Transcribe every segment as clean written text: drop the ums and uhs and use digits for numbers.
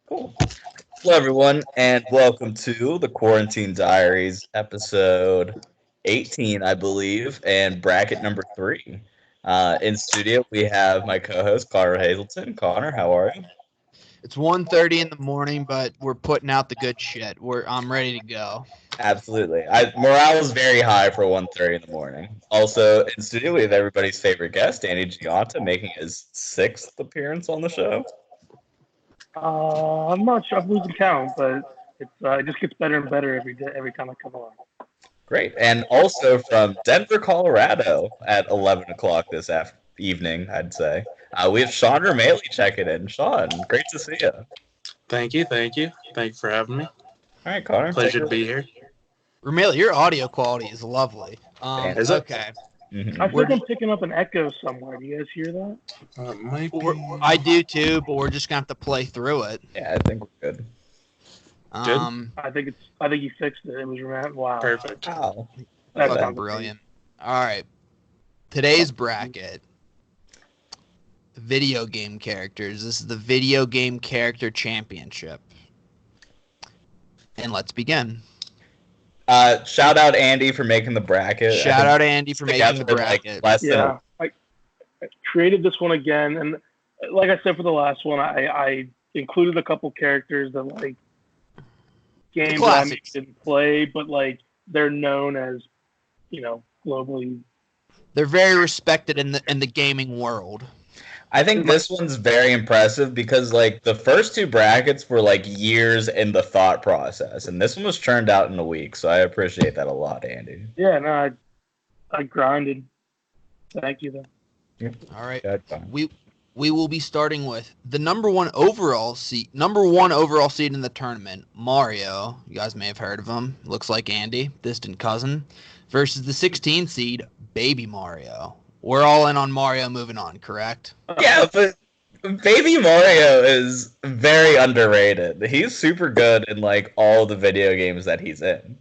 Cool. Hello, everyone, and welcome to the Quarantine Diaries, episode 18, I believe, and bracket number 3. In studio, we have my co-host, Connor Hazelton. Connor, how are you? It's 1:30 in the morning, but we're putting out the good shit. I'm ready to go. Absolutely. Morale is very high for 1:30 in the morning. Also, in studio, we have everybody's favorite guest, Danny Gianta, making his 6th appearance on the show. I'm not sure. I'm losing count, but it just gets better and better every day, every time I come on. Great. And also from Denver, Colorado at 11 o'clock this evening, I'd say. We have Sean Romali checking in. Sean, great to see you. All Thank you. Thank you for having me. right, Connor. Pleasure to be here. Ramil, your audio quality is lovely. Is it? Okay. Mhm. I feel like I'm picking up an echo somewhere. Do you guys hear that? Might be. I do too, but we're just gonna have to play through it. Yeah, I think we're good. I think you fixed it. It was wow. Perfect. Wow. That's Fucking not brilliant. All right. Today's bracket. Video game characters. This is the Video Game Character Championship. And let's begin. Shout out Andy for making the bracket. Shout out Andy for making the bracket. Yeah, I created this one again, and like I said for the last one, I included a couple characters that like games that I maybe didn't play, but like they're known as, globally. They're very respected in the gaming world. I think this one's very impressive because like the first two brackets were like years in the thought process, and this one was churned out in a week. So I appreciate that a lot, Andy. Yeah, no, I grinded. Thank you, though. Yeah. All right, That's fine. we will be starting with the number one overall seed in the tournament, Mario. You guys may have heard of him. Looks like Andy, distant cousin, versus the 16 seed, Baby Mario. We're all in on Mario moving on, correct? Yeah, but Baby Mario is very underrated. He's super good in like all the video games that he's in.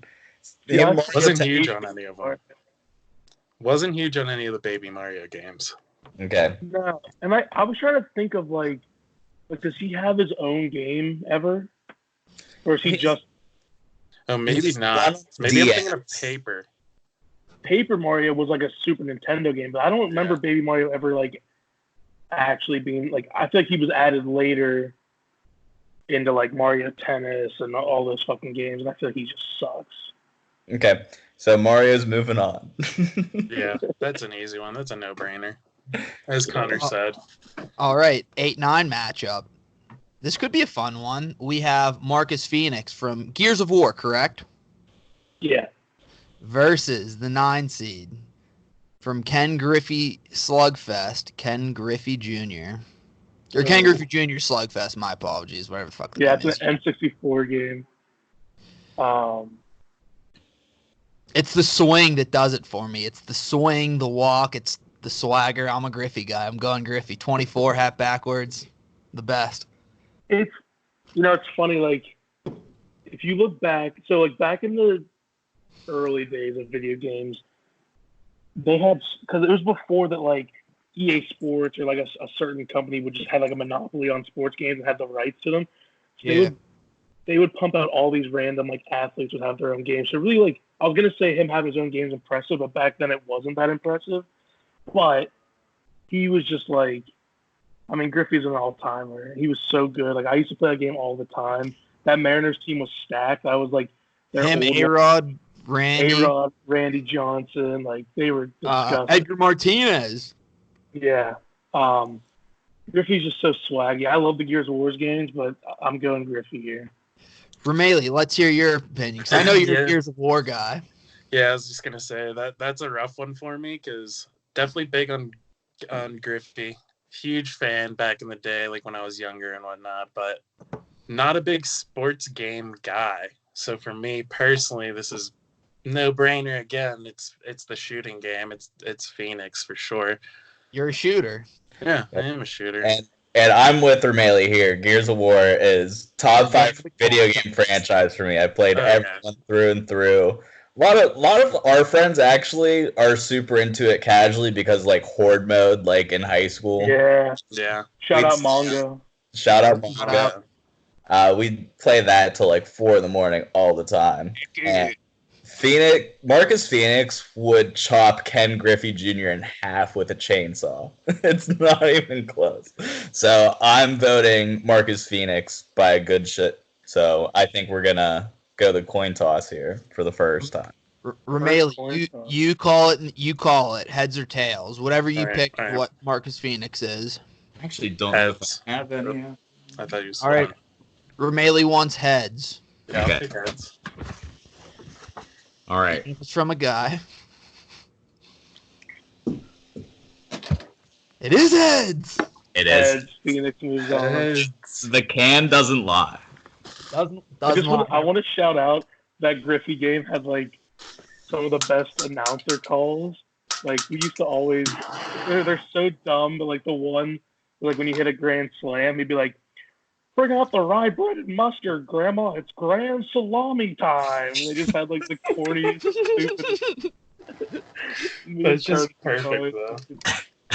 Yeah, Him, Wasn't Mario huge on any of them. Wasn't huge on any of the Baby Mario games. Okay. No, and I was trying to think of like does he have his own game ever, or is he just Oh, maybe He's not. on Maybe I'm DS. thinking of Paper. Paper Mario was like a Super Nintendo game, but I don't remember Baby Mario ever like actually being like. I feel like he was added later into like Mario Tennis and all those fucking games, and I feel like he just sucks. Okay. So Mario's moving on. Yeah, that's an easy one. That's a no-brainer. As Connor said. All right, 8-9 matchup. This could be a fun one. We have Marcus Phoenix from Gears of War, correct? Yeah, Versus the 9 seed from Ken Griffey Slugfest, Ken Griffey Jr. Or Ken Griffey Jr. Slugfest, my apologies, whatever the fuck the yeah, name it's an N64 game. It's the swing that does it for me. It's the swing, the walk, it's the swagger. I'm a Griffey guy. I'm going Griffey. 24, hat backwards. The best. It's it's funny, like if you look back, so like back in the early days of video games, they had, because it was before that like EA Sports or like a certain company would just have like a monopoly on sports games and have the rights to them. So they would pump out all these random like athletes would have their own games. So really, like, I was gonna say him having his own games impressive, but back then it wasn't that impressive. But he was just like, I mean, Griffey's an all-timer. He was so good. Like, I used to play that game all the time. That Mariners team was stacked. I was like, Him, A-Rod, Randy. A-Rod, Randy Johnson, like they were disgusting. Edgar Martinez. Yeah. Griffey's just so swaggy. I love the Gears of War games, but I'm going Griffey here. Rameli, let's hear your opinion, because I know you're Yeah. a Gears of War guy. Yeah, I was just gonna say that's a rough one for me because definitely big on Griffey. Huge fan back in the day, like when I was younger and whatnot, but not a big sports game guy. So for me personally, this is no brainer again. It's the shooting game. It's Phoenix for sure. You're a shooter. Yeah, I am a shooter. And I'm with Romali here. Gears of War is top 5 video game franchise for me. I played everyone through and through. A lot of our friends actually are super into it casually because like horde mode, like in high school. Yeah. Yeah. Shout out Mongo. Shout out Shout Mongo. out. We play that till like 4 in the morning all the time. And Marcus Phoenix would chop Ken Griffey Jr. in half with a chainsaw. It's not even close. So I'm voting Marcus Phoenix by a good shit. So I think we're gonna go the coin toss here for the first time. Rameli, you call it. You call it heads or tails, whatever you pick. All right. What Marcus Phoenix is. I actually don't know if Heads. I have any. I thought you All right. Rameli wants heads. Yeah, Okay. I'll pick heads. All right. It's from a guy. It is heads. It is. Heads. Phoenix moves on. The can doesn't lie. Doesn't I want to shout out that Griffey game had like some of the best announcer calls. Like we used to always, they're so dumb, but like the one, like when you hit a grand slam, he'd be like, "Bring out the rye bread and mustard, Grandma. It's grand salami time." And they just had like the corny, stupid. That's just perfect, though.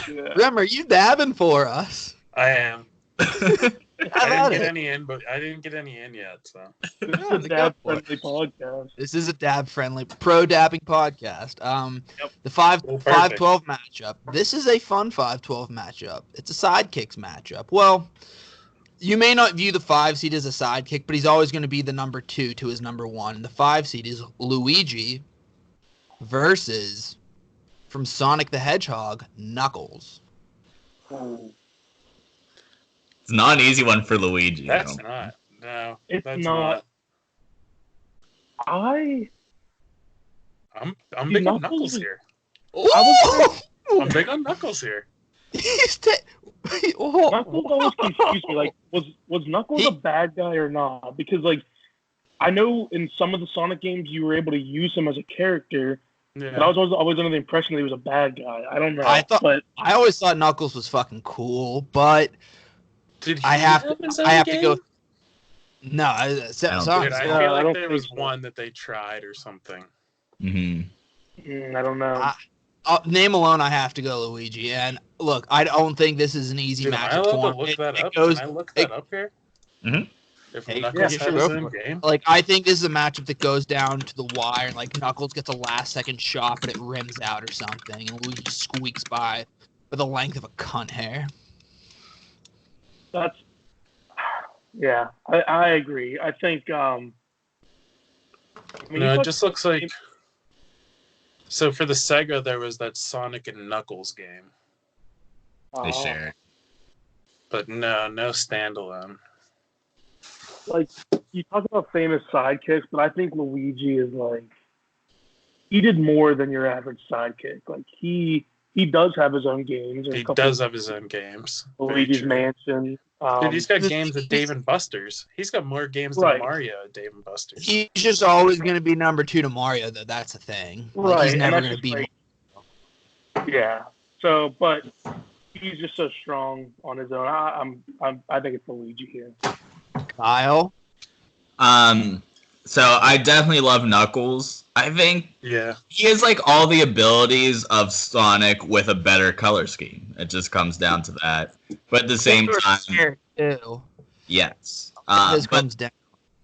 Yeah. Rem, are you dabbing for us? I am. How I about didn't get it? any in, but I didn't get any in yet. So This is a dab-friendly podcast. This is a dab-friendly, pro-dabbing podcast. Yep. The Well, perfect. 5-12 matchup. This is a fun 5-12 matchup. It's a sidekicks matchup. Well, you may not view the 5 seed as a sidekick, but he's always going to be the number 2 to his number 1. The 5 seed is Luigi versus, from Sonic the Hedgehog, Knuckles. Oh, It's not an easy one for Luigi. that's though. not. No, It's that's not. I'm See, big on Knuckles Knuckles is- here. Oh! I'm big on Knuckles here. He's Knuckles always confused me. Like, was Knuckles a bad guy or not? Because like, I know in some of the Sonic games you were able to use him as a character, Yeah. but I was always under the impression that he was a bad guy. I don't know. I always thought Knuckles was fucking cool, but Did he I have to. his own I have to game? go. No, don't Sonic's Dude, I No, feel I like don't there think was so. one that they tried or something. Mm-hmm. I don't know. name alone, I have to go Luigi. And look, I don't think this is an easy Dude, am I matchup allowed for to him. look that It up? goes Can I look that up here? Mhm. If Hey, Knuckles yeah, had sure, his go own for it. game? like I think this is a matchup that goes down to the wire, and like Knuckles gets a last second shot, but it rims out or something, and Luigi squeaks by with the length of a cunt hair. That's yeah. I agree. I think. I mean, No, you it just looks like. So for the Sega, there was that Sonic and Knuckles game, They share. but no standalone. Like you talk about famous sidekicks, but I think Luigi is like he did more than your average sidekick. Like he does have his own games. And He a couple does have his own games. Very Luigi's true. Mansion. Dude, he's got the games thing at Dave and Buster's. He's got more games Right. than Mario at Dave and Buster's. He's just always going to be number 2 to Mario, though. That's the thing. Like, Right, he's and never that's going to just be. like- Yeah. So, but he's just so strong on his own. I think it's Luigi here. Kyle. So I definitely love Knuckles. I think Yeah. he has like all the abilities of Sonic with a better color scheme. It just comes down to that. But at the same time, Too. yes. This comes down.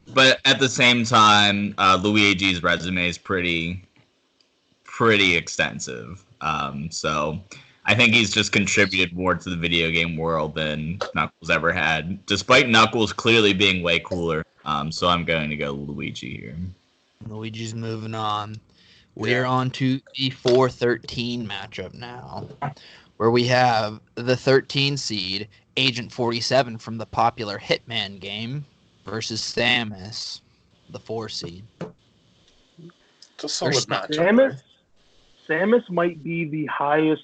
But at the same time, Luigi's resume is pretty extensive. So I think he's just contributed more to the video game world than Knuckles ever had, despite Knuckles clearly being way cooler. So I'm going to go Luigi here. Luigi's moving on. We're on to the 4-13 matchup now, where we have the 13 seed, Agent 47 from the popular Hitman game, versus Samus, the 4 seed. It's a solid There's not- matchup. Samus might be the highest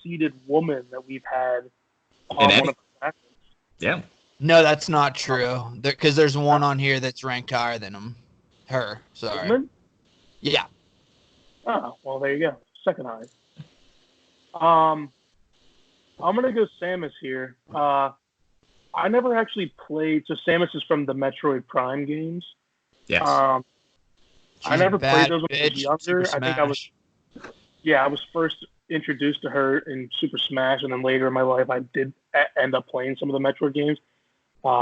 seeded woman that we've had on In one of the brackets. Yeah. No, that's not true. Because there's one on here that's ranked higher than him. Her, sorry. Woman? Yeah. Oh, well, there you go. Second highest. I'm gonna go Samus here. I never actually played. So Samus is from the Metroid Prime games. Yes. I She's never a bad played those when I was bitch, younger. Super I think I was. Smash. Yeah, I was first introduced to her in Super Smash, and then later in my life, I did end up playing some of the Metroid games.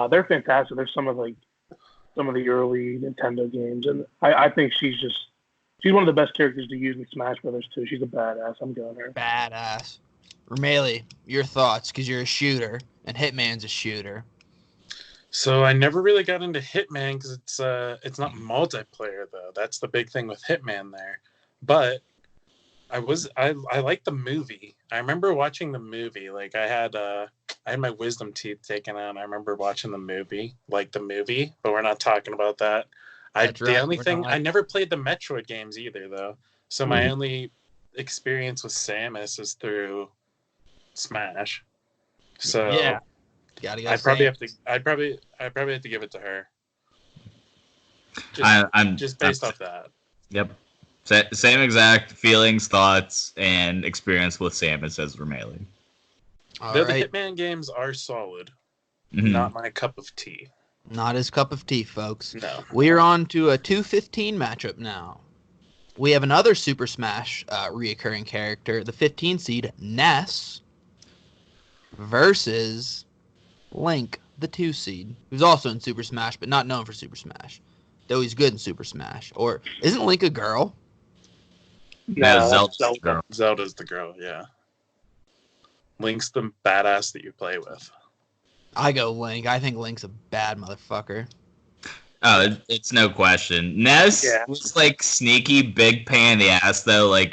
They're fantastic. They're some of the early Nintendo games, and I think she's one of the best characters to use in Smash Brothers too. She's a badass. I'm going her. Badass. Rameli, your thoughts, because you're a shooter, and Hitman's a shooter. So I never really got into Hitman because it's not multiplayer though. That's the big thing with Hitman there. But I like the movie. I remember watching the movie. Like I had my wisdom teeth taken out. I remember watching the movie, but we're not talking about that. The only thing I never played the Metroid games either though. So my only experience with Samus is through Smash. So yeah, gotta go. I'd probably have to give it to her. Just based off that. Yep. Same exact feelings, thoughts, and experience with Samus as Rameli. The Hitman games are solid. Mm-hmm. Not my cup of tea. Not his cup of tea, folks. No. We're on to a 215 matchup now. We have another Super Smash reoccurring character, the 15 seed Ness, versus Link, the 2 seed, who's also in Super Smash, but not known for Super Smash. Though he's good in Super Smash. Or isn't Link a girl? No, Zelda's the girl. Zelda's the girl, yeah. Link's the badass that you play with. I go Link. I think Link's a bad motherfucker. Oh, it's no question. Ness was like sneaky big pain in the ass though. Like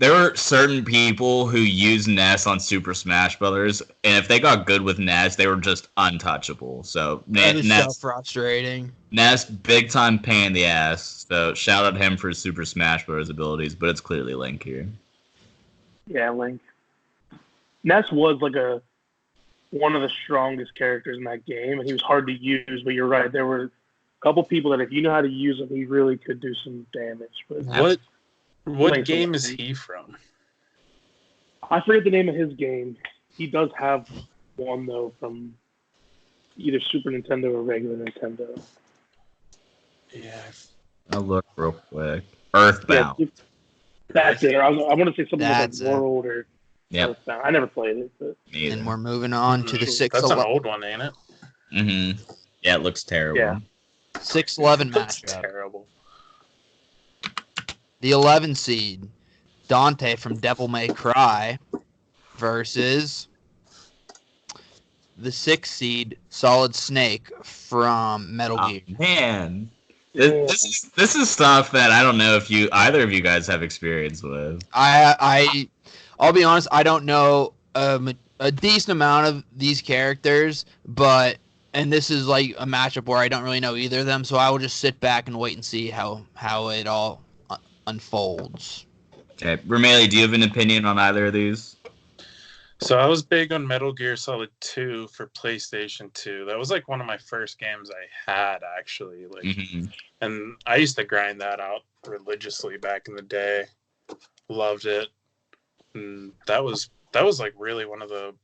there were certain people who used Ness on Super Smash Brothers, and if they got good with Ness, they were just untouchable. So Ness so frustrating. Ness, big time pain in the ass. So shout out him for his Super Smash Bros. Abilities, but it's clearly Link here. Yeah, Link. Ness was like one of the strongest characters in that game, and he was hard to use. But you're right, there were a couple people that if you know how to use him, he really could do some damage. But what game is he from? I forget the name of his game. He does have one though from either Super Nintendo or regular Nintendo. Yeah, I'll look real quick. Earthbound. Yeah, that's it. I want to say something like World or Earthbound. I never played it. But... And we're moving on to the 6-11. That's an old one, ain't it? Mm-hmm. Yeah, it looks terrible. Yeah. 6-11 matchup. Terrible. The 11 seed, Dante from Devil May Cry, versus the 6 seed, Solid Snake from Metal Gear. Man, this is stuff that I don't know if either of you guys have experience with. I'll be honest, I don't know a decent amount of these characters, and this is like a matchup where I don't really know either of them, so I will just sit back and wait and see how it all unfolds. Okay, Rameli, do you have an opinion on either of these? So I was big on Metal Gear Solid 2 for PlayStation 2. That was like one of my first games I had actually. And I used to grind that out religiously back in the day. Loved it. And that was like really one of the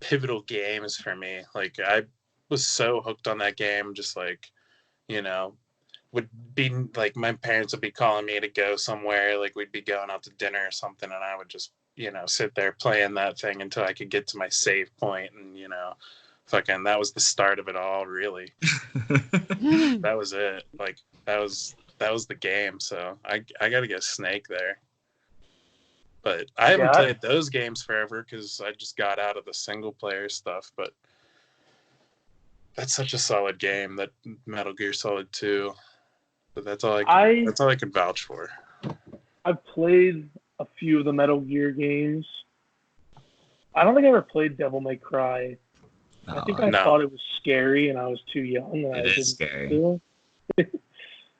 pivotal games for me. Like I was so hooked on that game, just like, would be like my parents would be calling me to go somewhere, like we'd be going out to dinner or something, and I would just sit there playing that thing until I could get to my save point, and fucking that was the start of it all, really. That was it. Like that was the game. So I gotta get Snake there, but I haven't played those games forever because I just got out of the single player stuff. But that's such a solid game, that Metal Gear Solid 2. But that's all I can vouch for. I've played a few of the Metal Gear games. I don't think I ever played Devil May Cry. I think I thought it was scary, and I was too young. And it is scary.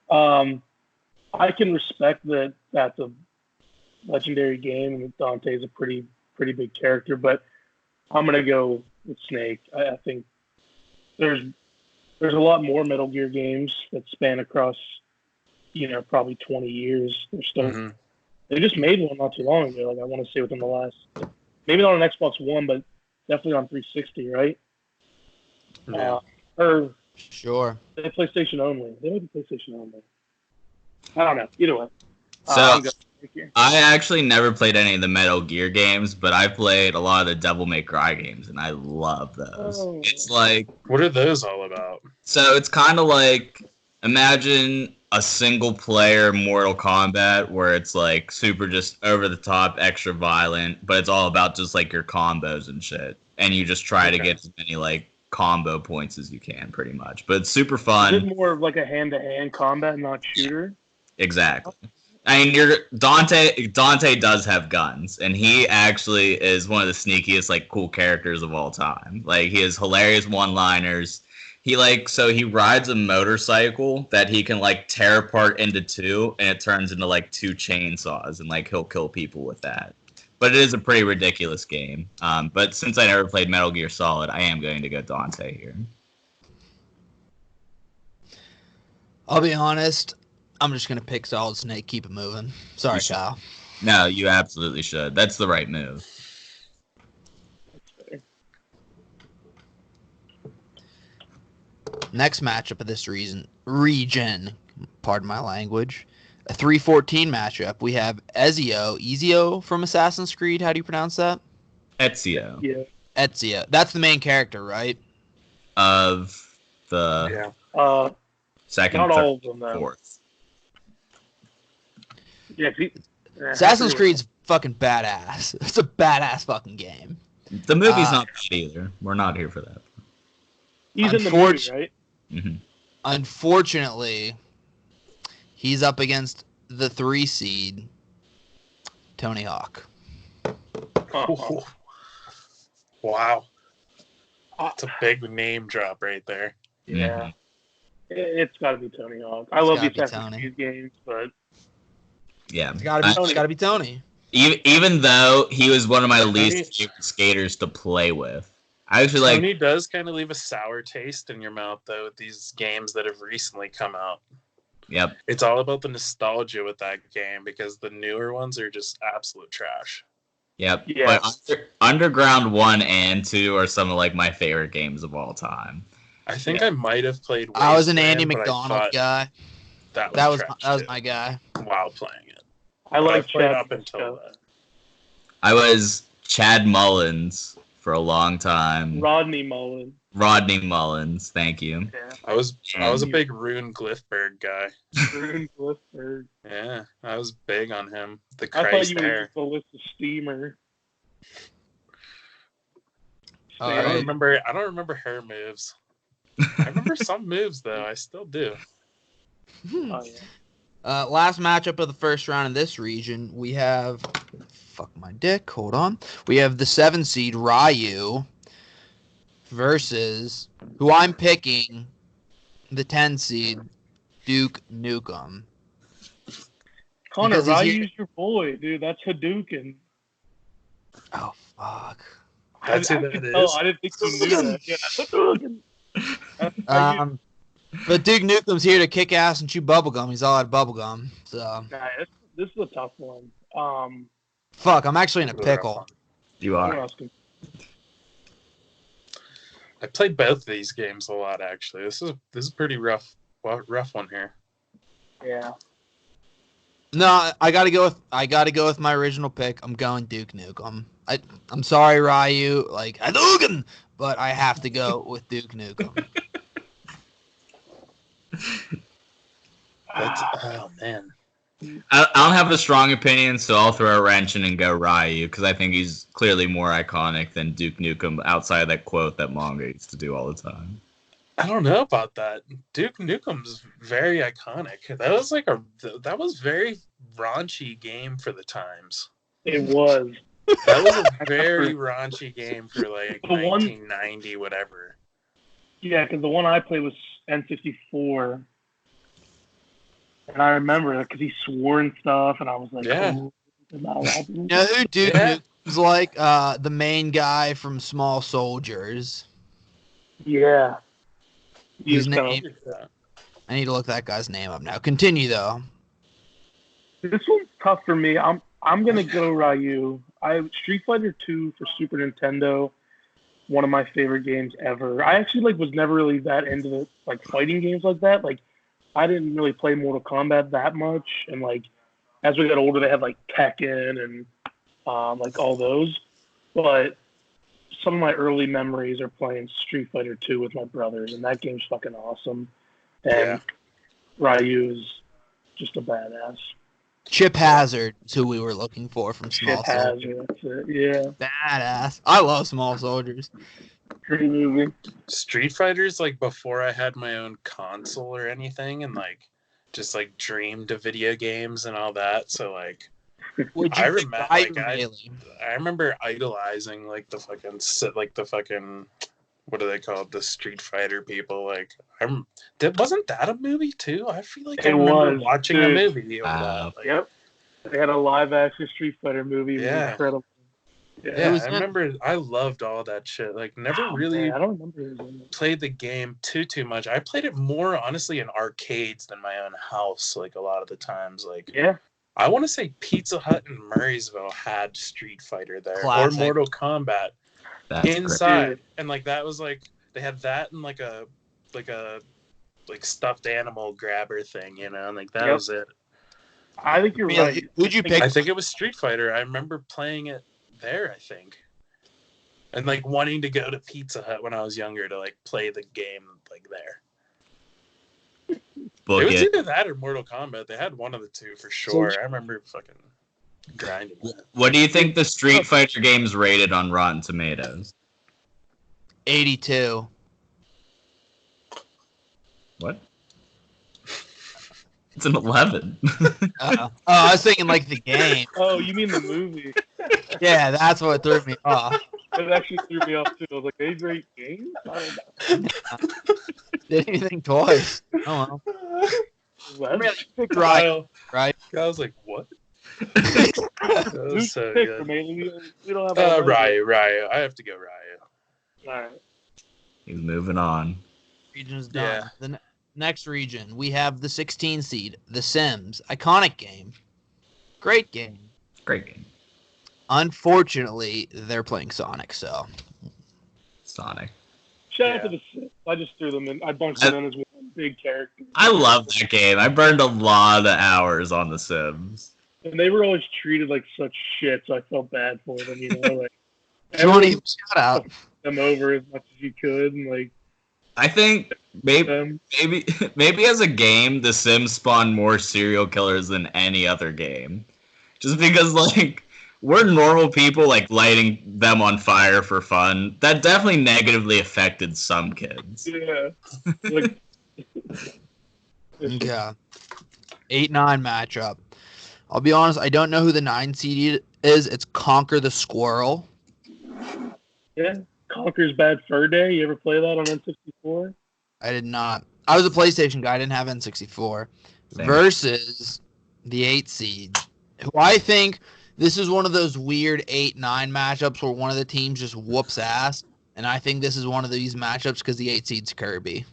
I can respect that that's a legendary game, and Dante is a pretty big character. But I'm gonna go with Snake. I think there's a lot more Metal Gear games that span across, probably 20 years. They're still, They just made one not too long ago. Like I want to say within the last, maybe not on Xbox One, but definitely on 360, right? Yeah. Or sure. PlayStation only. They may be PlayStation only. I don't know. Either way. I actually never played any of the Metal Gear games, but I played a lot of the Devil May Cry games, and I love those. Oh. It's like, What are those all about? so it's kind of like, imagine a single player Mortal Kombat where it's like super just over the top, extra violent, but it's all about just like your combos and shit. And you just try to get as many like combo points as you can, pretty much. But it's super fun. Is it more of like a hand-to-hand combat, not shooter? Exactly. I mean, Dante does have guns, and he actually is one of the sneakiest, like, cool characters of all time. Like, he has hilarious one-liners. He rides a motorcycle that he can like tear apart into two, and it turns into like two chainsaws, and like he'll kill people with that. But it is a pretty ridiculous game. But since I never played Metal Gear Solid, I am going to go Dante here. I'll be honest. I'm just gonna pick Solid Snake. Keep it moving. Sorry, Kyle. No, you absolutely should. That's the right move. Next matchup of this region, pardon my language, a 3-14 matchup. We have Ezio from Assassin's Creed. How do you pronounce that? Ezio. Yeah. Ezio. That's the main character, right? Of the second, not third, all of them, though. fourth. Yeah, Assassin's Creed's fucking badass. It's a badass fucking game. The movie's not bad either. We're not here for that. He's in the movie, right? Mm-hmm. Unfortunately, he's up against the 3 seed, Tony Hawk. Oh. Wow. That's a big name drop right there. Yeah. Mm-hmm. It's got to be Tony Hawk. I love gotta these be Assassin's Tony. Creed games, but Yeah. It's gotta be Tony. Even though he was one of my Tony- least favorite skaters to play with. I actually like. Tony does kind of leave a sour taste in your mouth, though, with these games that have recently come out. Yep. It's all about the nostalgia with that game because the newer ones are just absolute trash. Yep. Yeah. But Underground 1 and 2 are some of like my favorite games of all time. I think I might have played. I was an Wasteland, Andy but I McDonald thought guy. That That was was my guy. while playing it. I But like played Chad up until Briscoe. that. I was Chad Mullins for a long time. Rodney Mullen. Rodney Mullins, thank you. Yeah. I was a big Rune Glifberg guy. Rune Glifberg. Yeah, I was big on him. The I thought Christ you were hair. just a list of Steamer. All I don't right. remember her moves. I remember some moves though. I still do. Oh, yeah. Last matchup of the first round in this region, we have. Fuck my dick. Hold on. We have the 7 seed Ryu versus who I'm picking, the 10 seed Duke Nukem. Connor, Because he's here- Ryu's your boy, dude. That's Hadouken. Oh fuck. That's who that is. Oh, I didn't think you knew that. Yeah, Hadouken. That's Ryu. But Duke Nukem's here to kick ass and chew bubblegum. He's all out of bubblegum. So Nah, this is a tough one. fuck, I'm actually in a pickle. You what are. else can- I played both of these games a lot actually. This is a pretty rough one here. Yeah. No, I gotta go with my original pick. I'm going Duke Nukem. I'm sorry, Ryu, like Hadouken, but I have to go with Duke Nukem. Oh man. I don't have a strong opinion, so I'll throw a wrench in and go Ryu, because I think he's clearly more iconic than Duke Nukem outside of that quote that manga used to do all the time. I don't know about that. Duke Nukem's very iconic. That was very raunchy game for the times. It was. That was a very raunchy game for like The one- 1990 whatever. Yeah, because the one I played was N64. And I remember it because he swore and stuff, and I was like, Yeah. oh, I'm not allowed to. You know who Duke Yeah. Nukem's like? The main guy from Small Soldiers. Yeah. His He's kind name. I need to look that guy's name up now. Continue though. This one's tough for me. I'm gonna go Ryu. Street Fighter 2 for Super Nintendo, one of my favorite games ever. I actually was never really that into the fighting games like that. I didn't really play Mortal Kombat that much, and as we got older, they had like Tekken and like all those. But some of my early memories are playing Street Fighter 2 with my brothers, and that game's fucking awesome. And Ryu is just a badass. Chip Hazard is who we were looking for from Small Chip Soldiers. Hazard, that's it. Yeah, Badass. I love Small Soldiers. great movie. Street Fighter's like before I had my own console or anything, and like just like dreamed of video games and all that. So like Would I you pick remember, Ryu like, or Melee? I remember idolizing like the fucking what do they call it? The Street Fighter people. Like wasn't that a movie too? I feel like I It remember was, watching dude. a movie of that. Like, Yep. They had a live action Street Fighter movie. It was Yeah. incredible. Yeah, was I in- remember. I loved all that shit. Like, never Oh, really man, I don't remember his name. played the game too much. I played it more honestly in arcades than my own house. Like a lot of the times, like Yeah. I want to say Pizza Hut in Murraysville had Street Fighter there Classic. or Mortal Kombat That's great. inside, Dude. and like that was like they had that and like a stuffed animal grabber thing, you know, and like that Yep. was it. I think you're right. Who'd you pick? I think it was Street Fighter. I remember playing it there. I think. And like wanting to go to Pizza Hut when I was younger to like play the game like there. Book It was it. either that or Mortal Kombat. They had one of the two for sure. I remember fucking grinding that. What do you think the Street Fighter game's rated on Rotten Tomatoes? 82. What? It's an 11. Oh, I was thinking like the game. Oh, you mean the movie? Yeah, that's what threw me off. It actually threw me off too. I was like, "A great game." I don't know. Didn't even think twice. Oh well. Well, Really, pick Ryu, right? I was like, what? Who's That was so pick good. for me? We don't have. Ryu. I have to go Ryu. All right. He's moving on. Region's done. Yeah. The next region, we have the 16 seed, The Sims. Iconic game. Great game. Great game. Unfortunately, they're playing Sonic, so. Sonic. Shout out to the Sims. I just threw them in. I bunched them in as one big character. I love that game. I burned a lot of hours on The Sims. And they were always treated like such shit, so I felt bad for them. You know, like Jordy, shout out. them over as much as you could, and like I think maybe as a game, The Sims spawned more serial killers than any other game. Just because like we're normal people like lighting them on fire for fun. That definitely negatively affected some kids. yeah, like Yeah. 8-9 matchup. I'll be honest, I don't know who the 9 seed is. It's Conquer the Squirrel. yeah. Conker's Bad Fur Day. You ever play that on N64? I did not. I was a PlayStation guy. I didn't have N64. Same. Versus the 8 seed, who I think this is one of those weird 8-9 matchups where one of the teams just whoops ass. And I think this is one of these matchups because the 8 seed's Kirby.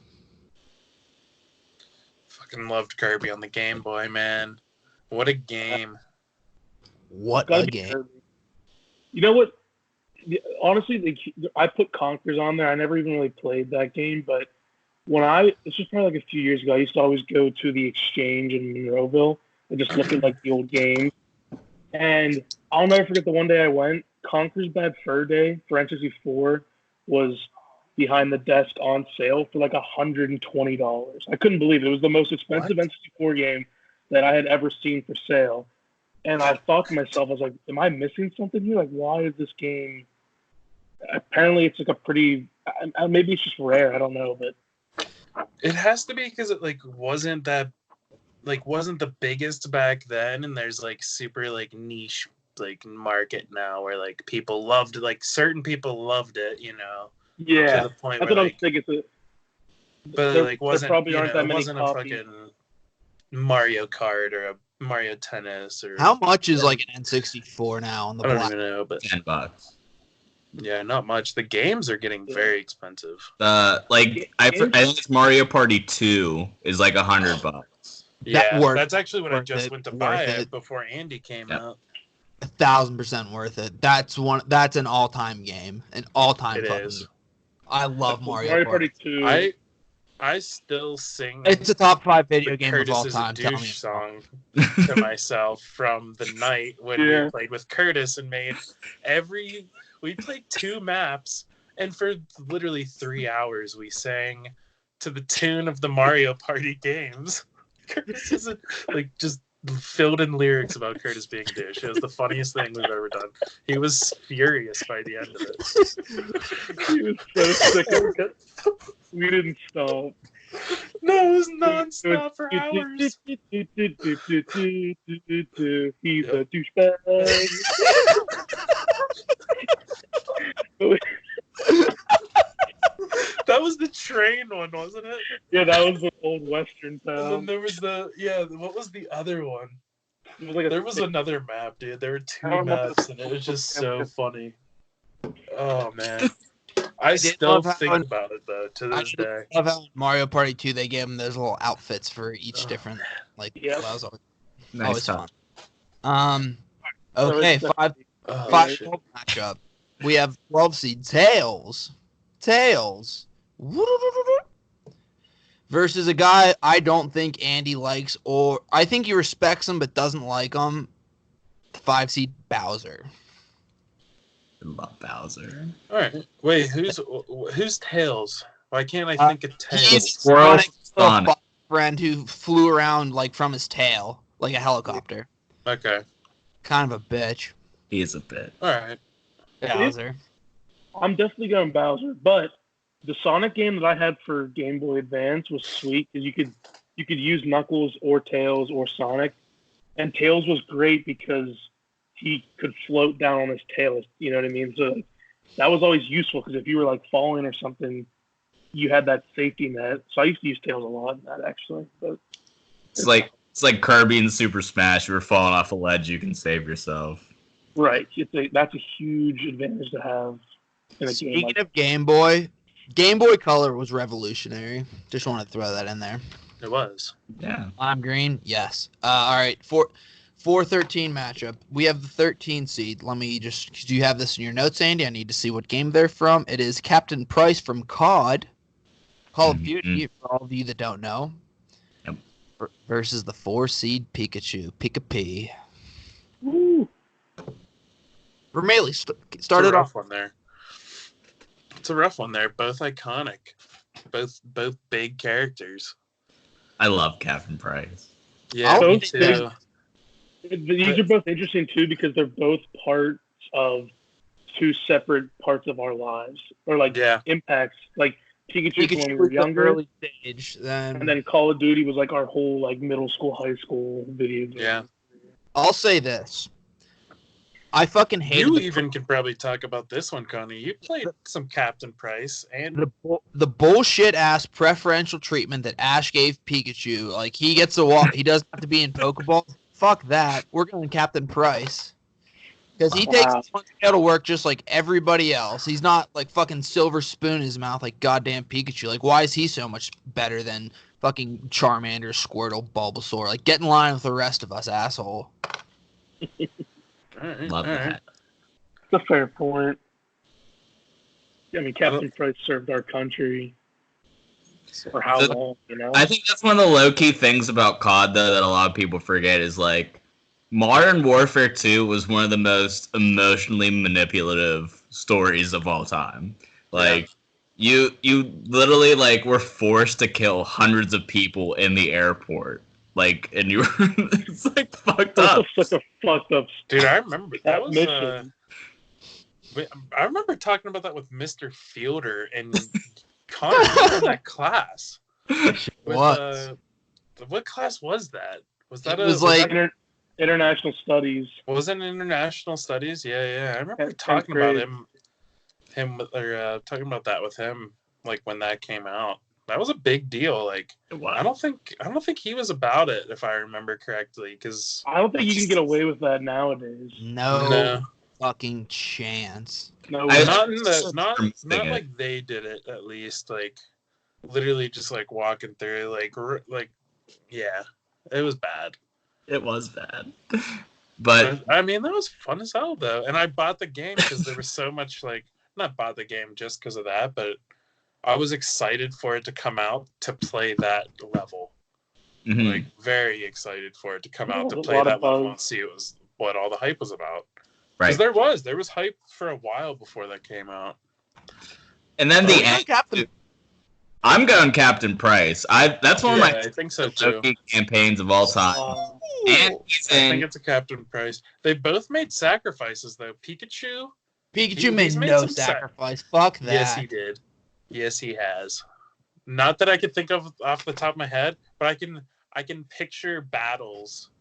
Fucking loved Kirby on the Game Boy, man. What a game. What Gotta a be game. Kirby. You know what? Honestly, like, I put Conkers on there. I never even really played that game, but it's just probably like a few years ago, I used to always go to the Exchange in Monroeville and just look at like the old games. And I'll never forget the one day I went. Conker's Bad Fur Day for N64 was behind the desk on sale for like $120. I couldn't believe it. It was the most expensive N64 game that I had ever seen for sale. And I thought to myself, I was like, am I missing something here? Like, why is this game? Apparently, it's like a pretty. Maybe it's just rare. I don't know, but It has to be because it like wasn't the biggest back then, and there's like super like niche like market now where like people loved certain people loved it, you know. yeah, To the point that's where, what I was like, thinking. but there- like wasn't there probably you aren't know, that it many wasn't copies. a fucking Mario Kart or a Mario Tennis or How much is like an N64 now on the I don't block? even know, but $10. yeah, not much. The games are getting very expensive. I think it's Mario Party 2 is like $100. Yeah, worth- that's actually what I worth just it, went to worth buy it. it before Andy came Yep. out. 1,000% worth it. That's an all-time game. An all-time It fucking is. game. I love Mario Mario Party. Party 2. I still sing It's a top 5 the video game of all Curtis is a time. Tell me. douche song to myself from the night when we played with Curtis and we played 2 maps, and for literally 3 hours we sang to the tune of the Mario Party games. Curtis is just filled in lyrics about Curtis being a douche. It was the funniest thing we've ever done. He was furious by the end of it. He was so sick of it. We didn't stop. No, it was nonstop for hours. He's a douchebag. That was the train one, wasn't it? Yeah, that was the old Western And then town. there was what was the other one? It was like There was another map, dude. There were 2 maps, and it was just so funny. Oh, man. I still think about it, though, to this day. I love how in Mario Party 2 they gave them those little outfits for each different, Yeah. that was always Nice talk. fun. Okay, So five Shit. matchup. We have 12 seed Tails versus a guy I don't think Andy likes, or I think he respects him but doesn't like him. 5 seed Bowser. I love Bowser. All right. Wait, who's Tails? Why can't I think of Tails? He's Squirrel Sonic Sonic. friend who flew around like from his tail, like a helicopter. Okay. Kind of a bitch. He is a bit. All right. Bowser. I'm definitely going Bowser, but the Sonic game that I had for Game Boy Advance was sweet because you could use Knuckles or Tails or Sonic, and Tails was great because he could float down on his tail. You know what I mean? So that was always useful because if you were like falling or something, you had that safety net. So I used to use Tails a lot in that actually. But It's like Kirby in Super Smash. You were falling off a ledge, you can save yourself. right, that's a huge advantage to have in a game. Speaking of Game Boy Color was revolutionary. Just wanted to throw that in there. It was. Yeah. Lime green, yes. All right, 4-13 matchup. We have the 13 seed. Let me do you have this in your notes, Andy? I need to see what game they're from. It is Captain Price from COD, Call of Duty, for all of you that don't know. Yep. Versus the 4 seed Pikachu, Pika-P. Woo. Vermelli, It's started a rough off. one there. It's a rough one there. Both iconic. Both big characters. I love Captain Price. Yeah, Oh, me too. These are both interesting too because they're both parts of 2 separate parts of our lives, or like impacts. Like Pikachu when we were was the younger, early stage, and then Call of Duty was like our whole like middle school, high school video game. Yeah. I'll say this. I fucking hate You even can probably talk about this one, Connie. You played some Captain Price and the bullshit ass preferential treatment that Ash gave Pikachu. Like he gets a walk, he doesn't have to be in Pokeball. Fuck that. We're going Captain Price. Because he takes his tail to work just like everybody else. He's not like fucking silver spoon in his mouth like goddamn Pikachu. Like why is he so much better than fucking Charmander, Squirtle, Bulbasaur? Like get in line with the rest of us, asshole. Love that. It's a fair point. I mean, Captain Price served our country for how long, you know? I think that's one of the low-key things about COD, though, that a lot of people forget is, like, Modern Warfare 2 was one of the most emotionally manipulative stories of all time. Like, you literally, like, were forced to kill hundreds of people in the airport. Like, and you were, it's, like, fucked up. Such a fucked up. dude, I remember that was mission. I remember talking about that with Mr. Fielder and Connor in that class. What? What class was that? Was that International Studies. Was it International Studies? Yeah. I remember Tenth talking grade. about talking about that with him, like when that came out. That was a big deal. Like, I don't think he was about it, if I remember correctly. Because I don't think you can get away with that nowadays. No fucking chance. No, not like they did it. At least, like, literally just like walking through, like, yeah, it was bad. It was bad. But I mean, that was fun as hell, though. And I bought the game because there was so much, like, not bought the game just because of that, but I was excited for it to come out to play that level. Mhm. Like, very excited for it to come out to A play lot of that level buzz. and see what all the hype was about. Right. Because there was hype for a while before that came out. And then Are the we going end. Captain? I'm going Captain Price. That's one of my I think so too. Loki campaigns of all time. And he's I think in. it's a Captain Price. They both made sacrifices though. Pikachu Pikachu he's made made no some sacrifice. Fuck that. Yes, he did. Yes, he has. Not that I can think of off the top of my head, but I can picture battles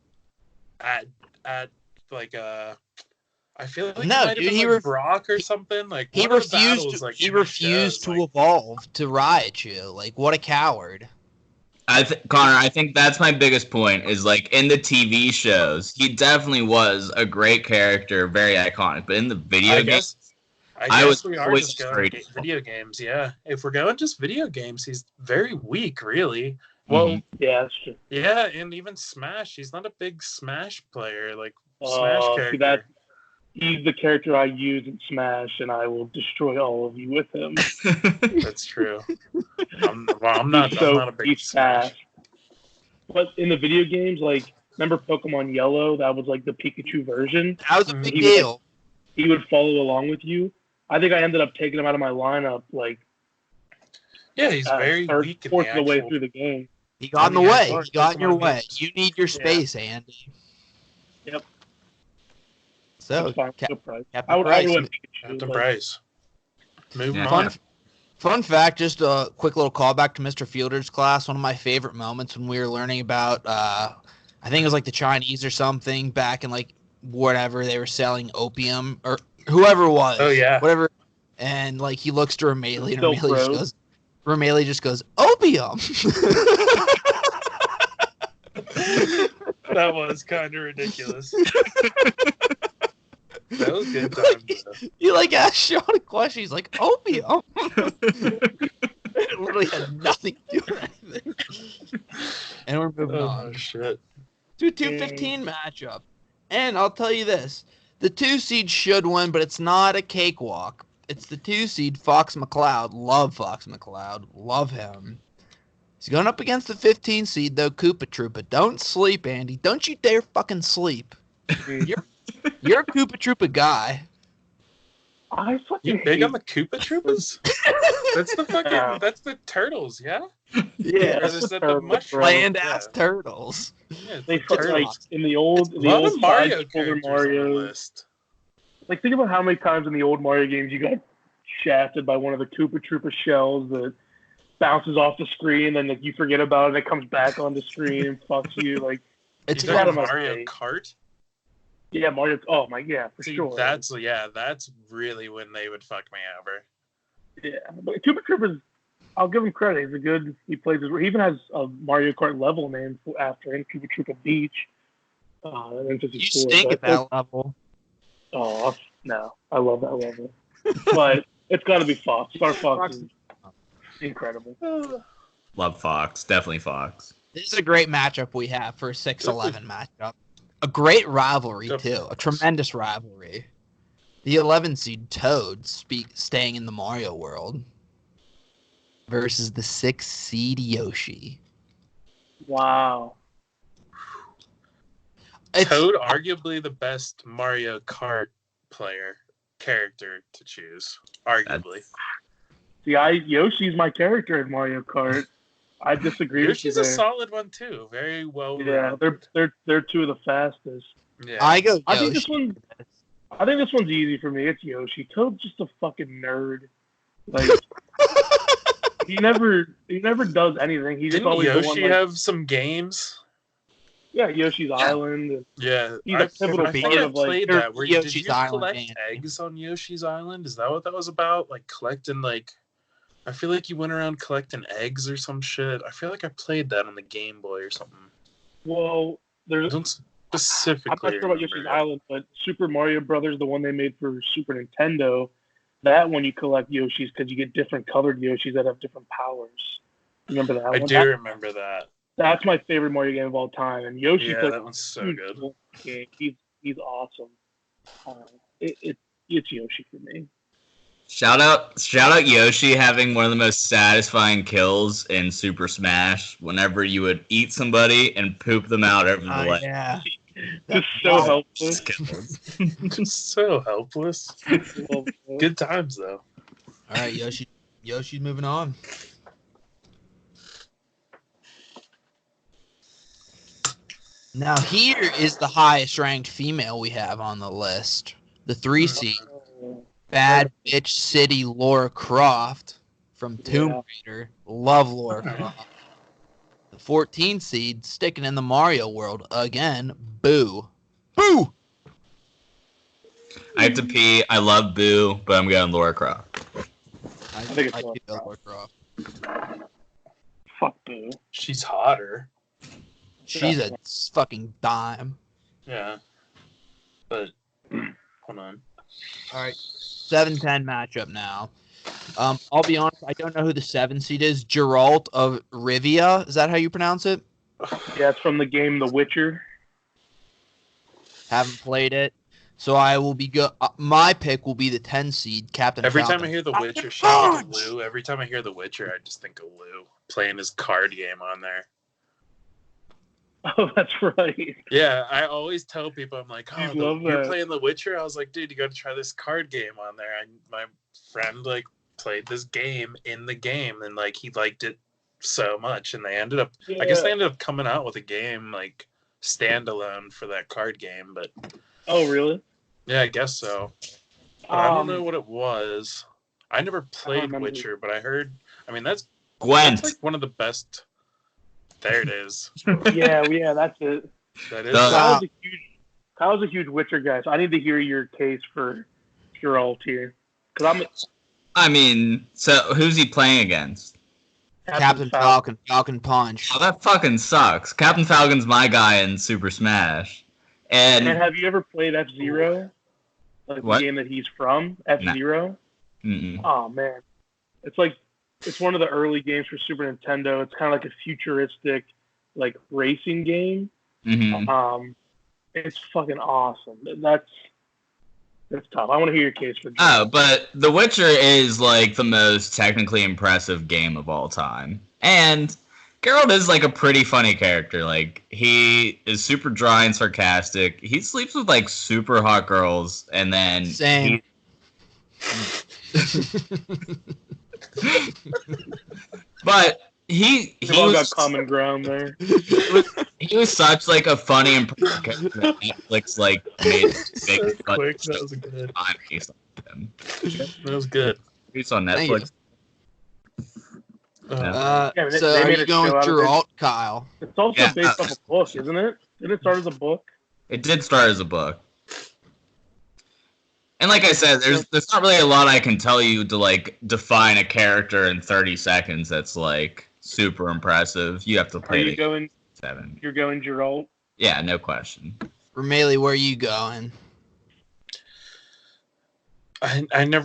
at like I feel like No, it might dude, have been like Brock or something. Like He one of the refused. battles, like He in the refused shows, to like, evolve to Raichu. Like, what a coward! Connor, I think that's my biggest point. Is like in the TV shows, he definitely was a great character, very iconic. But in the video games, I I guess was we are always just going afraid. video games. Yeah, if we're going just video games, he's very weak, really. Well, Yeah, that's true. yeah, and even Smash, he's not a big Smash player, like Smash See, character. he's the character I use in Smash, and I will destroy all of you with him. That's true. I'm not a big he's Smash. fast. But in the video games, like, remember Pokemon Yellow? That was like the Pikachu version. That was a big He deal. He would follow along with you. I think I ended up taking him out of my lineup, like, Yeah, he's very weak in fourth the of the way actual. through the game. He got in the Yeah, way. Pokemon He got in your way. games. You need your space, Andy. Yep. So, That's fine. No price. Captain I would Price. went Pikachu. Captain but- Price. Moving Yeah. on. Fun fact, just a quick little callback to Mr. Fielder's class. One of my favorite moments when we were learning about, I think it was like the Chinese or something back in like whatever they were selling opium or whoever it was. Oh, yeah. Whatever. And like he looks to Ramaley and Silk Ramaley just goes, opium. That was kind of ridiculous. That was good times. He like asked Sean a question. He's like, opium. It literally had nothing to do with anything. And we're moving on. Oh, shit. To 215 matchup. And I'll tell you this. The 2 seed should win, but it's not a cakewalk. It's the 2 seed, Fox McCloud. Love Fox McCloud. Love him. He's going up against the 15 seed, though, Koopa Troopa. Don't sleep, Andy. Don't you dare fucking sleep. You're a Koopa Troopa guy. I fucking You big on the Koopa Troopas? That's the fucking. That's the turtles, yeah. Yeah. Or is that the mushroom? Bland Yeah. ass turtles. Yeah, They the fucking, like, turtles. in the old A lot of Mario side-scroller characters on the list. Like, think about how many times in the old Mario games you got shafted by one of the Koopa Troopa shells that bounces off the screen, and like, you forget about it, and it comes back on the screen and fucks you. Like, It's You a lot talking of my Mario face. Kart? yeah, Mario. Oh my, yeah, for See, sure. that's really when they would fuck me over. Yeah, but Koopa Troopa's. I'll give him credit. He's a good. He plays. He even has a Mario Kart level named after him, Koopa Troopa Beach. And You stink at that level. Oh no, I love that level. But it's got to be Fox. Star Fox is incredible. Love Fox. Definitely Fox. This is a great matchup we have for a 6-11 matchup. A great rivalry, too. A tremendous rivalry. The 11 seed Toad staying in the Mario world versus the 6 seed Yoshi. Wow. Toad, arguably the best Mario Kart character to choose. Arguably. See, Yoshi's my character in Mario Kart. I disagree with you Yoshi's a there. solid one too. Very well. Yeah, they're two of the fastest. Yeah. I go Yoshi. I think this one's easy for me. It's Yoshi. Toad's just a fucking nerd. Like he never does anything. He just Didn't always Yoshi have some games? Yeah, Yoshi's Island. And Yeah, he's a pivotal I think part I of like. played that. Did Yoshi's you Island collect game. eggs on Yoshi's Island? Is that what that was about? Like collecting I feel like you went around collecting eggs or some shit. I feel like I played that on the Game Boy or something. Well, I there's. don't specifically. I'm not sure about Yoshi's Island, but Super Mario Brothers, the one they made for Super Nintendo, that one you collect Yoshis because you get different colored Yoshis that have different powers. Remember that I one? do remember that. That's my favorite Mario game of all time, and Yoshi's Yeah, like that one's so huge good. game. He's awesome. It's Yoshi for me. Shout out Yoshi having one of the most satisfying kills in Super Smash whenever you would eat somebody and poop them out over the leg. Yeah. Just so helpless. Just kills. Just so helpless. Good times though. All right, Yoshi's moving on. Now here is the highest ranked female we have on the list. The 3 seed, Bad Bitch City Laura Croft from Tomb Raider. Love Laura Croft. The 14 seed, sticking in the Mario world again, Boo. Boo! I have to pee. I love Boo, but I'm going Laura Croft. I think it's do Laura love Laura Croft. Fuck Boo. She's hotter. She's a fucking dime. Yeah. But hold on. All right, 7-10 matchup now. I'll be honest, I don't know who the 7 seed is. Geralt of Rivia, is that how you pronounce it? Yeah, it's from the game The Witcher. Haven't played it, so I will be my pick will be the 10 seed, Captain Every Falcon. time I hear The Witcher, shout out to Lou. Every time I hear The Witcher, I just think of Lou playing his card game on there. Oh, that's right. Yeah, I always tell people, I'm like, I oh, love you're that. playing The Witcher? I was like, dude, you got to try this card game on there. And my friend, like, played this game in the game, and, like, he liked it so much. And they ended up, I guess they ended up coming out with a game, like, standalone for that card game. But, Oh, really? yeah, I guess so. But I don't know what it was. I never played remember. Witcher, but I heard, I mean, that's Gwent. like one of the best. There it is. Yeah, that's it. That is. Wow. Kyle's a huge Witcher guy, so I need to hear your case for Geralt here. Because I mean, so who's he playing against? Captain Falcon, Falcon Punch. Oh, that fucking sucks. Captain Falcon's my guy in Super Smash. And have you ever played F-Zero? Like What? the game that he's from? F-Zero? Mm-mm. Oh, man. It's one of the early games for Super Nintendo. It's kind of like a futuristic, like, racing game. Mm-hmm. It's fucking awesome. That's tough. I want to hear your case for Geralt. Oh, but The Witcher is like the most technically impressive game of all time. And Geralt is like a pretty funny character. Like, he is super dry and sarcastic. He sleeps with like super hot girls, and then Same. But he We've all got was common ground there. he was such like a funny impressive character that Netflix like made big Quick, that was good. time based on him. That was good. He's on Thank Netflix. Yeah, they So are made you a going show with out of it. Geralt, Kyle? It's also Yeah. based off a book, isn't it? Didn't it start as a book? It did start as a book. And like I said, there's not really a lot I can tell you to like define a character in 30 seconds that's like super impressive. You have to Are play you the going? 7. You're going Geralt? Yeah, no question. Rameli, where are you going? I don't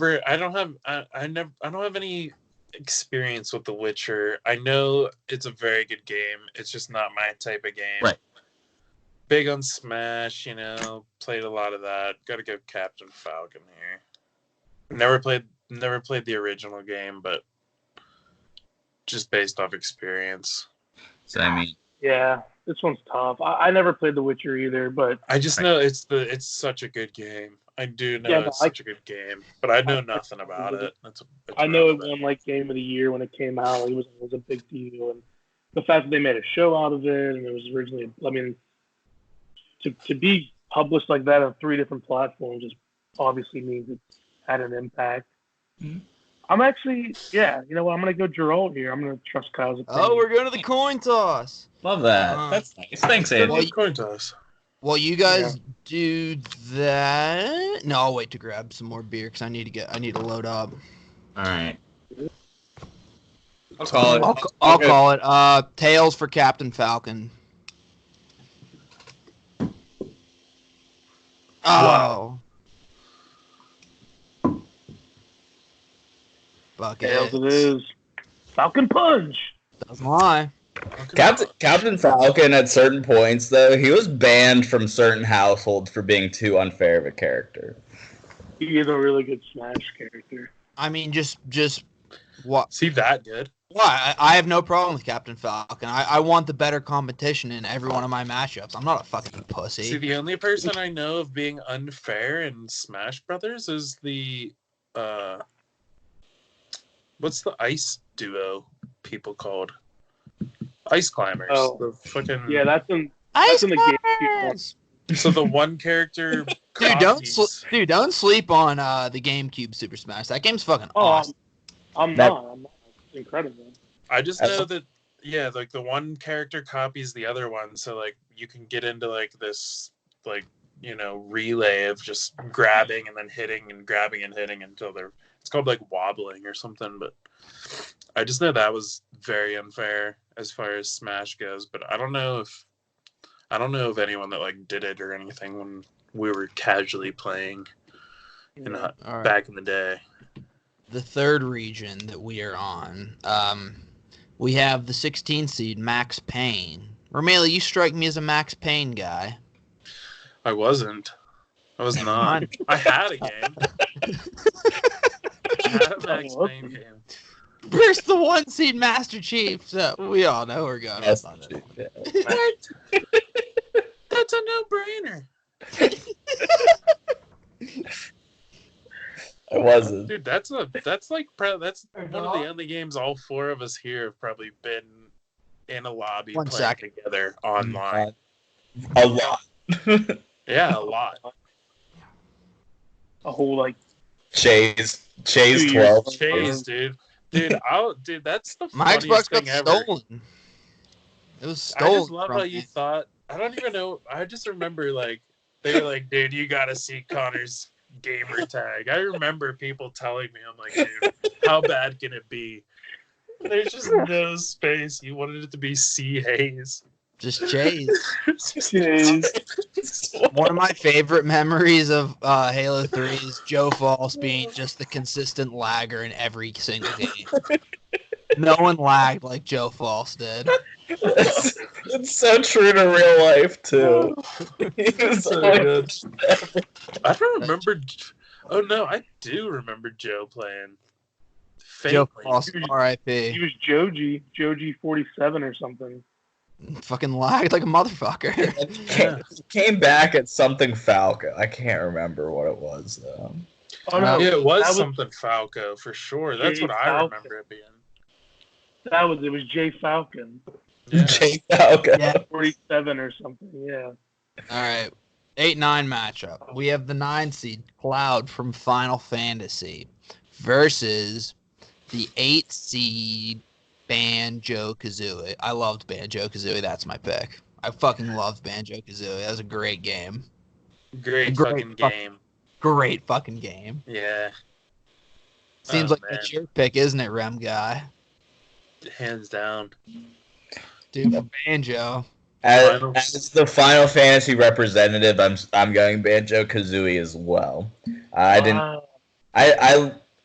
have any experience with The Witcher. I know it's a very good game. It's just not my type of game. Right. Big on Smash, played a lot of that. Gotta go Captain Falcon here. Never played the original game, but just based off experience. So I mean, Yeah, this one's tough. I never played The Witcher either, but I just know it's such a good game. I do know Yeah, but it's such a good game, but I know nothing about it. I know it won like Game of the Year when it came out. It was a big deal, and the fact that they made a show out of it, and it was originally, I mean, to be published like that on 3 different platforms just obviously means it had an impact. Mhm. I'm actually, yeah, you know what? I'm gonna go Geralt here. I'm gonna trust Kyle's opinion. Oh, we're going to the coin toss. love that. That's nice. Thanks, Andy. Well, Coin toss. While you guys do that, no, I'll wait to grab some more beer because I need to load up. All right. I'll call it. I'll call it. Tails for Captain Falcon. Oh. Tails Bucket. it is. Falcon Punch. Doesn't lie. Captain Falcon at certain points though, he was banned from certain households for being too unfair of a character. He is a really good Smash character. I mean, just what? See that good? Why? I have no problem with Captain Falcon. I want the better competition in every one of my matchups. I'm not a fucking pussy. See, the only person I know of being unfair in Smash Brothers is the what's the ice duo people called? Ice climbers. Oh. The fucking Yeah, that's in Ice the GameCube one. climbers! So the one character Dude, copies. don't sleep on the GameCube Super Smash. That game's fucking Oh, awesome. I'm not. It's incredible. I just know that like the one character copies the other one, so like you can get into like this like relay of just grabbing and then hitting and grabbing and hitting until it's called like wobbling or something. But I just know that was very unfair as far as Smash goes. But I don't know of anyone that like did it or anything when we were casually playing All right. back in the day. The third region that we are on, we have the 16th seed, Max Payne. Romelu, you strike me as a Max Payne guy. I wasn't. I was not. I had a game. I had a Max Payne game. Where's the 1 seed, Master Chief? So we all know we're going. Yes, That's That's a no-brainer. I wasn't. Dude, that's one of the only games all 4 of us here have probably been in a lobby playing together online. A lot. Yeah, a lot. A whole like Chase 2 12. Chase, dude, that's the My funniest Xbox got thing ever. stolen. It was stolen. I just love how you thought. I don't even know. I just remember like they were like, dude, you gotta see Connor's gamer tag. I remember people telling me, I'm like, dude, how bad can it be? There's just no space. You wanted it to be C Hayes. Just Chase. Chase. One of my favorite memories of Halo 3 is Joe Falls being just the consistent lagger in every single game. No one lagged like Joe Falls did. It's so true to real life too. He's So good. I don't remember. Oh no, I do remember Joe playing. Joe Faintly. Falls, He R.I.P. was Joji 47 or something. Fucking lagged like a motherfucker. He came back at something Falco. I can't remember what it was though. Oh no, Yeah, it was that something Falco for sure. That's Jay what I Falcon. remember it being. It was Jay Falcon, Yeah. Jay Falco. Yeah. 47 or something. Yeah. All right. 8-9 matchup. We have the 9 seed Cloud from Final Fantasy versus the 8 seed Banjo-Kazooie. I loved Banjo-Kazooie. That's my pick. I fucking loved Banjo-Kazooie. That was a great game. Great fucking game. Great fucking game. Yeah. Seems Oh, like man. that's your pick, isn't it, Rem guy? Hands down. Dude, for Banjo. As the Final Fantasy representative, I'm going Banjo Kazooie as well. I didn't. Wow.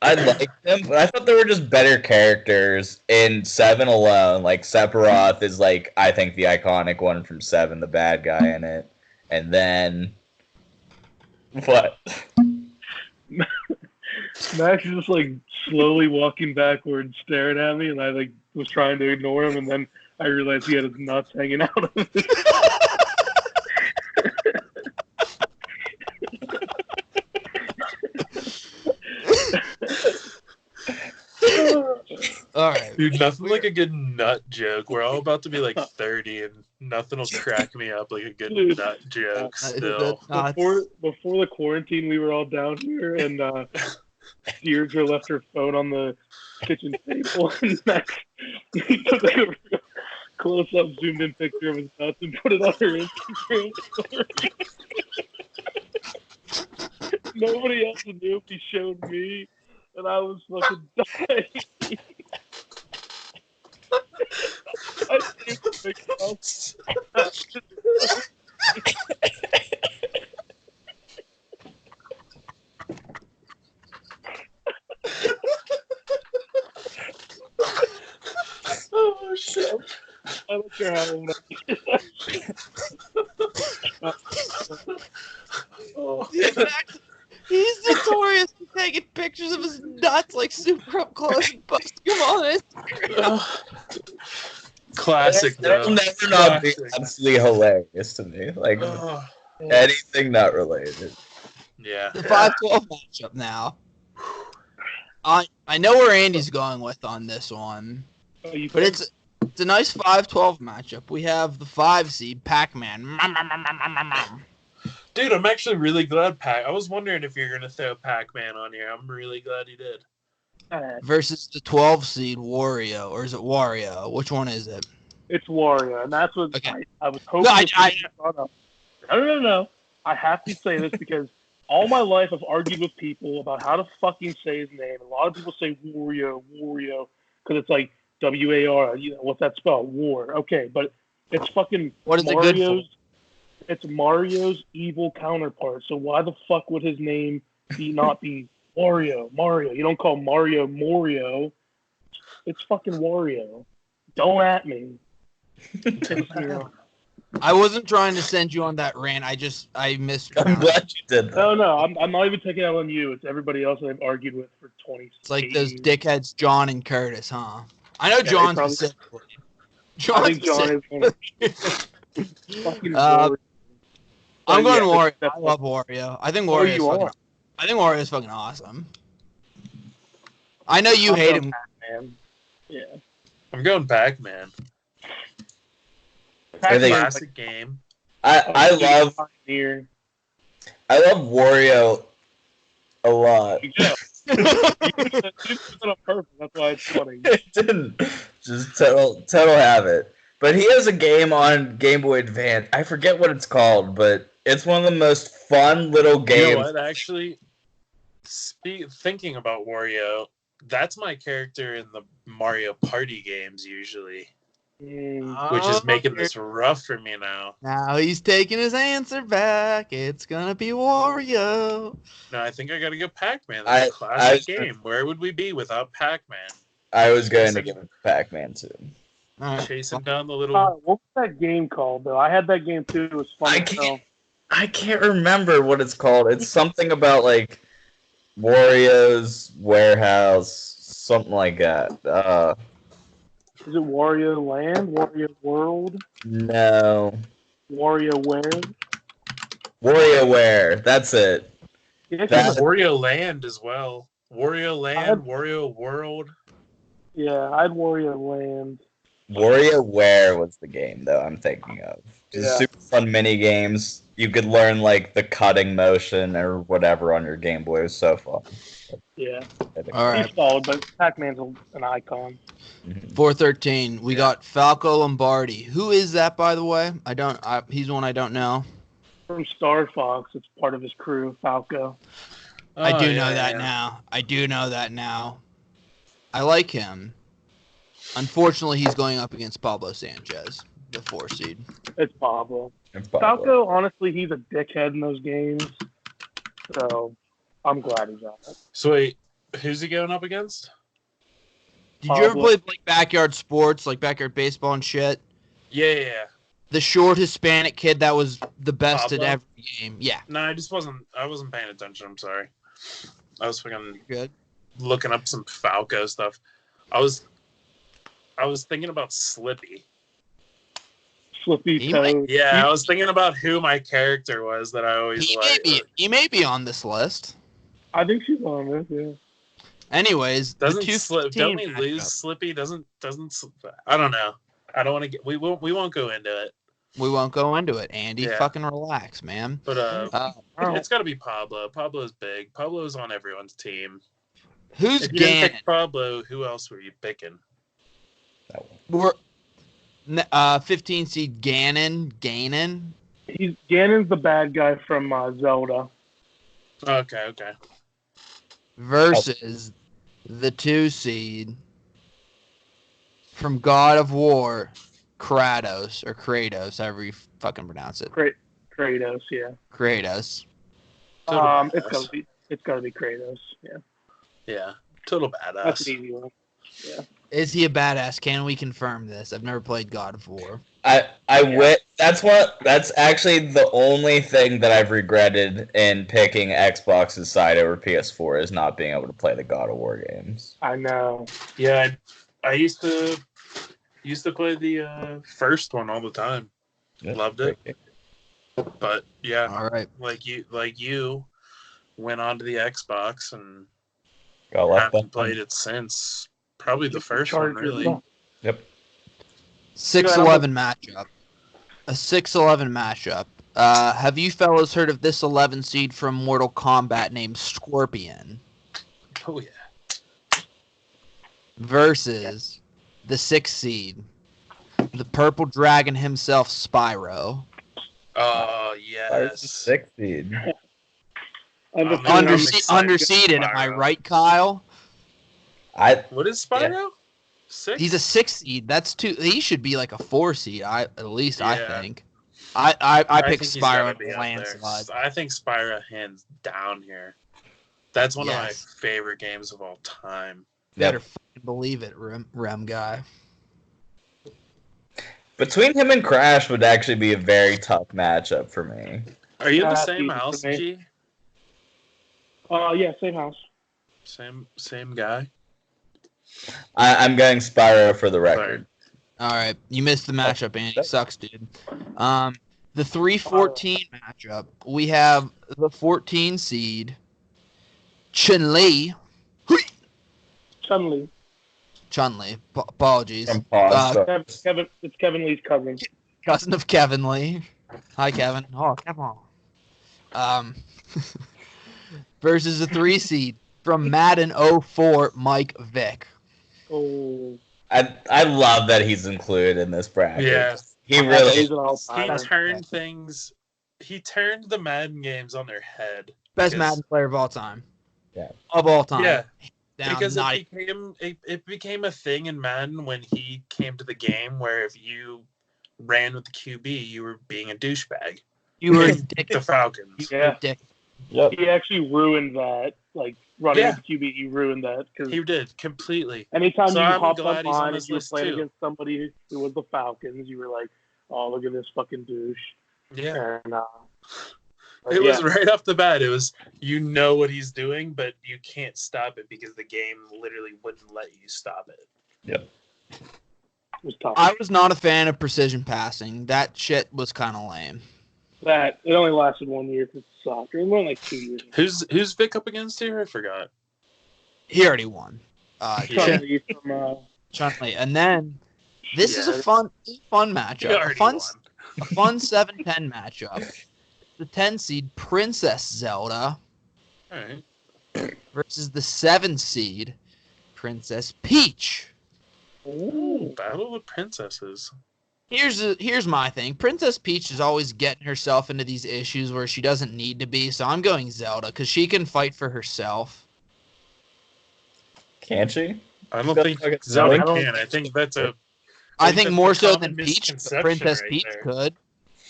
I liked them, but I thought there were just better characters in 7 alone. Like Sephiroth is like I think the iconic one from 7, the bad guy in it, and then what? Max is just like slowly walking backwards, staring at me, and I like was trying to ignore him, and then I realized he had his nuts hanging out of it. All right. Dude, nothing like a good nut joke. We're all about to be like 30 and nothing will crack me up like a good Dude. nut joke still. Before the quarantine, we were all down here, and Deirdre left her phone on the kitchen table, and Max he took like a real close-up, zoomed-in picture of his nuts and put it on her Instagram story. Nobody else knew. He showed me, and I was fucking dying. I didn't think Oh shit. I don't care how old I am. Oh. He's notorious for taking pictures of his nuts like super up close and posting them on Instagram. Classic, It'll though. never not be Classic. absolutely hilarious to me. Like Oh, anything not related. yeah. The 5-12 matchup now. I know where Andy's going with on this one, but it's a nice 5-12 matchup. We have the 5 seed Pac-Man. Dude, I'm actually really glad I was wondering if you're gonna throw Pac-Man on here. I'm really glad you did. Versus the 12 seed Wario, or is it Wario? Which one is it? It's Wario, and that's what Okay. I was hoping. No. I have to say this because all my life I've argued with people about how to fucking say his name. A lot of people say Wario, because it's like W-A-R. You know, what's that spell? War. Okay, but it's fucking What is it good for? It's Mario's evil counterpart. So why the fuck would his name not be Wario? Mario. You don't call Mario Morio. It's fucking Wario. Don't at me. I wasn't trying to send you on that rant. I missed. I'm glad you did that. No, I'm not even taking out on you. It's everybody else I've argued with for 20. It's like those dickheads, John and Curtis, huh? I know John specifically. I think John is fucking Wario. I'm going yeah, Wario. that's I love Wario. I think Oh, Wario is you fucking. are. I think Wario is fucking awesome. I know you hate him. Man. Yeah. I'm going Pac-Man. I think- Classic game. I love Pioneer. Wario a lot. Yeah. You did it on purpose. That's why it's funny. It didn't. Just total have it. But he has a game on Game Boy Advance. I forget what it's called, but it's one of the most fun little games. You know what? Actually, thinking about Wario, that's my character in the Mario Party games usually, which is making this rough for me now. Now he's taking his answer back. It's gonna be Wario. No, I think I gotta go Pac-Man. That's a classic game. Where would we be without Pac-Man? I was going to give it to Pac-Man too. Chasing down the little. What was that game called though? I had that game too. It was fun. I can't remember what it's called. It's something about like Wario's Warehouse, something like that. Is it Wario Land? Wario World? No. WarioWare? WarioWare. That's it. Yeah, Wario Land as well. Wario Land, Wario World. Yeah, I had Wario Land. WarioWare was the game though I'm thinking of. It's super fun mini games. You could learn like the cutting motion or whatever on your Game Boy. It was so fun. Yeah. All right. He's solid, but Pac-Man's an icon. 413. We got Falco Lombardi. Who is that, by the way? He's one I don't know. From Star Fox, it's part of his crew, Falco. I do know that now. I do know that now. I like him. Unfortunately, he's going up against Pablo Sanchez, the 4 seed. It's Pablo. Falco, honestly, he's a dickhead in those games. So, I'm glad he's on it. So wait, who's he going up against? Did you ever play like backyard sports, like backyard baseball and shit? Yeah. The short Hispanic kid that was the best Pablo? at every game. Yeah. No, I wasn't paying attention. I'm sorry. I was fucking Good. looking up some Falco stuff. I was thinking about Slippy. Flippy Toad. Yeah, I was thinking about who my character was that I always liked. He may be on this list. I think she's on this, yeah. Anyways, don't we lose Slippy? Doesn't I don't know. I don't want to get we won't go into it. We won't go into it, Andy. Yeah. Fucking relax, man. But it's got to be Pablo. Pablo's big. Pablo's on everyone's team. Who's if you didn't Ganon? pick Pablo, who else were you picking? We're 15 seed Ganon. Ganon's the bad guy from Zelda. Okay. Versus the 2 seed from God of War, Kratos, however you fucking pronounce it. Kratos, yeah. Kratos. It's gotta be Kratos, yeah. Yeah, total badass. That's an easy one. Yeah. Is he a badass? Can we confirm this? I've never played God of War. That's actually the only thing that I've regretted in picking Xbox's side over PS4 is not being able to play the God of War games. I know. Yeah, I used to play the first one all the time. Yeah, Loved it. But yeah, All right. like you went on to the Xbox and Got left haven't behind. played it since. Probably the Just the first one, Chargers, really. no. Yep. 6-11 matchup. A 6-11 matchup. Have you fellas heard of this 11 seed from Mortal Kombat named Scorpion Oh yeah. versus the 6 seed, the purple dragon himself, Spyro? Oh Fire's yes. 6 seed. I'm just I'm Underseeded, am I Spyro. right, Kyle? What is Spyro? 6? He's a 6 seed. That's two. He should be like a 4 seed. At least I Yeah. think. I picked think he's gotta Spyro be in up there. landslide. I think Spyro hands down here. That's one of my Yes. favorite games of all time. Better fucking believe it, Rem guy. Between him and Crash would actually be a very tough matchup for me. Are you in the That's same easy for house, me. G? Yeah, same house. Same guy. I'm going Spyro for the record. All right, you missed the matchup, Andy. Sucks, dude. The 3-14 matchup. We have the 14 seed Chun-Li. Chun-Li. Chun-Li. Apologies. From pause. It's Kevin Lee's cousin. Cousin of Kevin Lee. Hi, Kevin. Oh, come on. Versus a 3 seed from Madden 04, Mike Vick. Oh, I love that he's included in this bracket. Yeah. He really he's an He all-timer. turned things. He turned the Madden games on their head. Best Because- Madden player of all time. Yeah. Of all time. Yeah, Down, because not it became a thing in Madden when he came to the game where if you ran with the QB, you were being a douchebag. you were a dick. The Falcons. You were a Yeah. dick. Yep. He actually ruined that. Like running Yeah. with the QB, he ruined that because He did completely. anytime So you I'm hopped glad he's on online and this you were list, playing too. against somebody who was the Falcons, you were like, "Oh, look at this fucking douche." Yeah. And It was right off the bat. It was, you know what he's doing, but you can't stop it because the game literally wouldn't let you stop it. Yep. it was tough. I was not a fan of precision passing. That shit was kind of lame. That it only lasted 1 year because it sucked. It went like 2 years. Who's Vic up against here? I forgot. He already won. Yeah. Chun-Li from Chun-Li. And then this is a Yeah. fun He matchup. A already fun won. A fun 7-10 matchup. The 10 seed Princess Zelda All right. versus the 7 seed Princess Peach. Ooh. Battle of Princesses. Here's my thing. Princess Peach is always getting herself into these issues where she doesn't need to be, so I'm going Zelda because she can fight for herself. Can't she? I don't Got think fucking Zelda Zelda. can. I think that's a. I think that's more a so common than Peach, but misconception Princess right Peach there. could.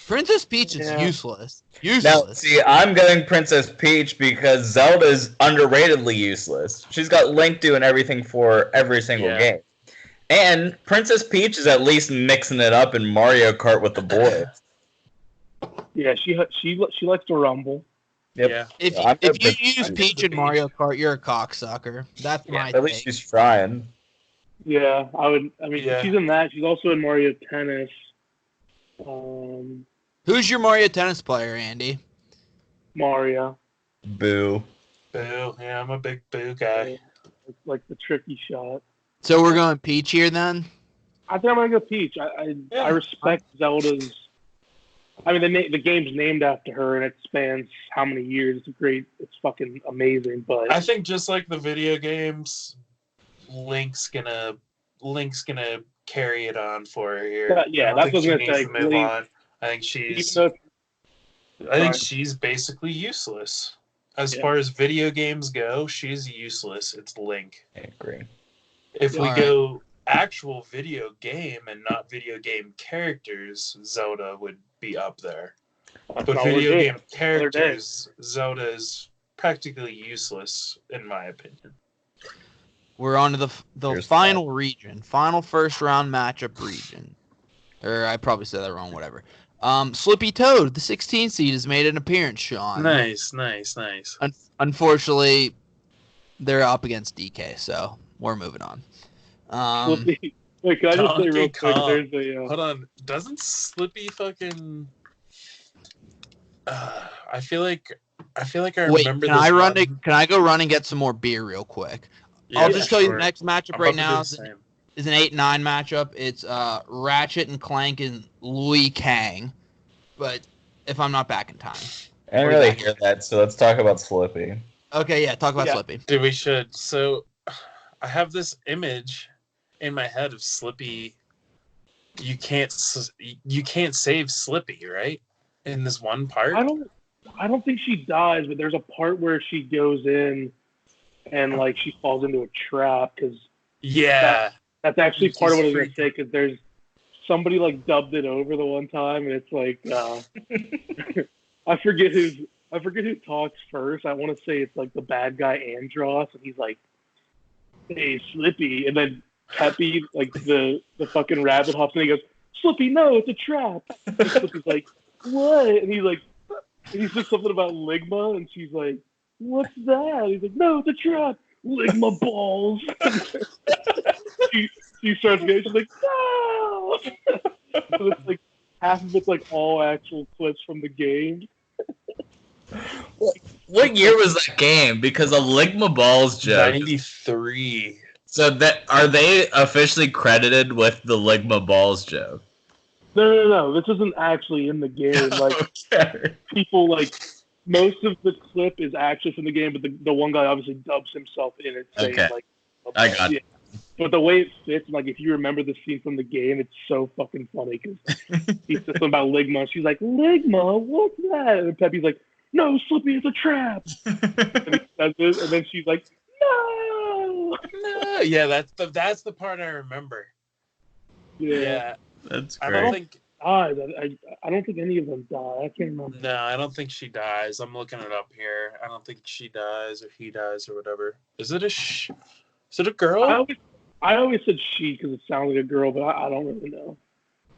Princess Peach is Yeah. useless. Now, Useless. see, I'm going Princess Peach because Zelda's underratedly useless. She's got Link doing everything for every single Yeah. game. And Princess Peach is at least mixing it up in Mario Kart with the boys. Yeah, she likes to rumble. Yep. Yeah. If I'm you, good if you with use Princess Peach in Peach. Mario Kart, you're a cocksucker. That's my At least take. she's trying. Yeah, I would. I mean, Yeah. she's in that. She's also in Mario Tennis. Who's your Mario Tennis player, Andy? Mario, Boo. Boo. Yeah, I'm a big Boo guy. like the tricky shot. So we're going Peach here then? I think I'm gonna go Peach. I Yeah. respect Zelda's. I mean, the game's named after her, and it spans how many years? It's fucking amazing. But I think just like the video games, Link's gonna carry it on for her here. Yeah, I don't that's think what I was she gonna needs say. to move Link- on. I think even she's though- she's basically useless. As Yeah. far as video games go, she's useless. It's Link. I agree. If we Alright. go actual video game and not video game characters, Zelda would be up there. that's But not what video it game is. characters, Zelda is practically useless in my opinion. We're on to the Here's final region, final first round matchup region. Or I probably said that wrong, whatever. Slippy Toad, the 16 seed, has made an appearance, Sean. Nice. Unfortunately, they're up against DK, so we're moving on. Slippy. Wait, can I just say real Donkey quick? Kong. There's a. Hold on. Doesn't Slippy fucking? I feel like I Wait, remember can this I run? one. Can I go run and get some more beer real quick? I'll just tell you the next matchup I'm right about to do now the same. is an 8-9 matchup. It's Ratchet and Clank and Louis Kang. But if I'm not back in time. I didn't really hear that, so let's talk about Slippy. Okay, yeah, talk about Slippy. Dude, we should. So, I have this image in my head of Slippy. You can't save Slippy, right? In this one part. I don't think she dies, but there's a part where she goes in and like she falls into a trap because that's actually part of what I was gonna say because there's somebody like dubbed it over the one time and it's like I forget who talks first. I want to say it's like the bad guy Andros and he's like, "Hey Slippy," and then Peppy like the fucking rabbit hops and he goes, "Slippy, no, it's a trap." And Slippy's like, "What?" And he's like. And he says something about Ligma, and she's like, "What's that?" He's like, "No, it's a trap. Ligma balls." she starts getting, she's like, "No!" So it's like half of it's like all actual clips from the game. What year was that game? Because a Ligma Balls joke. 93. So are they officially credited with the Ligma Balls joke? No. This isn't actually in the game. Like people like most of the clip is actually from the game, but the one guy obviously dubs himself in it. Saying, Okay. Like, I got it. But the way it fits, like if you remember the scene from the game, it's so fucking funny because he says something about Ligma. She's like, "Ligma, what's that?" And Peppy's like, "No, Slippy, it's a trap." And he says it, and then she's like, "No." Yeah, that's the part I remember. Yeah. That's I great. don't think I don't think any of them die. I can't remember. No, I don't think she dies. I'm looking it up here. I don't think she dies or he dies or whatever. Is it a girl? I always said she because it sounds like a girl, but I don't really know.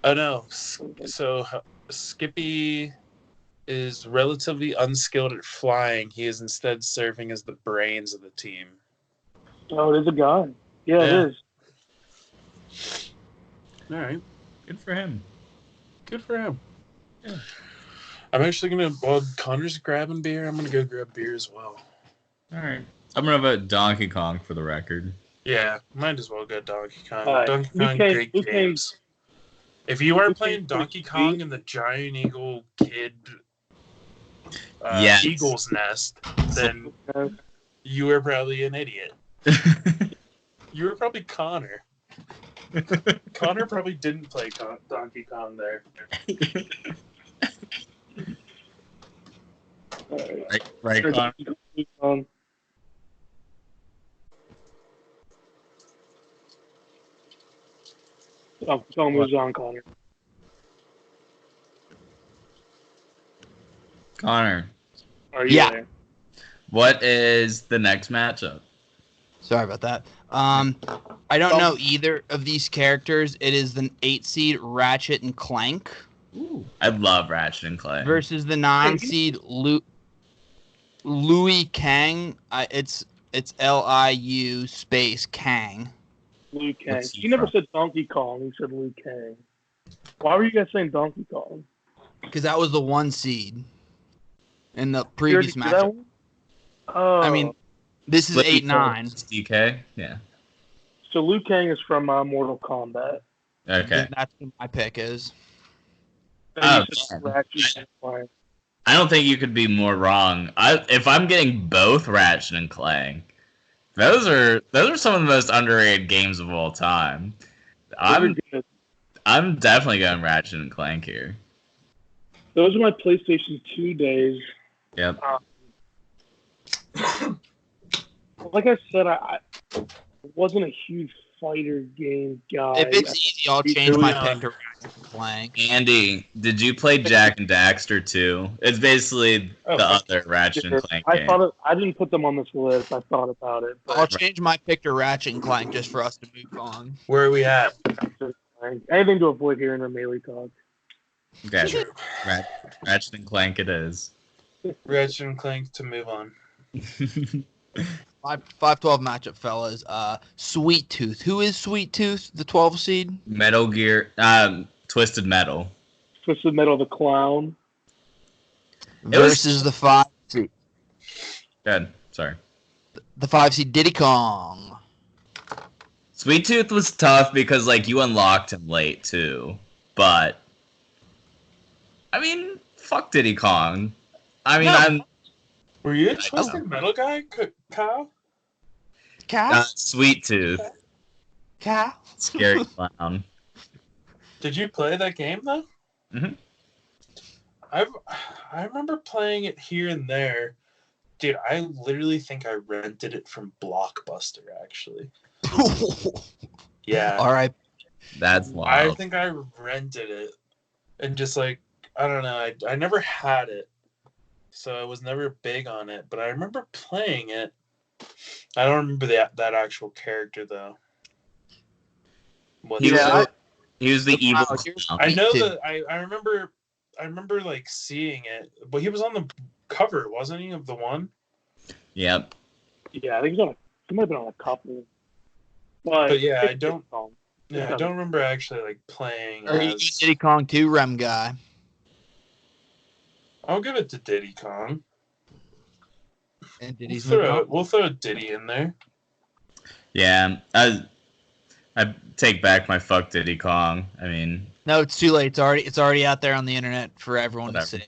Oh no. So Skippy is relatively unskilled at flying. He is instead serving as the brains of the team. Oh, it is a guy. Yeah, it is. All right. Good for him. Good for him. Yeah. I'm actually while Connor's grabbing beer, I'm gonna go grab beer as well. All right. I'm gonna vote Donkey Kong for the record. Yeah, might as well go Donkey Kong. Right. Donkey Kong, great games. If you weren't playing Donkey Kong in the Giant Eagle Kid Eagle's Nest, then you were probably an idiot. You were probably Connor. Connor probably didn't play Donkey Kong there. Right, Connor. Kong moves on, Connor. Connor. Are you there? What is the next matchup? Sorry about that. I don't know either of these characters. It is the 8 seed Ratchet and Clank. Ooh. I love Ratchet and Clank. Versus the 9 seed Louis Kang. It's Liu space Kang. Liu Kang. He never said Donkey Kong. He said Liu Kang. Why were you guys saying Donkey Kong? Because that was the 1 seed in the previous matchup. Oh. I mean, this is 8-9. DK? Yeah. So Liu Kang is from Mortal Kombat. Okay. That's what my pick is. I don't think you could be more wrong. If I'm getting both Ratchet and Clank, those are some of the most underrated games of all time. I'm definitely going Ratchet and Clank here. Those are my PlayStation 2 days. Yep. Like I said, I wasn't a huge fighter game guy. If it's easy, I'll change my pick to Ratchet and Clank. Andy, did you play Jack and Daxter 2? It's basically the other Ratchet and Clank game. I didn't put them on this list. I thought about it. I'll change my pick to Ratchet and Clank just for us to move on. Where are we at? Anything to avoid hearing her melee talk. Okay, Ratchet and Clank it is. Ratchet and Clank to move on. 5-12 matchup, fellas. Sweet Tooth. Who is Sweet Tooth? The 12 seed. Metal Gear, Twisted Metal. Twisted Metal the Clown. Versus the 5 seed. Good. Sorry. The 5 seed Diddy Kong. Sweet Tooth was tough because like you unlocked him late too, but I mean, fuck Diddy Kong. I mean, Were you a Twisted Metal guy, Kyle? Sweet Tooth. Cow? Scary clown. Did you play that game though? Mm-hmm. I remember playing it here and there. Dude, I literally think I rented it from Blockbuster, actually. Yeah. All right. That's I wild. think I rented it. And just like, I don't know, I never had it. So I was never big on it. But I remember playing it. I don't remember that actual character, though. He was the evil Wow, clown. I know that I remember like seeing it, but he was on the cover, wasn't he, of the one? Yep. Yeah, I think he might have been on a couple. But yeah, I don't Yeah. remember actually like playing Are you as. Diddy Kong 2 Rem guy? I'll give it to Diddy Kong. And Diddy's We'll throw Diddy in there. Yeah. I take back my fuck Diddy Kong. I mean, No, it's too late. It's already out there on the internet for everyone to see.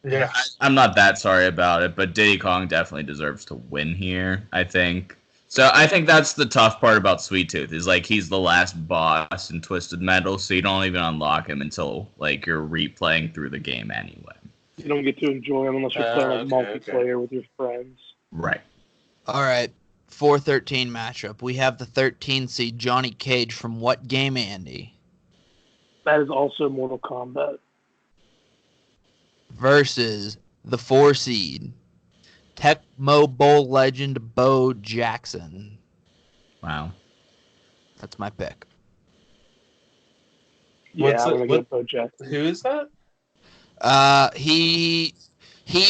Yeah. I'm not that sorry about it, but Diddy Kong definitely deserves to win here, I think. So I think that's the tough part about Sweet Tooth is like he's the last boss in Twisted Metal, so you don't even unlock him until like you're replaying through the game anyway. You don't get to enjoy them unless you're playing multiplayer with your friends. Right. All right. 4-13 matchup. We have the 13 seed Johnny Cage from what game, Andy? That is also Mortal Kombat. Versus the 4 seed Tecmo Bowl legend Bo Jackson. Wow. That's my pick. Yeah, I'm gonna go Bo Jackson. Who is that? He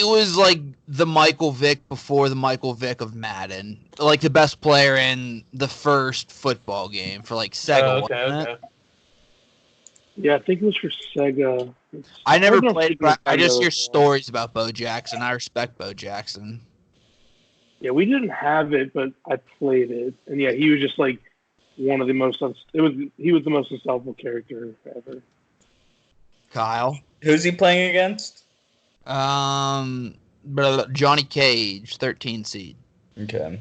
was like the Michael Vick before the Michael Vick of Madden. Like the best player in the first football game for like Sega. Okay. Yeah, I think it was for Sega. I never played it, but I just hear stories about Bo Jackson. I respect Bo Jackson. Yeah, we didn't have it, but I played it, and yeah, he was just like one of the most. He was the most unstoppable character ever. Kyle, who's he playing against? Johnny Cage, 13 seed. Okay.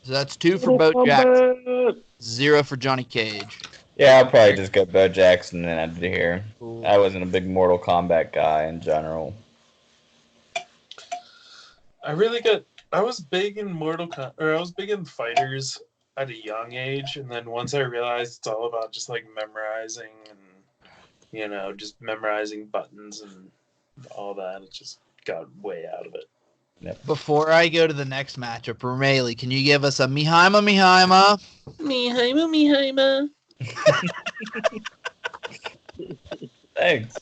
So that's 2 for Bo Jackson, 0 for Johnny Cage. Yeah, I'll probably just go Bo Jackson and end it here. I wasn't a big Mortal Kombat guy in general. I was big in I was big in fighters at a young age, and then once I realized it's all about just like memorizing and just memorizing buttons and all that, it just got way out of it. Yep. Before I go to the next matchup, Rameli, can you give us a Mihaima? Mihaima. Thanks.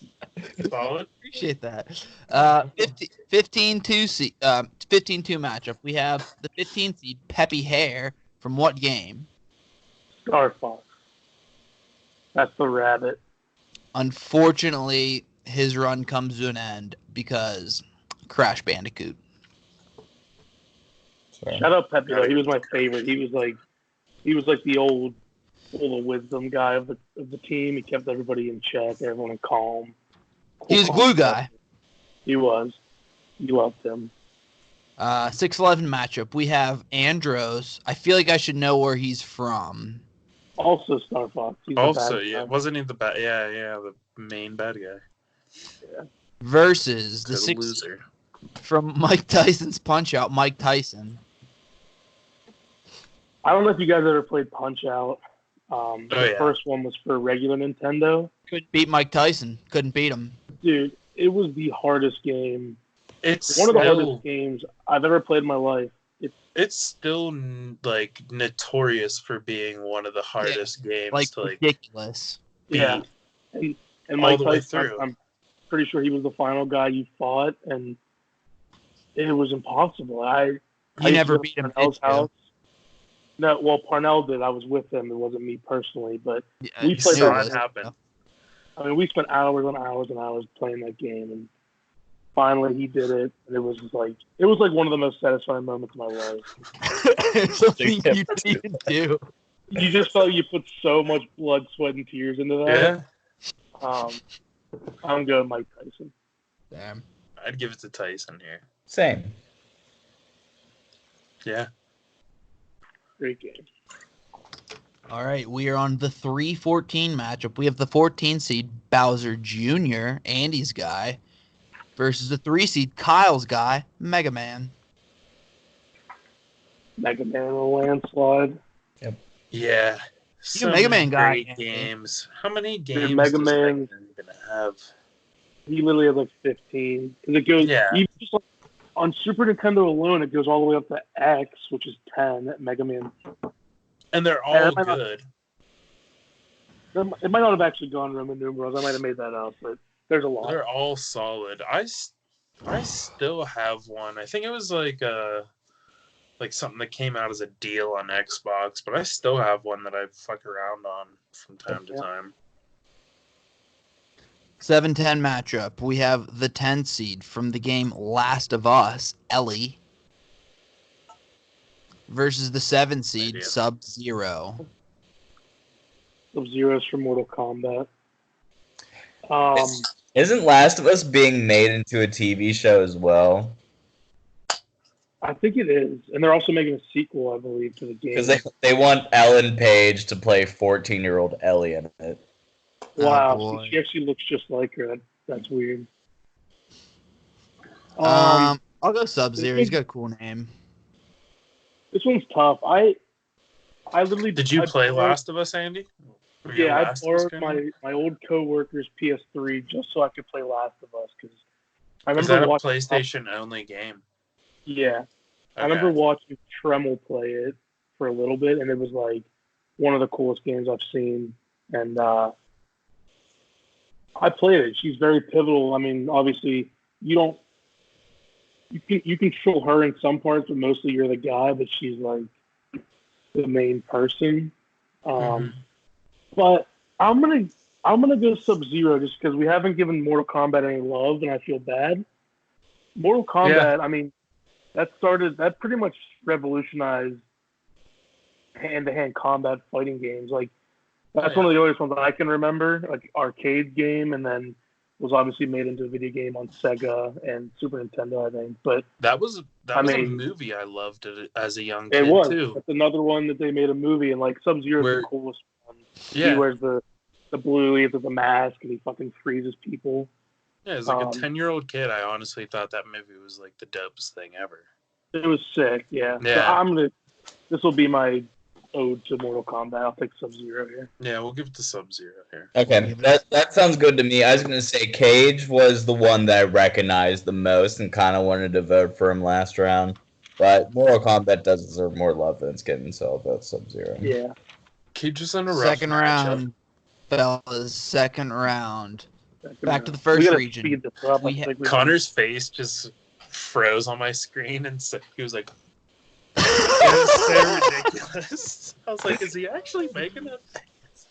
Solid. Appreciate that. 15-2 matchup. We have the 15 seed Peppy Hare from what game? Star Fox. That's the rabbit. Unfortunately, his run comes to an end because Crash Bandicoot. Sorry. Shout out Pepe though. He was my favorite. He was like the old full of wisdom guy of the team. He kept everybody in check, everyone calm. He was glue guy. He was. You loved him. 6-11 matchup. We have Andros. I feel like I should know where he's from. Also Star Fox. He's Also, yeah, wasn't he the bad? Yeah, the main bad guy. Yeah. Versus the Total 6 loser from Mike Tyson's Punch Out, Mike Tyson. I don't know if you guys ever played Punch Out. The first one was for regular Nintendo. Couldn't beat Mike Tyson. Couldn't beat him. Dude, it was the hardest game. It's one of the hardest games I've ever played in my life. it's still like notorious for being one of the hardest games Like to like ridiculous. beat Yeah. And all Mike the way Tyson, through. I'm pretty sure he was the final guy you fought, and it was impossible. I You used never to go beat to him, Parnell's did you? house. No, well, Parnell did. I was with him. It wasn't me personally, but Yeah, we I played knew it that. Saw it wasn't. happen. I mean, we spent hours and hours and hours playing that game, and finally he did it. And it was like one of the most satisfying moments of my life. Something you Yeah. didn't even do. You just felt you put so much blood, sweat, and tears into that. Yeah, I'm going Mike Tyson. Damn. I'd give it to Tyson here. Same. Yeah. Great game. All right, we are on the 3-14 matchup. We have the 14 seed Bowser Jr., Andy's guy, versus the 3 seed Kyle's guy, Mega Man. Mega Man a landslide. Yeah. You a Mega Man guy, great Andy. games. How many games Mega does Mega Man- Man even have? He literally has like 15. Because it goes, Yeah. even just like, on Super Nintendo alone, it goes all the way up to X, which is 10. Mega Man. And they're Yeah, all it might not- good. It might not have actually gone Roman numerals. I might have made that up, but there's a lot. They're all solid. I still have one. I think it was like something that came out as a deal on Xbox, but I still have one that I fuck around on from time to Yeah. time. 7-10 matchup. We have the 10 seed from the game Last of Us, Ellie, versus the 7 seed Idea. Sub-Zero. Sub-Zero's from Mortal Kombat. Isn't Last of Us being made into a TV show as well? I think it is. And they're also making a sequel, I believe, to the game. Because they want Ellen Page to play 14-year-old Ellie in it. Wow, Oh, boy. she actually looks just like her. That's weird. I'll go Sub-Zero. He's got a cool name. This one's tough. I literally Did you I play borrowed- Last of Us, Andy? Were you a Yeah, I Last of Us borrowed guy? my old coworker's PS3 just so I could play Last of Us because I Is that remember a watching. PlayStation only game? Yeah, I Okay. remember watching Tremel play it for a little bit, and it was like one of the coolest games I've seen. And I played it. She's very pivotal. I mean, obviously, you control her in some parts, but mostly you're the guy. But she's like the main person. But I'm gonna go Sub-Zero just because we haven't given Mortal Kombat any love, and I feel bad. Mortal Kombat, I mean, that pretty much revolutionized hand-to-hand combat fighting games. Like that's one of the earliest ones that I can remember, like arcade game, and then was obviously made into a video game on Sega and Super Nintendo, I think. But That was a mean, movie I loved as a young it kid was. too. That's another one that they made a movie, and like Sub-Zero is Where- the coolest one. He Yeah, wears the blue, he has the mask, and he fucking freezes people. yeah. As like a um, 10-year-old kid, I honestly thought that movie was like the dopest thing ever. It was sick, yeah. So Yeah. this will be my ode to Mortal Kombat. I'll take Sub-Zero here. Yeah, we'll give it to Sub-Zero here. Okay, that sounds good to me. I was going to say Cage was the one that I recognized the most and kind of wanted to vote for him last round. But Mortal Kombat does deserve more love than it's getting, so I'll vote Sub-Zero. Yeah. Cage is in a rough Second matchup. round, fellas. Second round. Back to the We first gotta region. speed this up. We I ha- think we- Connor's face just froze on my screen, and so he was like, "It was so ridiculous." I was like, "Is he actually making that face?"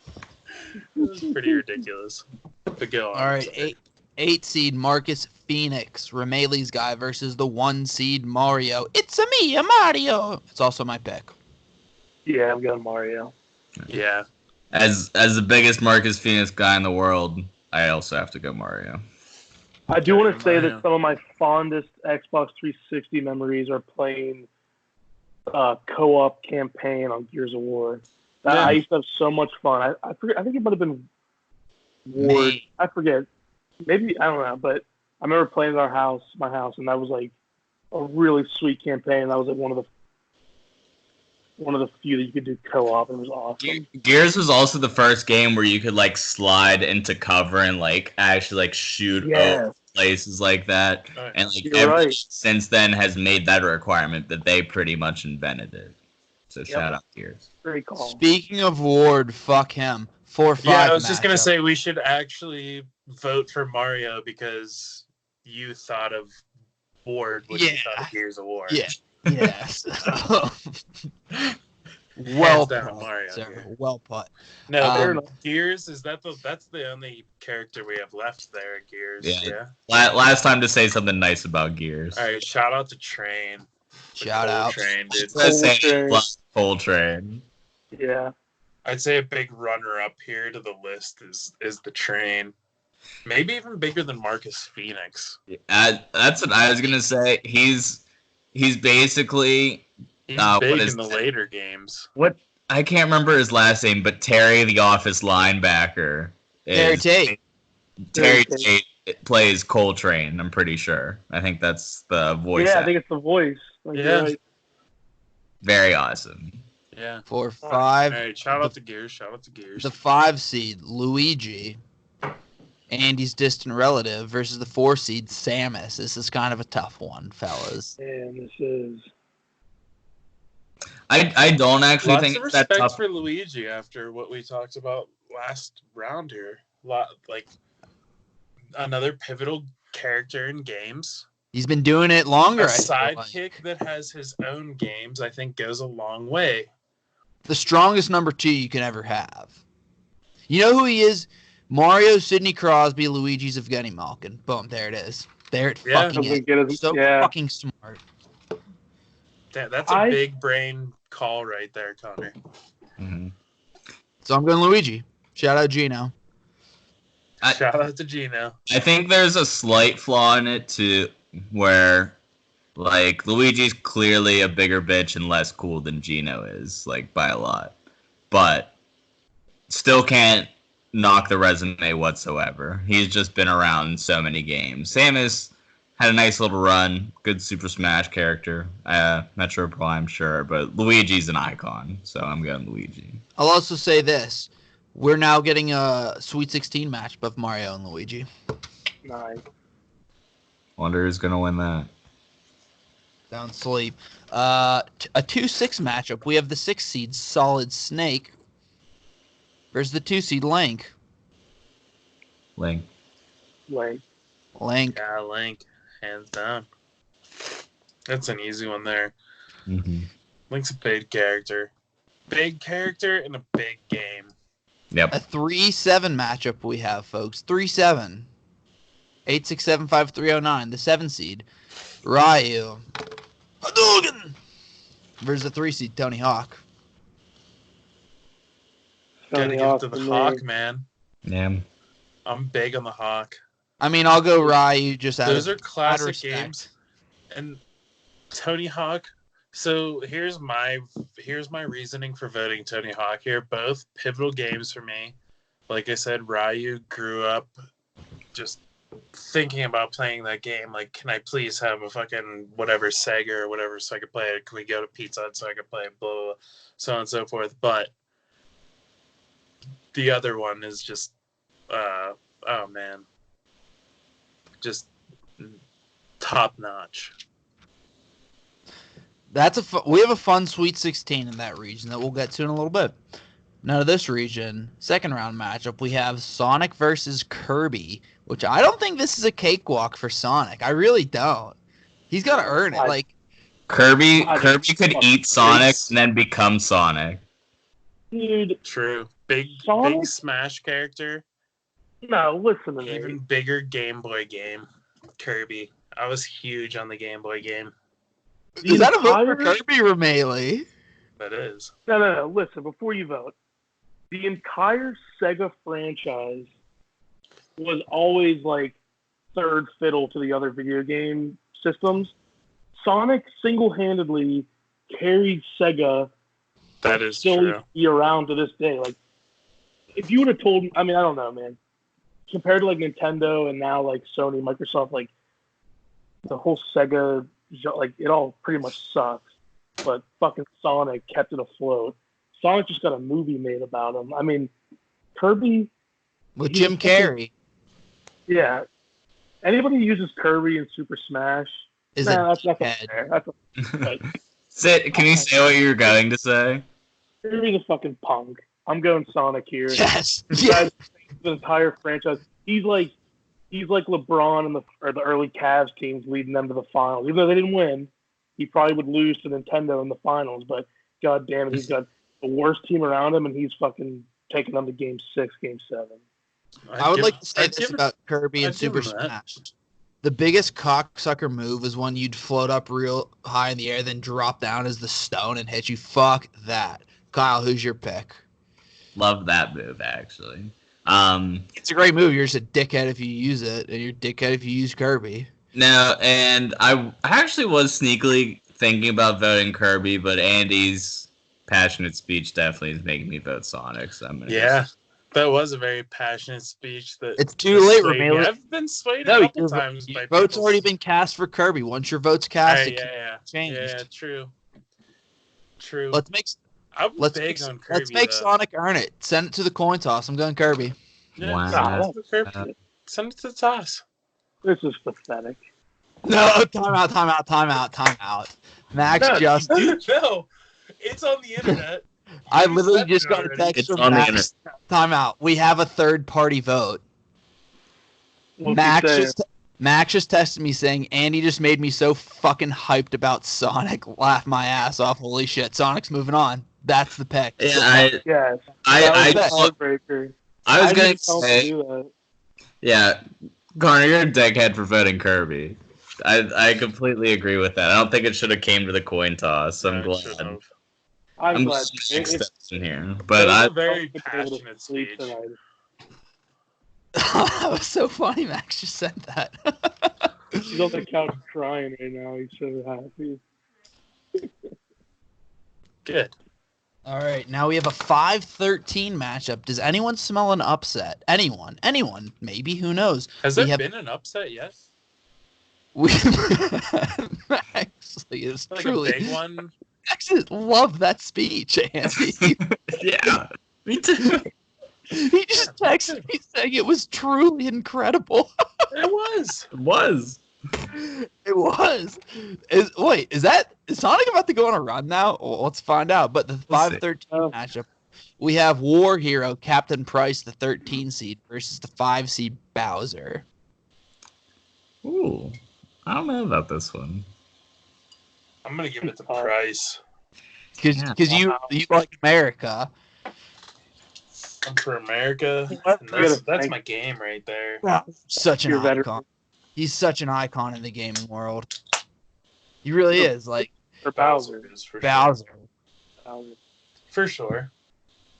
It was pretty ridiculous. But go on. All right, sorry. 8 seed Marcus Phoenix, Rameli's guy, versus the 1 seed Mario. It's a me, a Mario. It's also my pick. Yeah, I'm going Mario. Yeah. As the biggest Marcus Phoenix guy in the world, I also have to go Mario. I do want to say Mario. that some of my fondest Xbox 360 memories are playing co-op campaign on Gears of War. Yeah. I used to have so much fun. I forget. I think it might have been Ward. Me. I forget. Maybe I don't know, but I remember playing at my house, and that was like a really sweet campaign. That was like one of the few that you could do co-op, and it was awesome. Gears was also the first game where you could like slide into cover and like actually like shoot Yeah. places like that, and like You're everyone right. since then has made that a requirement that they pretty much invented it. So shout out Gears. Great call. Speaking of Ward, fuck him. 4-5 Yeah, I was just gonna matchup. say we should actually vote for Mario because you thought of Ward when you thought of Gears of War. Yeah. Yes. Hands down put, Mario sir. here. Well put. No, Fair but enough. Gears that's the only character we have left there. Gears. Yeah. Yeah. Last time to say something nice about Gears. All right. Shout out to Train. The Shout Coal out. Train, dude. Let's say Coltrane. Coltrane. Yeah. I'd say a big runner up here to the list is the Train. Maybe even bigger than Marcus Phoenix. That's what I was gonna say. He's basically He's what big is in the it? later games. What? I can't remember his last name, but Terry, the Office linebacker, Terry Tate. Terry Terry Tate plays Coltrane. I'm pretty sure. I think that's the voice. Yeah, I actor. think it's the voice. Like, Yeah. you're right. Very awesome. Yeah. 4-5. All right. Shout out to Gears. Shout out to Gears. The 5 seed, Luigi, Andy's distant relative, versus the 4 seed, Samus. This is kind of a tough one, fellas. And this is. I don't actually Lots think of it's that respect tough. for Luigi after what we talked about last round here. Like another pivotal character in games. He's been doing it longer. A I feel like. sidekick that has his own games, I think, goes a long way. The strongest number 2 you can ever have. You know who he is? Mario, Sidney Crosby, Luigi's Evgeny Malkin. Boom, there it is. There it Yeah. fucking Doesn't is. get as- So yeah. fucking smart. That's a big brain call right there, Connor. Mhm. So I'm going Luigi. Shout out Gino. Shout out to Gino. I think there's a slight flaw in it too, where like Luigi's clearly a bigger bitch and less cool than Gino is, like by a lot, but still can't knock the resume whatsoever. He's just been around so many games. Samus had a nice little run, good Super Smash character, Metro Prime, sure, but Luigi's an icon, so I'm going Luigi. I'll also say this. We're now getting a Sweet 16 match of Mario and Luigi. Nice. Wonder who's gonna win that. Down sleep. A 2-6 matchup. We have the 6 seed Solid Snake versus the 2 seed Link. Link. Like, Link. Yeah, Link, hands down. That's an easy one there. Mm-hmm. Link's a big character in a big game. Yep. A 3-7 matchup we have, folks. 3-7. 8675309. The 7 seed Ryu Hadouken versus the 3 seed Tony Hawk. Gotta Tony give it to Hawk the for me. Hawk, man. Yeah. I'm big on the Hawk. I mean, I'll go Ryu just out Those of are classic respect. games. And Tony Hawk. So here's my reasoning for voting Tony Hawk here. Both pivotal games for me. Like I said, Ryu grew up just thinking about playing that game. Like, can I please have a fucking whatever Sega or whatever so I could play it? Can we go to Pizza Hut so I could play it? Blah, blah, blah, so on and so forth. But the other one is just, oh man, just top notch. We have a fun Sweet 16 in that region that we'll get to in a little bit. Now to this region, second round matchup, we have Sonic versus Kirby, which I don't think this is a cakewalk for Sonic. I really don't. He's got to earn it. Like Kirby I could just- eat Sonic and then become Sonic. dude, True. Big Sonic? Smash character. no, listen to me. Even bigger Game Boy game. Kirby. I was huge on the Game Boy game. is that a vote for entire- Kirby or Melee? That is. No. Listen, before you vote, the entire Sega franchise was always like third fiddle to the other video game systems. Sonic single-handedly carried Sega That is still true. be around to this day. Like, if you would have told me, I mean, I don't know, man. Compared to like Nintendo and now like Sony, Microsoft, like the whole Sega, like it all pretty much sucks. But fucking Sonic kept it afloat. Sonic just got a movie made about him. I mean, Kirby, With He's Jim a fucking- Carrey. yeah. Anybody who uses Kirby in Super Smash, Is that's a fair. That's but Can you say what you're going to say? Kirby's a fucking punk. I'm going Sonic here. yes. This Yeah. guy's the entire franchise. He's like LeBron in the early Cavs teams leading them to the finals. Even though they didn't win, he probably would lose to Nintendo in the finals. But god damn it, he's got the worst team around him, and he's fucking taking them to Game 6, Game 7. I would like to say I'd this give- about Kirby and I'd give Super him that. Smash. The biggest cocksucker move is when you'd float up real high in the air, then drop down as the stone and hit you. Fuck that. Kyle, who's your pick? Love that move, actually. It's a great move. You're just a dickhead if you use it, and you're a dickhead if you use Kirby. No, and I actually was sneakily thinking about voting Kirby, but Andy's passionate speech definitely is making me vote Sonic. So I'm gonna Yeah, that was a very passionate speech. That It's too late, swayed me. Ramil. I've been swayed No, a couple your times by vote's people. already been cast for Kirby. Once your vote's cast, it Yeah, changed. yeah, true. Let's make I'm let's big make, on Kirby. let's make though. Sonic earn it. Send it to the coin toss. I'm going Kirby. Yeah, Wow. God, send it to Kirby. Send it to the toss. this is pathetic. No, timeout. Max No, just No, it's on the internet. I You literally said just it got a already. text It's from on the Max. Timeout. We have a third party vote. What's Max he saying? just texted me saying Andy just made me so fucking hyped about Sonic. Laugh my ass off. Holy shit. Sonic's moving on. That's the pick. Yeah, Yes. I That was I- a heartbreaker. I was Why gonna did you tell him to say, do that? yeah, Connor, you're a dickhead for voting Kirby. I completely agree with that. I don't think it should have came to the coin toss. I'm No, it glad. shouldn't have. I'm I'm glad. just If- exception here, That but was I a very I've been able to passionate sleep speech. tonight. That was so funny. Max just said that. He's on the couch crying right now. He's so happy. Good. All right, now we have a 5-13 matchup. Does anyone smell an upset? Anyone? Maybe, who knows? Has We there have- been an upset yet? We actually is Like truly a big one? Max love that speech, Andy. yeah, me too. He just texted me saying it was truly incredible. It was. It was. It was. Is Sonic about to go on a run now? Well, let's find out. But the We'll see. 5-13 Oh. matchup, we have War Hero Captain Price, the 13 seed, versus the 5 seed Bowser. Ooh, I don't know about this one. I'm gonna give it to Price. Because Yeah. you like America. I'm for America. What? And You gotta that's thank- my game right there. Such an You're icon. veteran. He's such an icon in the gaming world. He really is. Like For Bowser. is for Bowser. Bowser. Sure. For sure.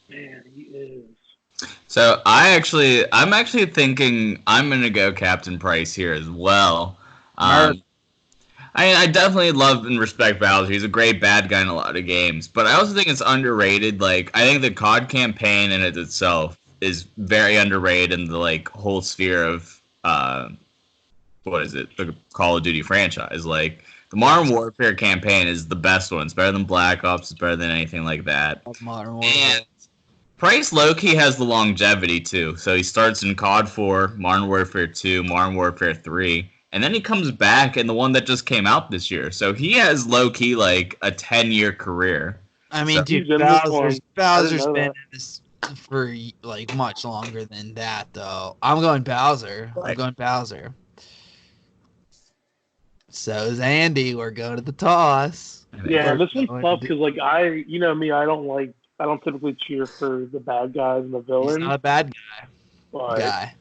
Man, he is. So I'm actually thinking I'm gonna go Captain Price here as well. I definitely love and respect Bowser. He's a great bad guy in a lot of games, but I also think it's underrated. Like I think the COD campaign in it itself is very underrated in the like whole sphere of what is it? The Call of Duty franchise. Like the Modern Warfare campaign is the best one. It's better than Black Ops. It's better than anything like that. Modern Warfare. And Price Loki has the longevity too. So he starts in COD 4, Modern Warfare 2, Modern Warfare 3, and then he comes back in the one that just came out this year. So he has low-key like a 10-year career. I mean, So- dude, He's in this Bowser's one. Bowser's know been in that. this for like much longer than that, though. I'm going Bowser. I'm Right. going Bowser. So is Andy. We're going to the toss. Yeah, We're this one's going tough to- because, like, you know me, I don't typically cheer for the bad guys and the He's villains. not a bad But guy.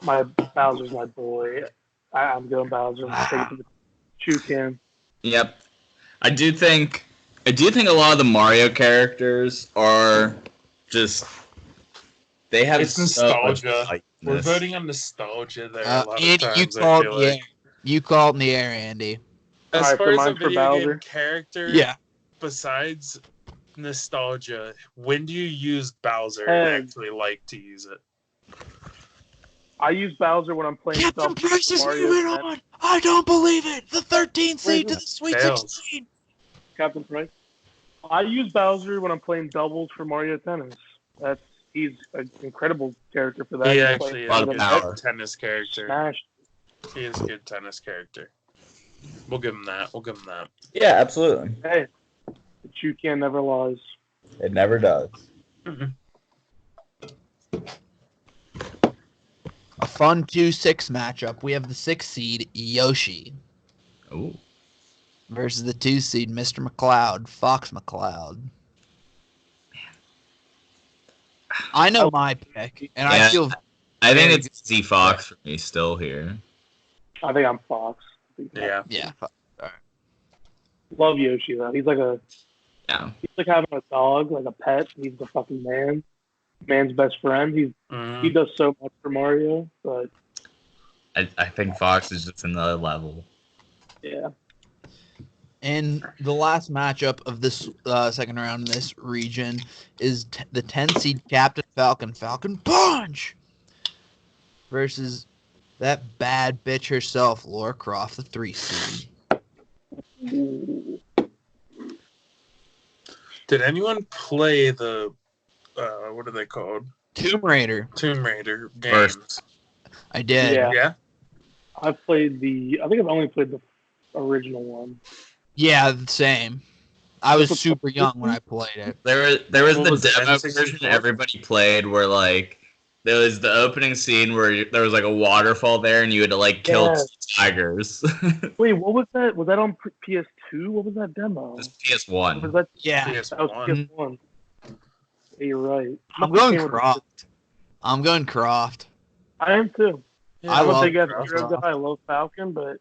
my Bowser's my boy. I'm going Bowser. I'm taking it to the shoe can. Yep. I do think a lot of the Mario characters are just they have It's so much nostalgia. hype in We're this. voting on nostalgia there a lot Andy, of times. you I called feel the like. air. You called in the air, Andy. As Alright, far so as a mine's for video game Bowser. character, Yeah. besides nostalgia, when do you use Bowser and Hey. actually like to use it? I use Bowser when I'm playing Captain doubles Price for is Mario moving Tennis. on. I don't believe it. The 13th seed to the Sweet Fails. 16. Captain Price. I use Bowser when I'm playing doubles for Mario Tennis. He's an incredible character for that. He He's actually playing A lot is of a power. good tennis character. Smash. He is a good tennis character. We'll give him that. Yeah, absolutely. Hey, the Toucan never lies. It never does. Mhm. A fun 2-6 matchup. We have the 6 seed Yoshi Ooh. versus the 2 seed Mr. McCloud, Fox McCloud. I know my pick, and I feel I think very it's Z Fox for me still here. I think I'm Fox. Yeah. yeah. Love Yoshi though. He's like Yeah. having a dog, like a pet. He's the fucking man. Man's best friend. He Mhm. does so much for Mario, but I think Fox is just another level. yeah. And the last matchup of this second round in this region is the 10 seed Captain Falcon Punch versus that bad bitch herself, Laura Croft, the 3 seed. Did anyone play the what are they called? Tomb Raider. Tomb Raider First. games. I did. Yeah. Yeah. I think I've only played the original one. Yeah, same. I was What's the- super young when I played it. There was What the was it, demo N64? version everybody played where like there was the opening scene where there was like a waterfall there and you had to like kill Yeah. two tigers. Wait, what was that? Was that on PS2? What was that demo? This Or was PS1. that Yeah. that was PS1. PS1? Yeah, you're right. I'm Must have going came with the- Croft. I'm going Croft. I am too. Yeah, I I'm a love big Croft. F-Zero guy. I love Falcon, but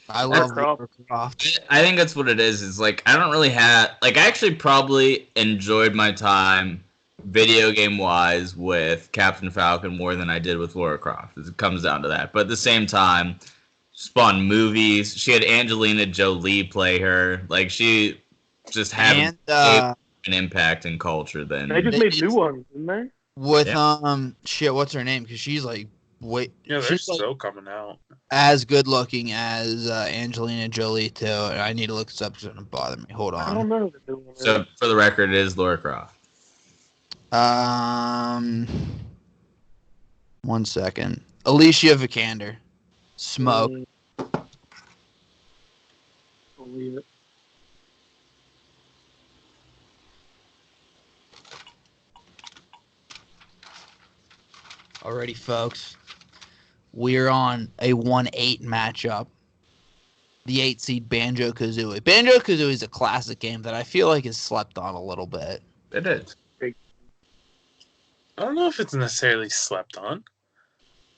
I love Croft. Laura Croft. I think that's what it is. Is like I don't really have like I actually probably enjoyed my time video game wise with Captain Falcon more than I did with Lara Croft. It comes down to that. But at the same time, spawned movies. She had Angelina Jolie play her. Like she just had And an impact in culture. they Then just made new ones, didn't they? with shit, what's her name? Because she's like Yeah, they're she's like still coming out. as good looking as Angelina Jolie too. And I need to look this up because it's gonna bother me. Hold I don't on. know. The new one so is. for the record, it is Lara Croft. 1 second. Alicia Vikander. Smoke. Believe it. Alrighty, folks. We're on a 1-8 matchup. The 8 seed Banjo Kazooie. Banjo Kazooie is a classic game that I feel like is slept on a little bit. It is. I don't know if it's necessarily slept on.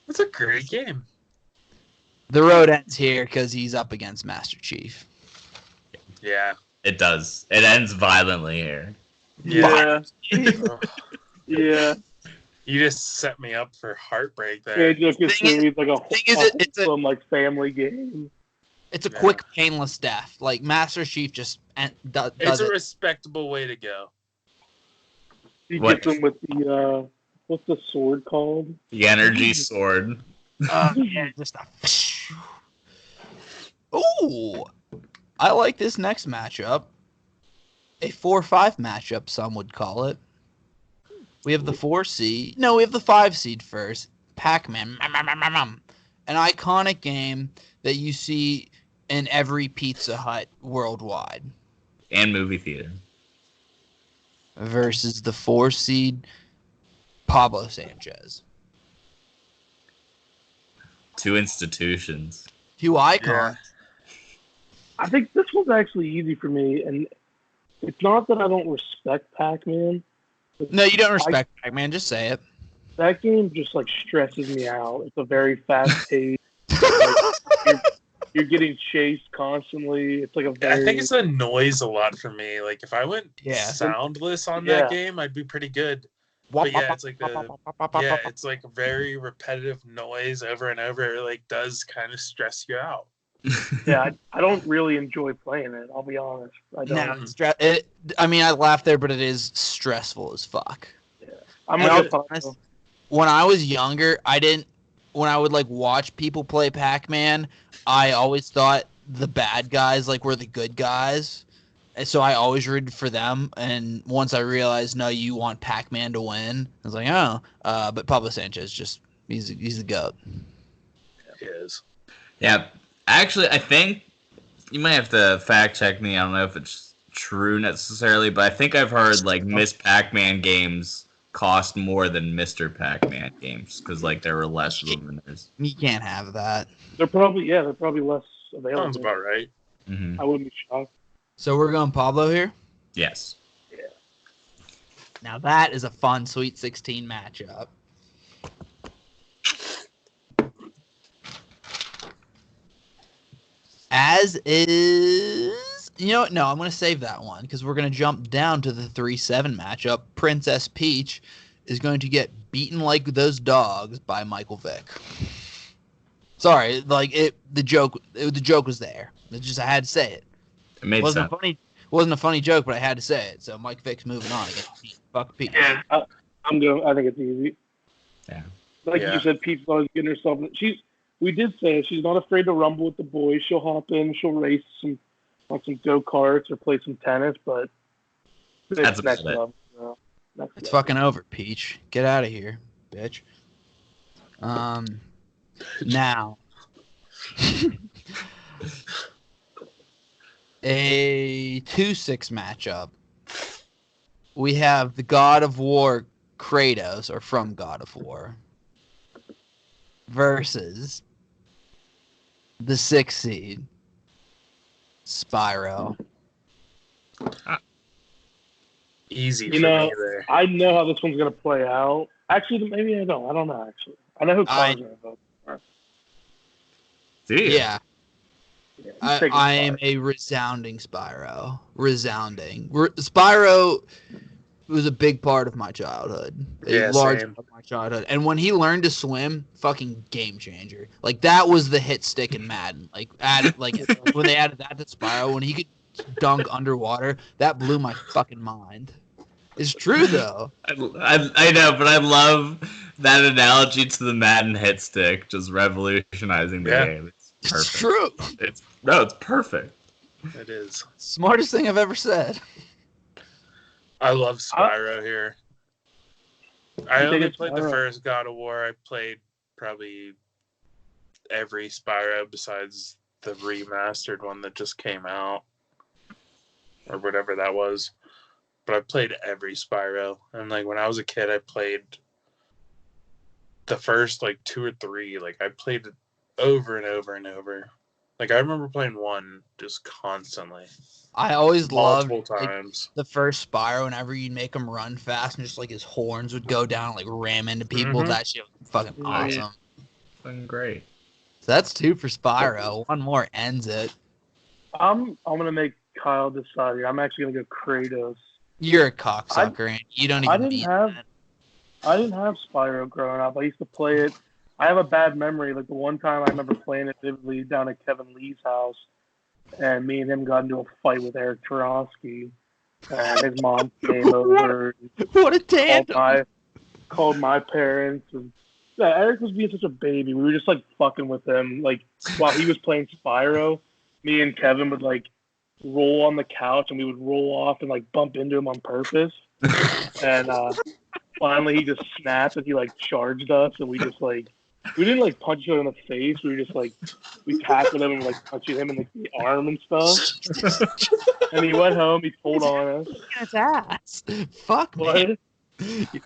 It's a great game. The road ends here because he's up against Master Chief. Yeah. It does. It ends violently here. Yeah. Ugh. Yeah. You just set me up for heartbreak there. Banjo Kazooie is like a thing is, it's a- wholesome, like family game. It's a Yeah. quick, painless death. Like Master Chief just does It's a it. respectable way to go. You What? get them with the what's the sword called? The energy sword. Yeah, just a. Ooh, I like this next matchup. A 4-5 matchup, some would call it. We have the 4 seed. No, we have the 5 seed first. Pac-Man. An iconic game that you see in every Pizza Hut worldwide. And movie theater. Versus the 4 seed Pablo Sanchez. Two institutions. 2 icons. I think this one's actually easy for me, and it's not that I don't respect Pac-Man. No, you don't respect Pac-Man. Just say it. That game just like stresses me out. It's a very fast pace. Like, you're getting chased constantly. It's like a very. I think it's the noise a lot for me. Like if I went Yeah. soundless on Yeah. that game, I'd be pretty good. But yeah, it's like it's like very repetitive noise over and over. It like does kind of stress you out. Yeah, I don't really enjoy playing it. I'll be honest. I don't. No, I mean, I laugh there, but it is stressful as fuck. I'm And gonna I'll get be honest, when I was younger, when I would like watch people play Pac-Man, I always thought the bad guys like were the good guys. And so I always rooted for them. And once I realized, no, you want Pac-Man to win, I was like, oh. But Pablo Sanchez he's the GOAT. He is. Yeah, actually, I think you might have to fact check me. I don't know if it's true necessarily, but I think I've heard like Miss Pac-Man games cost more than Mr. Pac-Man games because like there were less of them. You can't have that. They're probably less Sounds available. about right. Mm-hmm. I wouldn't be shocked. So we're going Pablo here? Yes. Now that is a fun Sweet 16 matchup. As is... You know what? No, I'm going to save that one because we're going to jump down to the 3-7 matchup. Princess Peach is going to get beaten like those dogs by Michael Vick. Sorry, like the joke was there. It's just I had to say it. It made sense. Wasn't a funny joke, but I had to say it. So Mike Vick's moving on against Peach. Fuck Peach. Yeah, I'm going. I think it's easy. Yeah. Like you said, Pete's always getting herself. We did say she's not afraid to rumble with the boys. She'll hop in. She'll race some go karts or play some tennis. But That's it's next about it. level. So It's fucking over, Peach. Get out of here, bitch. Now. A 2-6 matchup. We have the God of War Kratos, or from God of War, versus the 6th seed Spyro. Easy You for know, me there. I know how this one's gonna play out. Actually, maybe I don't. I don't know. Actually, I know who Connor's gonna vote for. Do you? Yeah, Yeah, he's taking I am Spyro. a resounding Spyro. Resounding. Spyro was a big part of my childhood. Yeah, A large same. part of my childhood. And when he learned to swim, fucking game changer. Like that was the hit stick in Madden. Like when they added that to Spyro, when he could dunk underwater, that blew my fucking mind. It's true though. I know, but I love that analogy to the Madden hit stick, just revolutionizing the game. It's perfect. It's true. It's perfect. It is. Smartest thing I've ever said. I love Spyro here. I You think only it's played the Spyro? first God of War. I played probably every Spyro besides the remastered one that just came out. Or whatever that was. But I played every Spyro. And like when I was a kid, I played the first like 2 or 3. Like I played it over and over and over. Like I remember playing 1 just constantly. I always loved Multiple times. the first Spyro. Whenever you'd make him run fast and just like his horns would go down, like ram into people. Mhm. That shit was fucking Right. awesome. Fucking great. So that's 2 for Spyro. One more ends it. I'm gonna make Kyle decide here. I'm actually gonna go Kratos. You're a cocksucker, and you don't I even didn't need have- that. I didn't have Spyro growing up. I used to play it. I have a bad memory. Like the one time I remember playing it vividly down at Kevin Lee's house, and me and him got into a fight with Eric Tarosky, and his mom came over, What a tandem! called my parents, and yeah, Eric was being such a baby. We were just like fucking with him. Like while he was playing Spyro, me and Kevin would like roll on the couch, and we would roll off and like bump into him on purpose. And finally, he just snapped and he like charged us, and we just like we didn't like punch each other in the face. We were just like we tackled him and like punching him in like, the arm and stuff. And he went home. He told on us. His ass. Fuck What? man.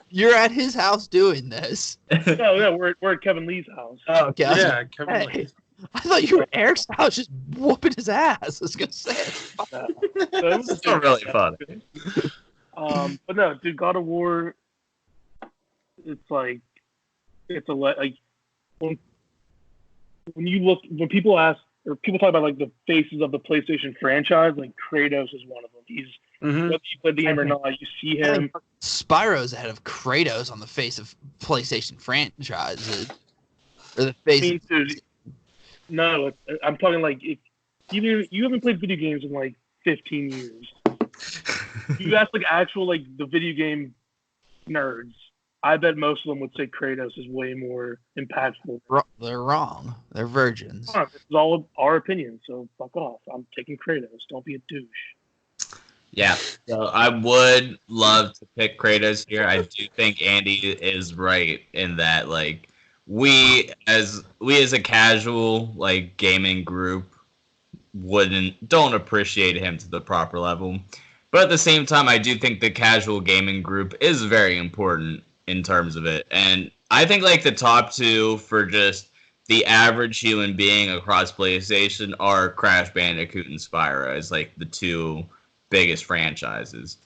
You're at his house doing this. No, we're at Kevin Lee's house. Oh, okay. Yeah, Kevin Hey, Lee. I thought you were at Eric's house just whooping his ass. I was gonna say. So it was It's still really fun. But no, dude, God of War. It's like like when when people ask or people talk about like the faces of the PlayStation franchise, like Kratos is one of them. He's Mhm. whether you play the game or not, you see him. Spyro's ahead of Kratos on the face of PlayStation franchise. Or the I face. mean, dude, no, I'm talking like if you haven't played video games in like 15 years. You ask like actual like the video game nerds. I bet most of them would say Kratos is way more impactful. They're wrong. They're virgins. This is all our opinion, so fuck off. I'm taking Kratos. Don't be a douche. Yeah, so I would love to pick Kratos here. I do think Andy is right in that, like, we as a casual like gaming group don't appreciate him to the proper level. But at the same time, I do think the casual gaming group is very important in terms of it. And I think like the top two for just the average human being across PlayStation are Crash Bandicoot and Spyro as like the two biggest franchises.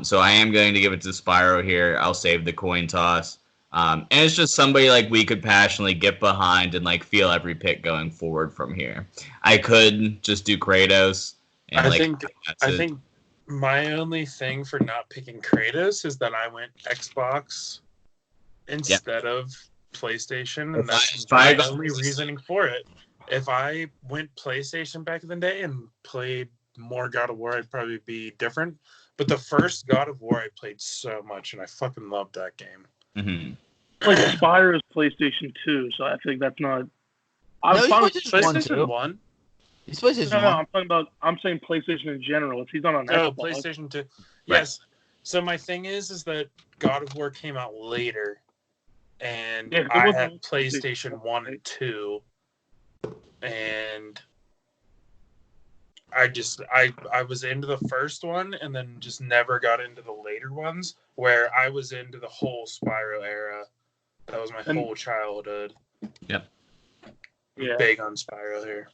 So I am going to give it to Spyro here. I'll save the coin toss. And it's just somebody like we could passionately get behind and like feel every pick going forward from here. I could just do Kratos and I like think that's I it. think my only thing for not picking Kratos is that I went Xbox instead of PlayStation, and that's If I my got- only reasoning for it. If I went PlayStation back in the day and played more God of War, I'd probably be different. But the first God of War I played so much, and I fucking loved that game. Mhm. Like Spyro's PlayStation 2, so I think that's not. I'm No, fine with he's PlayStation 1 too. PlayStation 1? He's PlayStation No, 1. I'm saying PlayStation in general. If he's not on Oh, Xbox, PlayStation 2. Yes. So my thing is that God of War came out later, and Yeah, it I wasn't had on PlayStation PlayStation, 1 right? and 2, and I was into the first one and then just never got into the later ones where I was into the whole Spyro era. That was my And- whole childhood. yeah, Big on Spyro here.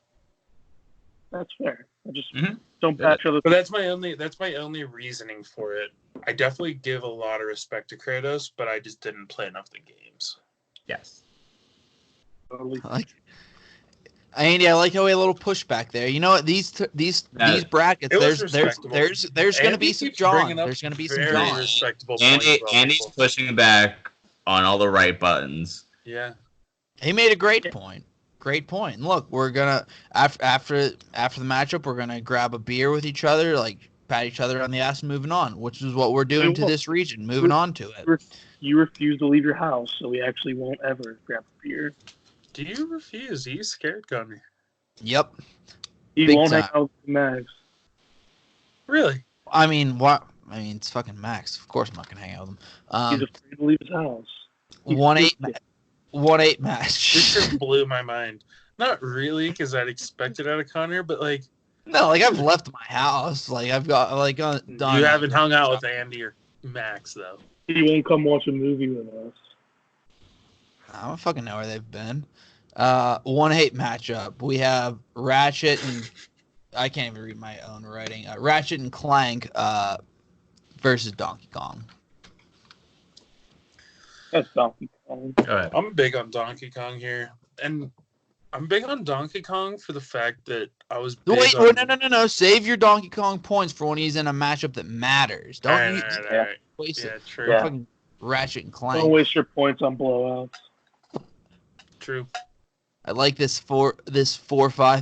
that's fair. I just Mhm. don't patch other. But that's my only reasoning for it. I definitely give a lot of respect to Kratos, but I just didn't play enough of the games. Yes. Andy, I like how we had a little pushback there. You know what? These brackets, It was there's respectable. there's going to be Andy some keeps John. bringing up There's going to be some very John. respectable points. Andy's about people. pushing back on all the right buttons. Yeah. He made a great point. Great point. And look, we're gonna after the matchup, we're gonna grab a beer with each other, like pat each other on the ass, and moving on, which is what we're doing to this region. Moving on to it. You refuse to leave your house, so we actually won't ever grab a beer. Do you refuse? Are you scared, Gunner? Yep. He Big won't hang time. out with Max. Really? I mean, what? I mean, it's fucking Max. Of course, I'm not gonna hang out with him. He's afraid to leave his house. He's 1-8 stupid. 1-8 This match. just blew my mind. Not really, because I'd expect it out of Connor, but like No, like I've left my house. Like I've got like done. you haven't hung out with Andy or Max though. He won't come watch a movie with us. I don't fucking know where they've been. 1-8 matchup. We have Ratchet and I can't even read my own writing. Ratchet and Clank versus Donkey Kong. That's Donkey Kong. Go ahead. I'm big on Donkey Kong here, and I'm big on Donkey Kong for the fact that I was big Wait, on... no. Save your Donkey Kong points for when he's in a matchup that matters. Don't All you right. waste Yeah, it. true. Yeah. Fucking Ratchet and Clank. Don't waste your points on blowouts. True. I like this 4-5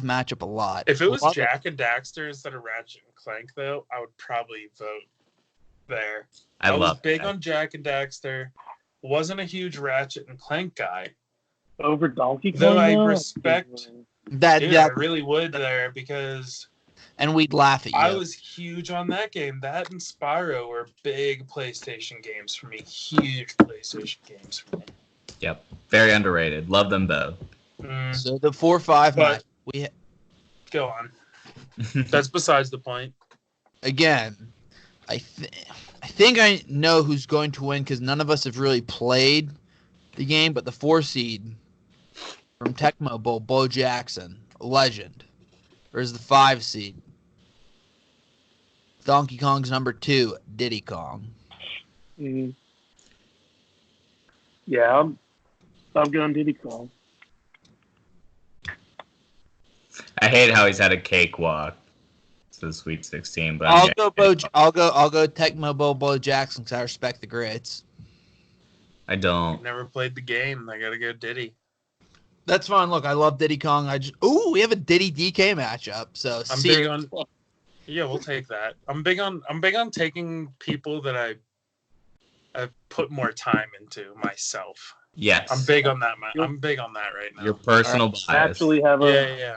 matchup a lot. If it was Love Jack and Daxter instead of Ratchet and Clank, though, I would probably vote there. I was love big that. on Jack and Daxter. Wasn't a huge Ratchet and Clank guy. Over Donkey Kong? Though I though? respect- that. Dude, I really would there because And we'd laugh at you. I was huge on that game. That and Spyro were big PlayStation games for me. Huge PlayStation games for me. Yep. Very underrated. Love them both. So the 4-5 match. But- Go on. That's besides the point. Again, I think I know who's going to win because none of us have really played the game, but the 4 seed from Tecmo Bowl, Bo Jackson, a legend, versus the 5 seed, Donkey Kong's number 2, Diddy Kong. Mhm. Yeah, I'm going Diddy Kong. I hate how he's had a cakewalk to the Sweet 16, but I'll go Tecmo Bowl, Bo Jackson because I respect the grits. I don't. Never played the game. I gotta go Diddy. That's fine. Look, I love Diddy Kong. We have a Diddy DK matchup. So I'm big on. Yeah, we'll take that. I'm big on taking people that I've put more time into myself. Yes. I'm big on that. I'm big on that right now. Your personal bias. Actually have a Yeah.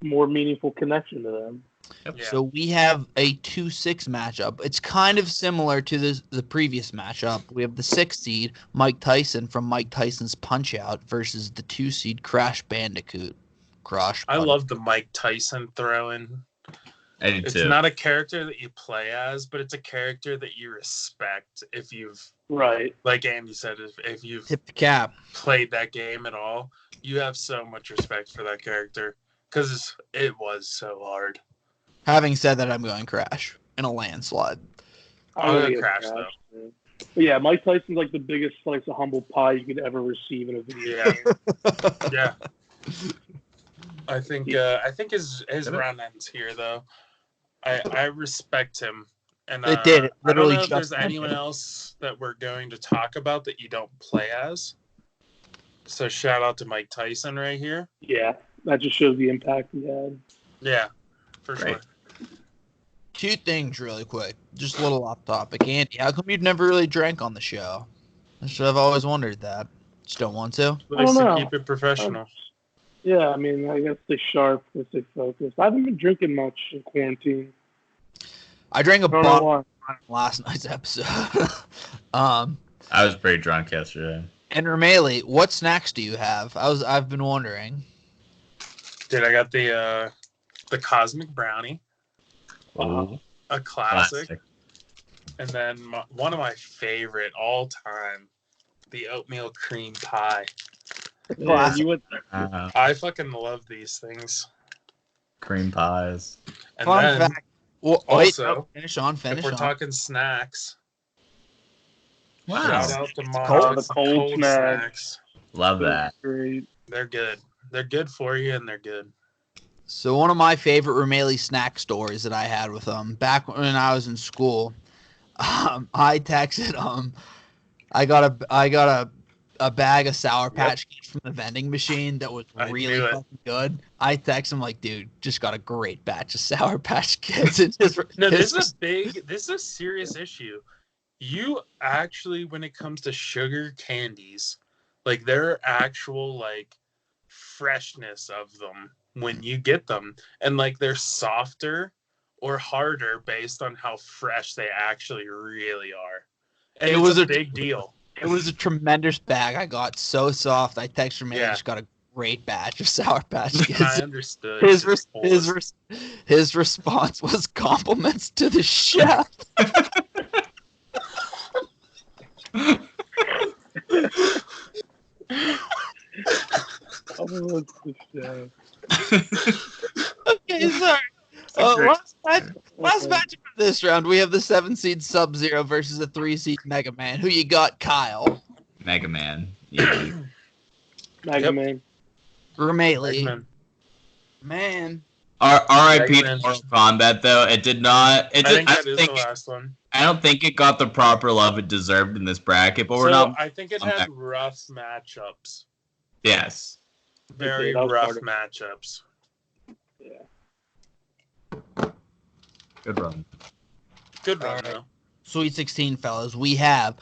more meaningful connection to them. Yeah. So we have a 2-6 matchup. It's kind of similar to the previous matchup. We have the 6 seed Mike Tyson from Mike Tyson's Punch Out versus the 2 seed Crash Bandicoot. I love the Mike Tyson throw-in. I do It's too. not a character that you play as, but it's a character that you respect if you've, Right. like Andy said, if you've Tip the cap. played that game at all, you have so much respect for that character because it was so hard. Having said that, I'm going Crash in a landslide. I'll I'm go gonna Crash, Crash, man. But yeah, Mike Tyson's like the biggest slice of humble pie you could ever receive in a video Yeah. game. Yeah. I think his run ends here though. I respect him, and It did. It I don't literally know if just there's anyone ended. else that we're going to talk about that you don't play as. So shout out to Mike Tyson right here. Yeah, that just shows the impact he had. Yeah, for Right. sure. 2 things really quick. Just a little off topic. Andy, how come you've never really drank on the show? I've always wondered that. Just don't want to? I don't Nice to know. keep it professional. Yeah, I mean, I guess stay sharp, stay focused. I haven't been drinking much in quarantine. I drank a I don't know bottle why. on last night's episode. I was pretty drunk yesterday. And Rameli, what snacks do you have? I've been wondering. Dude, I got the Cosmic Brownie, Ooh, a classic, and then one of my favorite all time, the oatmeal cream pie. Yeah, you went I fucking love these things. Cream pies. And Fun then fact. Well, wait, also, no, finish on. if we're talking snacks, Wow. shout out to cold. Monarch's The cold snacks. Love that. great. They're good. They're good for you, and they're good. So one of my favorite Rameli snack stories that I had with back when I was in school, I texted I got a bag of Sour Patch Kids from the vending machine that was I really knew it. fucking good. I text him like, dude, just got a great batch of Sour Patch Kids. And No, this is a serious issue. You actually, when it comes to sugar candies, like their actual like freshness of them when you get them, and like they're softer or harder based on how fresh they actually really are. And It it's was a a- big deal. It was a tremendous bag. I got so soft. I texted him, I Yeah. just got a great batch of Sour Patch I Kids. understood. His response was compliments to the chef. Okay, sorry. Last matchup of this round, we have the 7 seed Sub-Zero versus the 3 seed Mega Man. Who you got, Kyle? Mega Man. Yeah. Mega Yep. Man. Rameli. Eggman. Man. R.I.P. to Eggman. Mortal Kombat though. It did not. It I did, think that is the last one. I don't think it got the proper love it deserved in this bracket, but we're So not. I think it I'm had back. rough matchups. Yes. Very that was rough harder. matchups. Good run. Good run, Alright. though. Sweet 16, fellas. We have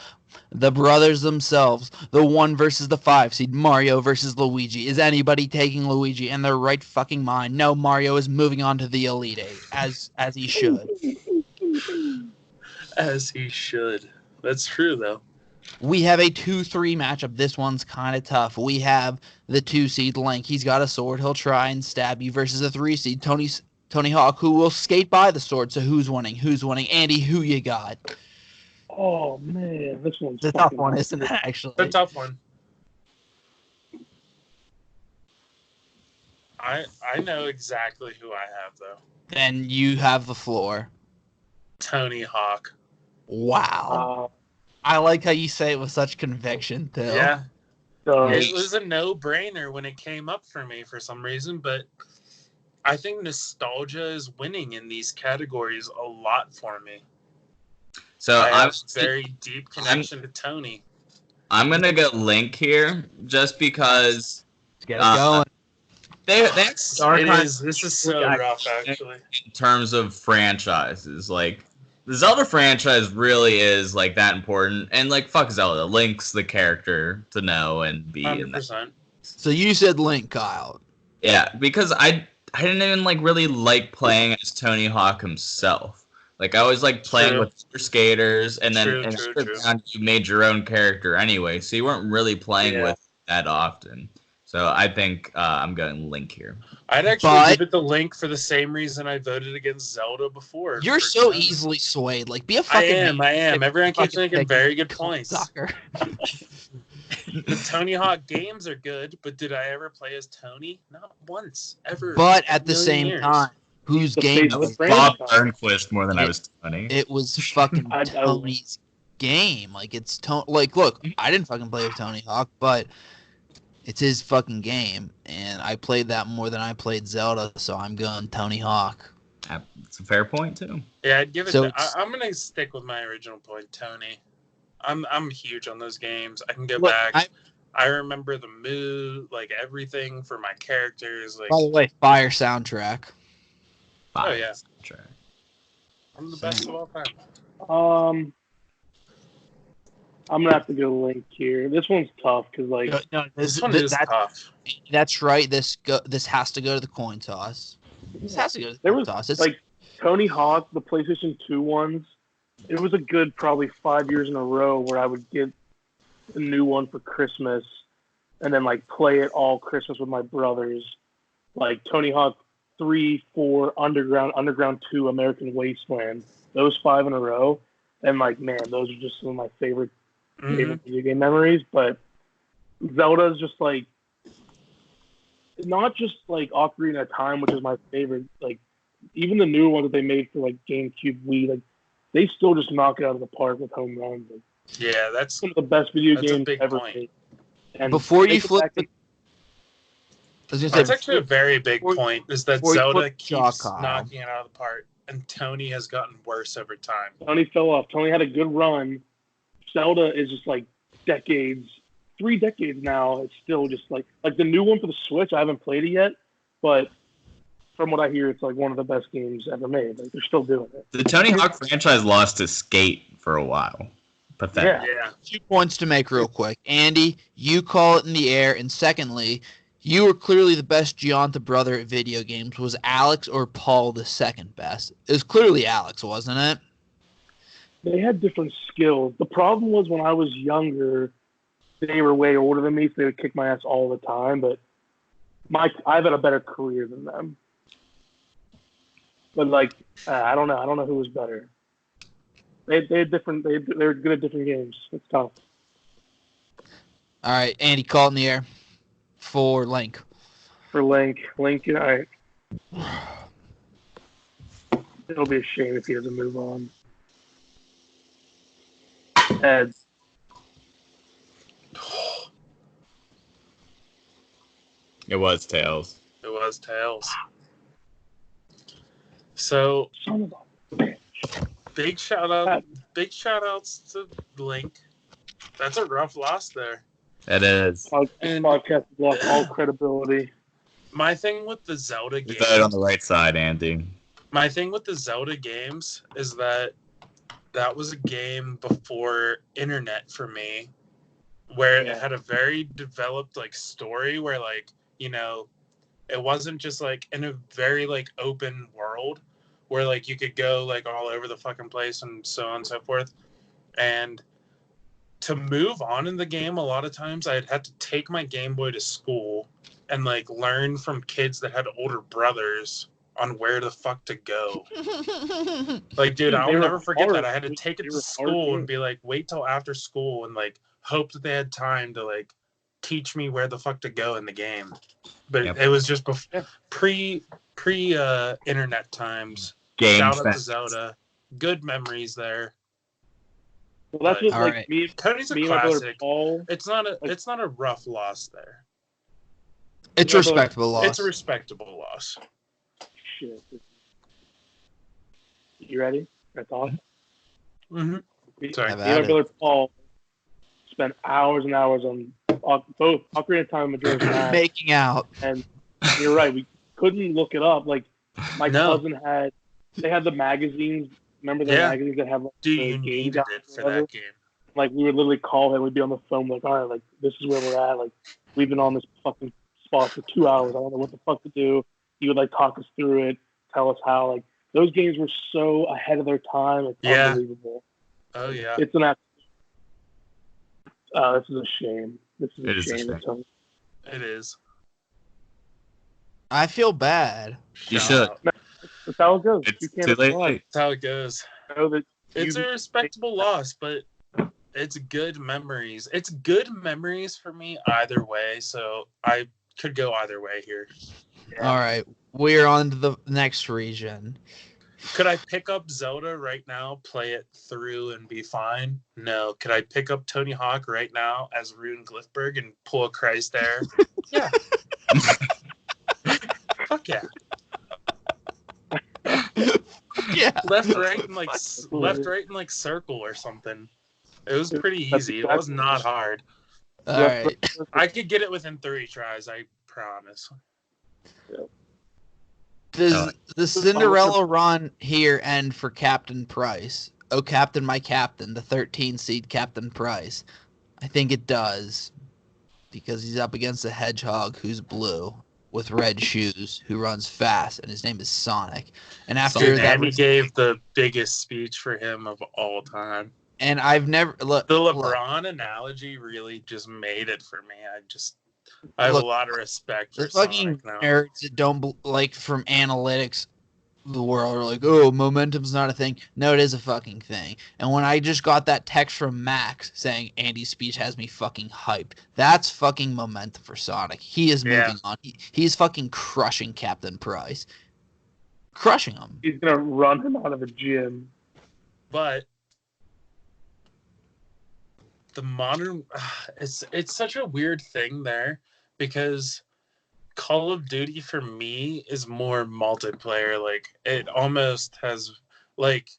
the brothers themselves, the 1 versus the 5 seed, Mario versus Luigi. Is anybody taking Luigi in their right fucking mind? No, Mario is moving on to the Elite Eight, as he should. As he should. That's true, though. We have a 2-3 matchup. This one's kind of tough. We have the 2 seed Link. He's got a sword. He'll try and stab you versus a 3 seed Tony Hawk, who will skate by the sword. So who's winning? Who's winning? Andy, who you got? Oh man, this one's It's a tough fucking one, hard. isn't it, actually? It's a tough one. I know exactly who I have, though. Then you have the floor. Tony Hawk. Wow. I like how you say it with such conviction, too. Yeah. So It was a no-brainer when it came up for me for some reason, but I think nostalgia is winning in these categories a lot for me. So I have I'm a very deep connection to Tony. I'm gonna go Link here just because Let's get it going. they are kind This is so Yeah, rough, actually. in terms of franchises. Like the Zelda franchise really is like that important, and like fuck Zelda, Link's the character to know and be in that. 100%. So you said Link, Kyle. Yeah, because I didn't even like really like playing as Tony Hawk himself. Like I always like playing True. with other skaters, and then True, in true, Underground you made your own character anyway, so you weren't really playing Yeah. with that often. So I think I'm going Link here. I'd actually But- give it the Link for the same reason I voted against Zelda before. You're for so Tony. easily swayed. Like, be a I fucking. am. Everyone keeps fucking making pick very good Cone points. Soccer. The Tony Hawk games are good, but did I ever play as Tony? Not once, ever. But at the Million same years. time, whose The game face I of was the Bob franchise. Burnquist more than I was Tony. it was fucking I- Tony's game. Like, it's like, look, I didn't fucking play with Tony Hawk, but it's his fucking game, and I played that more than I played Zelda, so I'm going Tony Hawk. It's a fair point too. Yeah, I'd give it. So I'm gonna stick with my original point, Tony. I'm huge on those games. I can go Look, back. I remember the mood, like everything for my characters. Like, by the way, fire soundtrack. Oh, yeah. Track. I'm the best of all time. I'm gonna have to go Link here. This one's tough because like No, This one is tough. that's right. This has to go to the coin toss. This has to go to the there coin was toss. It's like Tony Hawk, the PlayStation 2 ones. It was a good probably 5 years in a row where I would get a new one for Christmas and then like play it all Christmas with my brothers. Like Tony Hawk 3, 4, Underground 2, American Wasteland. Those 5 in a row. And like, man, those are just some of my favorite video game memories. But Zelda's just like, not just like Ocarina of Time, which is my favorite. Like, even the new one that they made for like GameCube, Wii, like they still just knock it out of the park with home runs. Like, Yeah, that's some of the best video That's a games big ever point. made. And before you take it flip back the, to- I was gonna that's say actually a very big before- point. Is that before you Zelda flip the jaw, keeps Kyle. knocking it out of the park, and Tony has gotten worse over time. Tony fell off. Tony had a good run. Zelda is just like decades, 3 decades now. It's still just like the new one for the Switch. I haven't played it yet, but from what I hear, it's like one of the best games ever made. Like they're still doing it. The Tony Hawk franchise lost to Skate for a while. Pathetic. Yeah. Yeah, 2 points to make real quick. Andy, you call it in the air, and secondly, you were clearly the best Gianta brother at video games. Was Alex or Paul the second best? It was clearly Alex, wasn't it? They had different skills. The problem was when I was younger, they were way older than me, so they would kick my ass all the time. But I've had a better career than them. But like, I don't know. I don't know who was better. They had different. They were good at different games. It's tough. All right, Andy, call it in the air for Link. For Link, all right. It'll be a shame if he doesn't move on. Ed. It was Tails. it was Tails. So Son of a bitch. big shout outs to Link. That's a rough loss there. It is. This And- podcast has lost all credibility. My thing with the Zelda You games, voted on the right side, Andy. my thing with the Zelda games is that was a game before internet for me, where Yeah. it had a very developed like story where like, you know, it wasn't just like in a very like open world where like you could go like all over the fucking place and so on and so forth. And to move on in the game, a lot of times I'd had to take my Game Boy to school and like learn from kids that had older brothers on where the fuck to go. Like, dude, They I'll were never forget hard. that. I had to take it They to were school hard and be like, wait till after school and like hope that they had time to like teach me where the fuck to go in the game. But Yep. it was just Yeah. pre internet times. Game Shout out to sense. Zelda. Good memories there. Well, that's what All like right. me Tony's a and my brother classic. Paul. It's not a rough loss there. It's a respectable loss. It's a respectable loss. Shit. You ready? Can I talk? Mm-hmm. Sorry. Have Me at and my it. brother Paul spent hours and hours on both Ocarina of Time and Majora's Mask. Making out. And you're right, we couldn't look it up. Like my No. cousin they had the magazines. Remember the Yeah. magazines that have like, Dude, the you game needed guides it for or whatever? that game. Like we would literally call him. We'd be on the phone like, all right, like this is where we're at. Like we've been on this fucking spot for 2 hours. I don't know what the fuck to do. he would like talk us through it, tell us how like those games were so ahead of their time. It's Yeah. unbelievable. Oh yeah. It's an this is a shame. This is It a is a shame. shame. It is. I feel bad. You Shut should. up. That's how it goes. It's You can't too late. apply. That's how it goes. Know that It's a respectable loss, but it's good memories. It's good memories for me either way, so I could go either way here. All right, we're on to the next region. Could I pick up Zelda right now, play it through, and be fine? No. Could I pick up Tony Hawk right now as Rune Glifberg and pull a Christ there? Yeah. Fuck yeah. Yeah. Left, right, and like circle or something. It was pretty easy. It was not hard. All right. I could get it within 3 tries, I promise. Does the Cinderella run here end for Captain Price? Oh, Captain, my Captain, the 13 seed Captain Price. I think it does because he's up against a hedgehog who's blue with red shoes who runs fast, and his name is Sonic. And after that, And he gave the biggest speech for him of all time. and I've never look The look, LeBron analogy really just made it for me. I have a lot of respect for the fucking Sonic now. nerds that don't like from analytics the world are like, oh, momentum's not a thing. No, it is a fucking thing. And when I just got that text from Max saying Andy's speech has me fucking hyped, that's fucking momentum for Sonic. He is moving on. He's fucking crushing Captain Price. Crushing him. He's gonna run him out of the gym. But the modern it's such a weird thing there because Call of Duty for me is more multiplayer. Like it almost has like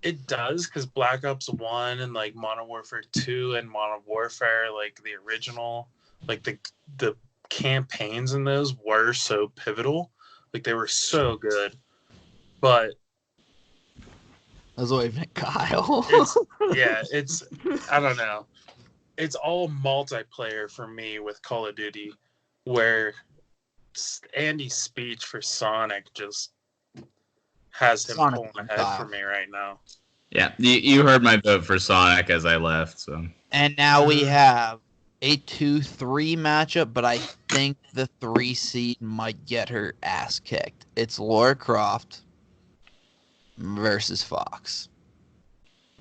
it does because Black Ops 1 and like Modern Warfare 2 and Modern Warfare, like the original, like the campaigns in those were so pivotal. Like they were so good. But I was waving at Kyle. it's I don't know. It's all multiplayer for me with Call of Duty, where Andy's speech for Sonic just has him Sonic pulling ahead Kyle. for me right now. Yeah, you heard my vote for Sonic as I left, so. And now we have a 2-3 matchup, but I think the 3 seed might get her ass kicked. It's Lara Croft versus Fox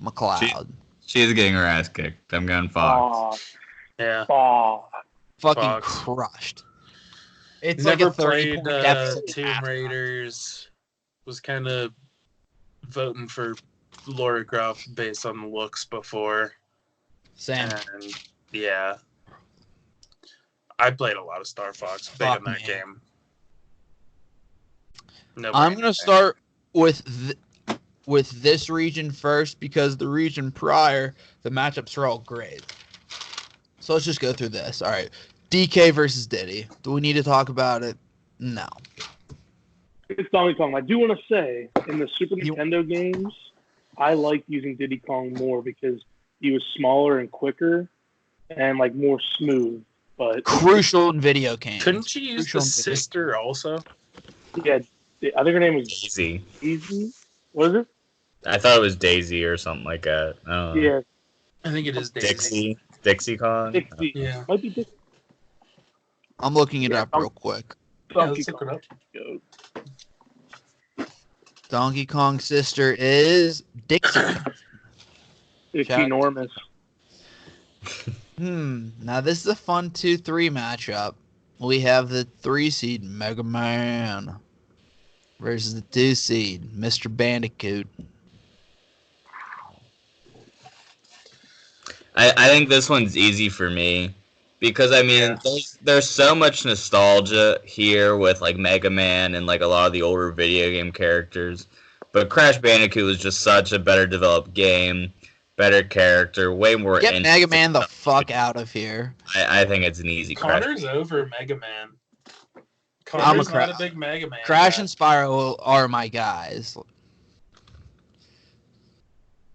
McCloud. She's getting her ass kicked. I'm going Fox. Yeah. Fucking Fox. crushed. It's Never like a 30 played point deficit. Tomb Raiders. Was kind of voting for Lara Croft based on the looks before. Sam. And yeah. I played a lot of Star Fox big in that game. I'm going to start with this region first because the region prior, the matchups are all great. So let's just go through this. All right. DK versus Diddy. Do we need to talk about it? No. It's Donkey Kong. I do want to say, in the Super Nintendo games, I liked using Diddy Kong more because he was smaller and quicker and like more smooth. But crucial in video games. Couldn't you use the sister also? Yeah, I think her name was Daisy. Daisy. What is it? I thought it was Daisy or something like that. I don't know. Yeah, I think it is Daisy. Dixie Kong. Dixie. Yeah. Might be Dixie. I'm looking it up real quick. Donkey let's look Kong. it up. Donkey Kong's sister is Dixie. It's Shout- enormous. Now this is a fun 2-3 matchup. We have the 3 seed Mega Man versus the 2 seed Mr. Bandicoot. I think this one's easy for me because I mean there's so much nostalgia here with like Mega Man and like a lot of the older video game characters, but Crash Bandicoot was just such a better developed game, better character, way more. Get Mega Man the fuck out of here. I think it's an easy Crash. Connor's over Mega Man. I'm Connor's not a big Mega Man Crash guy. and Spyro are my guys.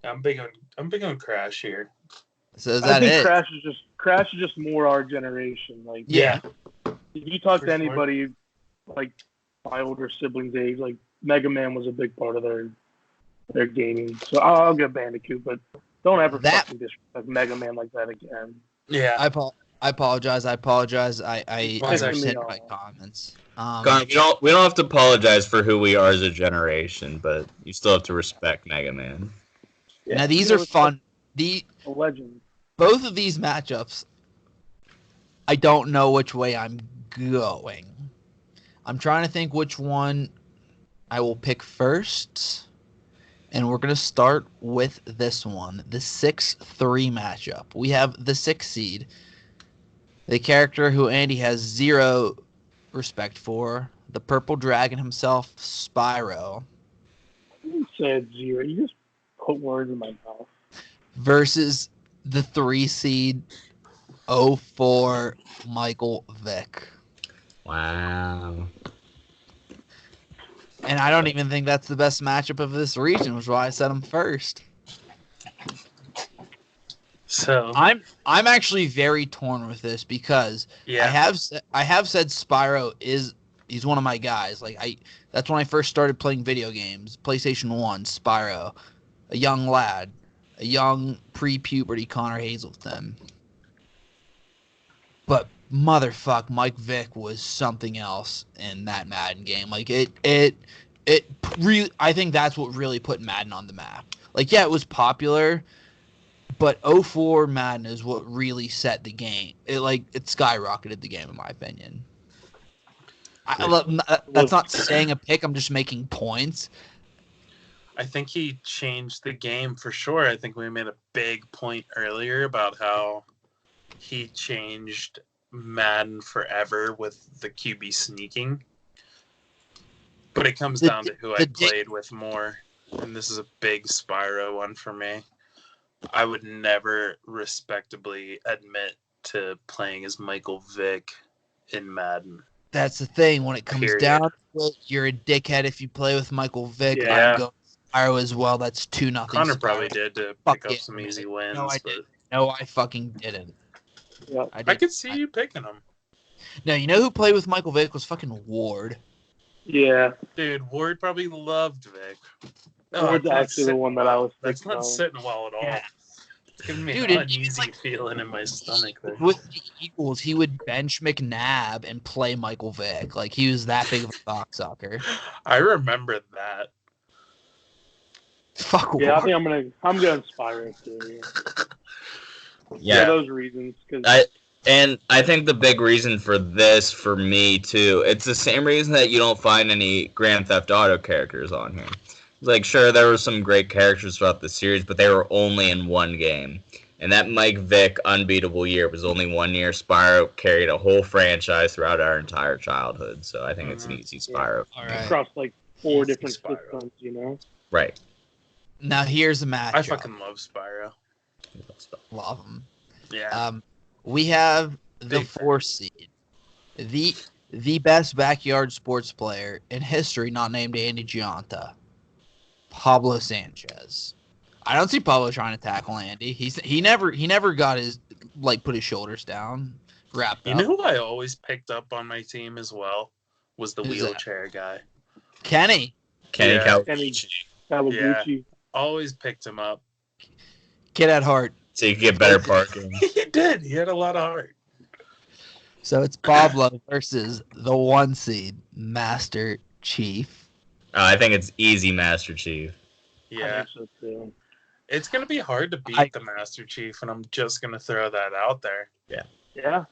I'm big on Crash here. So is I that think it? Crash is just more our generation. Like Yeah. if you talk For to sure. anybody like my older siblings' age, like Mega Man was a big part of their gaming. So I'll get Bandicoot, but don't ever That- fucking disrespect Mega Man like that again. Yeah. I apologize. I One second. rescind me my off. comments. Connor, we don't have to apologize for who we are as a generation, but you still have to respect Mega Man. Now these you are know, fun. a legend. Both of these matchups, I don't know which way I'm going. I'm trying to think which one I will pick first. And we're going to start with this one, the 6-3 matchup. We have the 6 seed, the character who Andy has zero respect for, the purple dragon himself, Spyro, You said 0. You just put words in my mouth. versus the 3 seed, 04 Michael Vick. Wow. And I don't even think that's the best matchup of this region, which is why I said him first. So I'm actually very torn with this because yeah, I have said Spyro he's one of my guys. That's when I first started playing video games. PlayStation 1, Spyro, a young lad, a young pre-puberty Connor Hazelton. But motherfuck, Mike Vick was something else in that Madden game. Like it really, I think that's what really put Madden on the map. Like, yeah, it was popular, but 04 Madden is what really set the game. It skyrocketed the game in my opinion. That's not saying a pick. I'm just making points. I think he changed the game for sure. I think we made a big point earlier about how he changed Madden forever with the QB sneaking. But it comes down to who I played with more. And this is a big Spyro one for me. I would never respectably admit to playing as Michael Vick in Madden. That's the thing. When it comes Period. down to it, you're a dickhead if you play with Michael Vick. Yeah. I go Spyro as well. That's 2-0. Connor Spyro. probably did to Fuck pick up yeah, some man. easy wins. No, I but didn't. No, I fucking didn't. Yeah. I could see you picking him. No, you know who played with Michael Vick was fucking Ward. Yeah. Dude, Ward probably loved Vic. Ward's it's not actually the sitting one that well. I was That's thinking not of. sitting well at all. Yeah. It's giving me Dude, an and he's uneasy feeling in my stomach there. With the Eagles, he would bench McNabb and play Michael Vick. Like, he was that big of a cocksucker. I remember that. Fuck Yeah, I Ward. think I'm going Spyro too. For Yeah. those reasons. Cause I think the big reason for this, for me too, it's the same reason that you don't find any Grand Theft Auto characters on here. Like, sure, there were some great characters throughout the series, but they were only in one game. And that Mike Vick unbeatable year was only 1 year. Spyro carried a whole franchise throughout our entire childhood, so I think it's an easy Spyro. All right. across like 4 Easy different Spyro. systems, you know? Right. Now, here's a matchup. I fucking love Spyro. Love him. Yeah. We have the Big fan. 4 seed. The best backyard sports player in history not named Andy Gianta. Pablo Sanchez. I don't see Pablo trying to tackle Andy. He never got his put his shoulders down, wrapped You up. know who I always picked up on my team as well? Was the Who's that? wheelchair guy. Kenny. Kenny Yeah. Kawaguchi. Kawaguchi. Always picked him up. Kid at heart. So you can get better parking. He did. He had a lot of heart. So it's Pablo versus the 1 seed, Master Chief. I think it's easy, Master Chief. I Yeah. think so too. It's going to be hard to beat the Master Chief, and I'm just going to throw that out there. Yeah.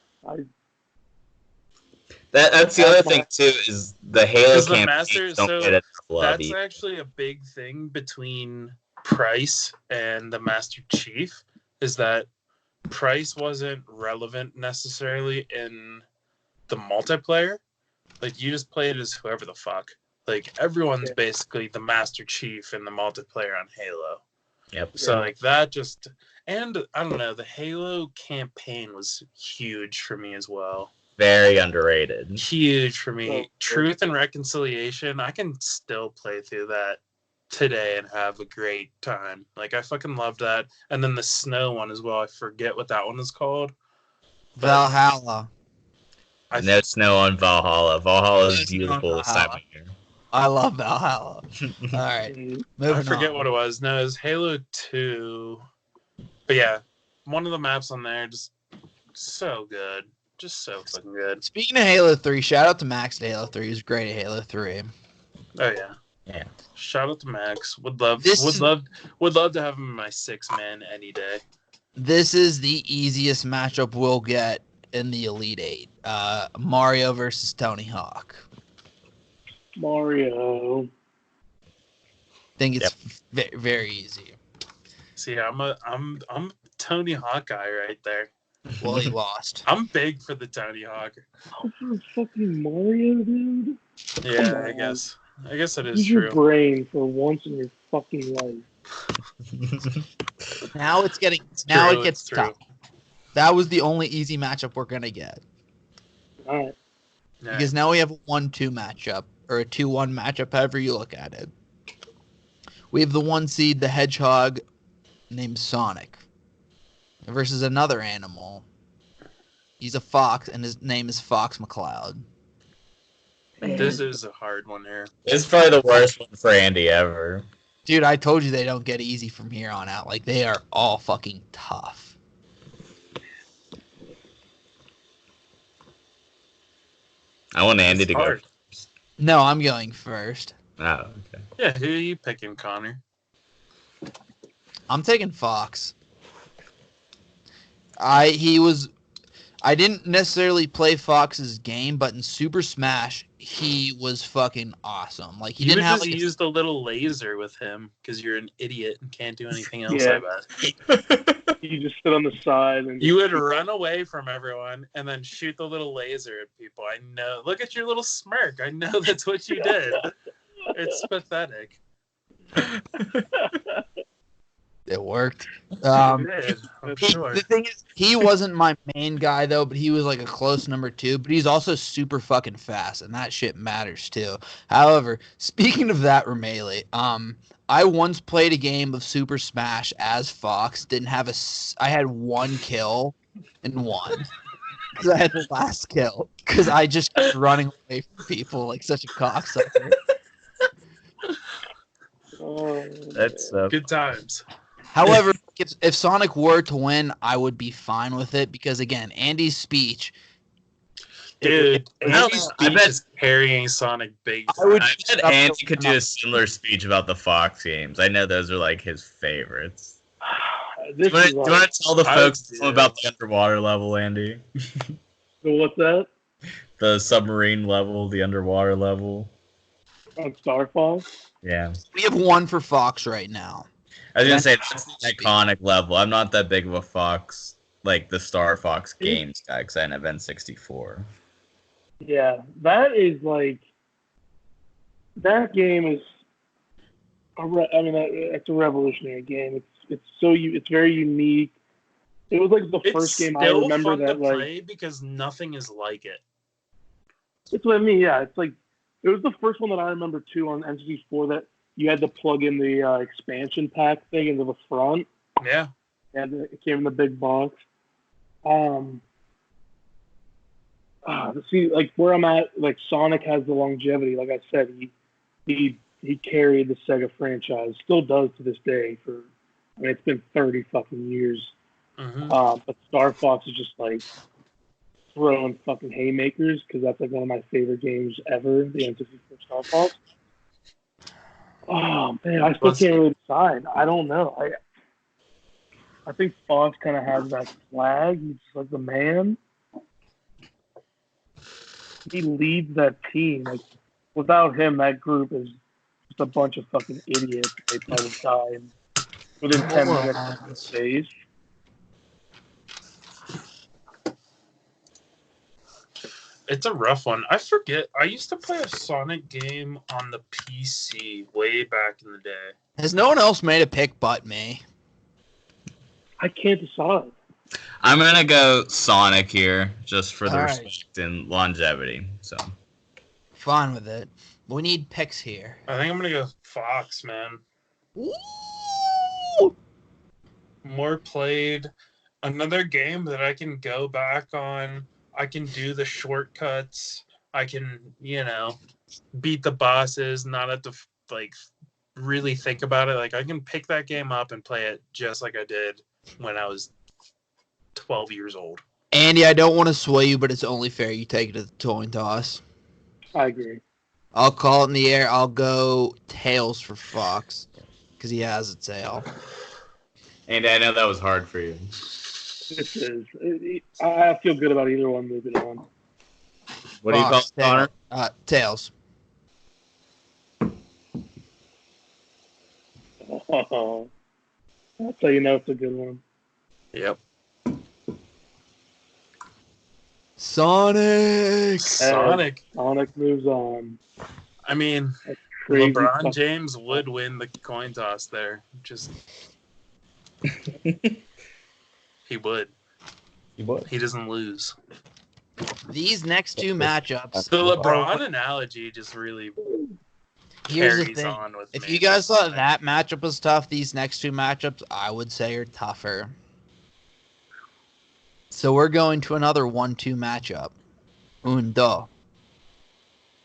That's the other thing too, is the Halo 'Cause the campaigns Master- don't so get enough love That's either. actually a big thing between Price and the Master Chief, is that Price wasn't relevant necessarily in the multiplayer. Like, you just played as whoever the fuck. Like, everyone's basically the Master Chief in the multiplayer on Halo. Yep. So, like, that just... And, I don't know, the Halo campaign was huge for me as well. Very underrated. Huge for me. Oh, Truth and Reconciliation, I can still play through that today and have a great time. Like, I fucking love that. And then the snow one as well. I forget what that one is called. Valhalla. No snow on Valhalla. Valhalla is No snow on beautiful this time Valhalla. of year. I love Valhalla. All right, Mhm. moving I forget on. what it was. No, it was Halo 2. But yeah, one of the maps on there just so good. Just so fucking good. Speaking of Halo 3, shout out to Max at Halo 3. He was great at Halo 3. Oh yeah. Yeah. Shout out to Max. Would love This would is- love would love to have him in my 6-man any day. This is the easiest matchup we'll get in the Elite Eight. Mario versus Tony Hawk. Mario. I think it's very easy. See, I'm Tony Hawk guy right there. Well, he lost. I'm big for the Tony Hawk. Oh, for fucking Mario, dude. Yeah, Come I on. guess. I guess it is Use your true. brain for once in your fucking life. Now it True, gets it's true. tough. That was the only easy matchup we're gonna get. All right. Yeah. Because now we have a 1-2 matchup, or a 2-1 matchup, however you look at it. We have the 1 seed, the Hedgehog, named Sonic, versus another animal. He's a fox, and his name is Fox McCloud. This is a hard one here. It's probably the worst one for Andy ever. Dude, I told you they don't get easy from here on out. Like, they are all fucking tough. I want Andy It's to go. hard. No, I'm going first. Oh, okay. Yeah, who are you picking, Connor? I'm taking Fox. I didn't necessarily play Fox's game, but in Super Smash, he was fucking awesome. Like, he You didn't would have just like use the little laser with him because you're an idiot and can't do anything else. Yeah. I bet. You just sit on the side and You would run away from everyone and then shoot the little laser at people. I know. Look at your little smirk. I know that's what you did. It's pathetic. it worked. You did, I'm sure. The thing is, he wasn't my main guy though, but he was like a close number 2. But he's also super fucking fast, and that shit matters too. However, speaking of that, Ramele, I once played a game of Super Smash as Fox. I had 1 kill and won because I had the last kill because I just kept running away from people like such a cocksucker. Oh, That's Good times. However, if Sonic were to win, I would be fine with it because, again, Andy's speech. Dude, Andy's I speech bet- is carrying Sonic big I would- time. I bet Andy could do a similar speech about the Fox games. I know those are like his favorites. this Do is you want to tell the I folks do. something about the underwater level, Andy? So what's that? The submarine level, the underwater level. On Starfall? Yeah. We have 1 for Fox right now. I was gonna say that's the iconic level. I'm not that big of a Fox, like the Star Fox games guy, because I didn't have N64. Yeah, that is like that game is. It's a revolutionary game. It's very unique. It was like the It's first game I still remember fun that to like. play because nothing is like it. It's what I mean. Yeah, it's like it was the first one that I remember too on N64 that you had to plug in the expansion pack thing into the front. Yeah. And it came in the big box. See, like where I'm at, like Sonic has the longevity. Like I said, he carried the Sega franchise, still does to this day. It's been 30 fucking years. Mm-hmm. But Star Fox is just like throwing fucking haymakers because that's like one of my favorite games ever. The N64 Star Fox. Oh man, I still can't really decide. I don't know. I think Fox kind of has that flag. He's just like the man. He leads that team. Like without him, that group is just a bunch of fucking idiots. They probably die within 10 minutes of the stage. It's a rough one. I forget. I used to play a Sonic game on the PC way back in the day. Has no one else made a pick but me? I can't decide. I'm gonna go Sonic here, just for the All right. respect and longevity. So Fine with it. We need picks here. I think I'm gonna go Fox, man. Ooh! More played. Another game that I can go back on. I can do the shortcuts. I can, beat the bosses, not have to like really think about it. Like I can pick that game up and play it just like I did when I was 12 years old. Andy, I don't want to sway you, but it's only fair you take it to the coin toss. I agree. I'll call it in the air. I'll go tails for Fox because he has a tail. And I know that was hard for you. This is. I feel good about either one moving on. What do you call it, Connor? Tails. Oh, that's how you know it's a good one. Yep. Sonic. Sonic. Sonic moves on. I mean, Crazy LeBron fuck- James would win the coin toss there. Just he would. He would. He doesn't lose. These next two matchups. The LeBron analogy just really Here's the carries thing. on with If me. you guys thought that matchup was tough, these next two matchups, I would say, are tougher. So we're going to another 1-2 matchup. Undo.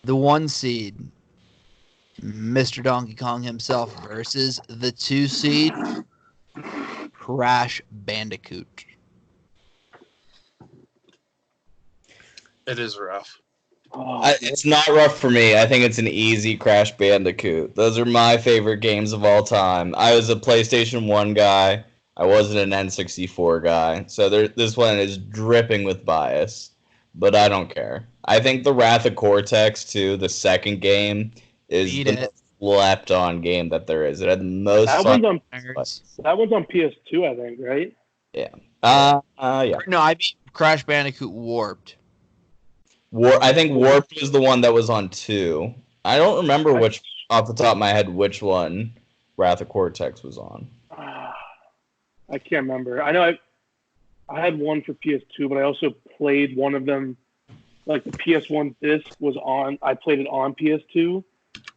The 1 seed, Mr. Donkey Kong himself, versus the 2 seed, Crash Bandicoot. It is rough. It's not rough for me. I think it's an easy Crash Bandicoot. Those are my favorite games of all time. I was a PlayStation 1 guy. I wasn't an N64 guy. So this one is dripping with bias. But I don't care. I think the Wrath of Cortex, too, the second game, is the most slept-on game that there is. It had the most fun. That one's on PS2, I think, right? Yeah. Yeah. No, I mean Crash Bandicoot Warped. I think Warped was the one that was on 2. I don't remember off the top of my head, which one Wrath of Cortex was on. I can't remember. I know I had one for PS2, but I also played one of them. Like the PS1 disc was on. I played it on PS2,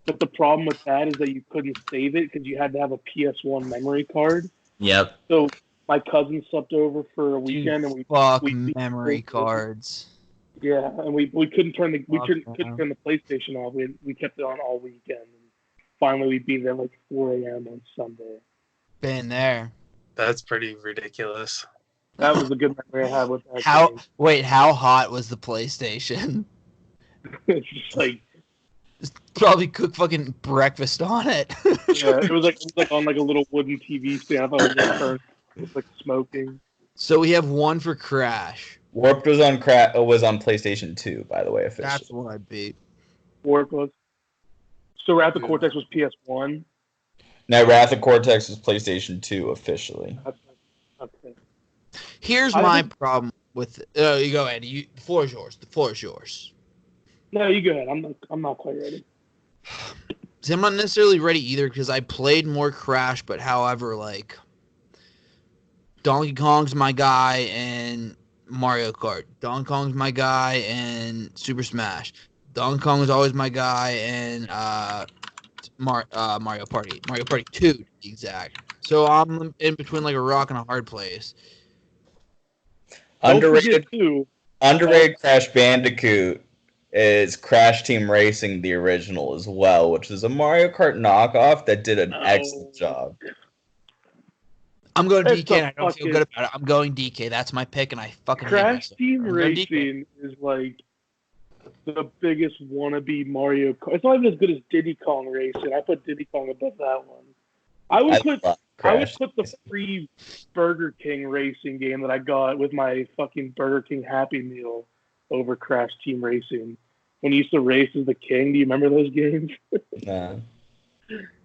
but the problem with that is that you couldn't save it because you had to have a PS1 memory card. Yep. So my cousin slept over for a weekend, and we memory cards. Yeah, and we couldn't turn the couldn't turn the PlayStation off. We kept it on all weekend. And finally, we beat it at like 4 a.m. on Sunday. Been there. That's pretty ridiculous. That was a good memory I had with that game. Wait, how hot was the PlayStation? It's just like probably cook fucking breakfast on it. Yeah, it was like on like a little wooden TV stand. I thought it was like turned, it was like smoking. So we have one for Crash. Warped was on PlayStation 2, by the way, officially. That's what I beat. Warped was. So Wrath of Cortex was PS1. No, Wrath of Cortex was PlayStation 2 officially. Okay. Here's my problem with you go, Andy. The floor is yours. The floor is yours. No, you go ahead. I'm not quite ready. See, I'm not necessarily ready either because I played more Crash, but however, like Donkey Kong's my guy and Mario Kart. Donkey Kong's my guy and Super Smash. Donkey Kong is always my guy and Mario Party. Mario Party 2 to be exact. So I'm in between like a rock and a hard place. Underrated Crash Bandicoot is Crash Team Racing, the original as well, which is a Mario Kart knockoff that did an excellent job. I'm going DK, and I don't feel good about it. I'm going DK. That's my pick, and I fucking Crash Team Racing is like the biggest wannabe Mario Kart. It's not even as good as Diddy Kong Racing. I put Diddy Kong above that one. I would put the free Burger King racing game that I got with my fucking Burger King Happy Meal over Crash Team Racing. When you used to race as the king, do you remember those games? Nah.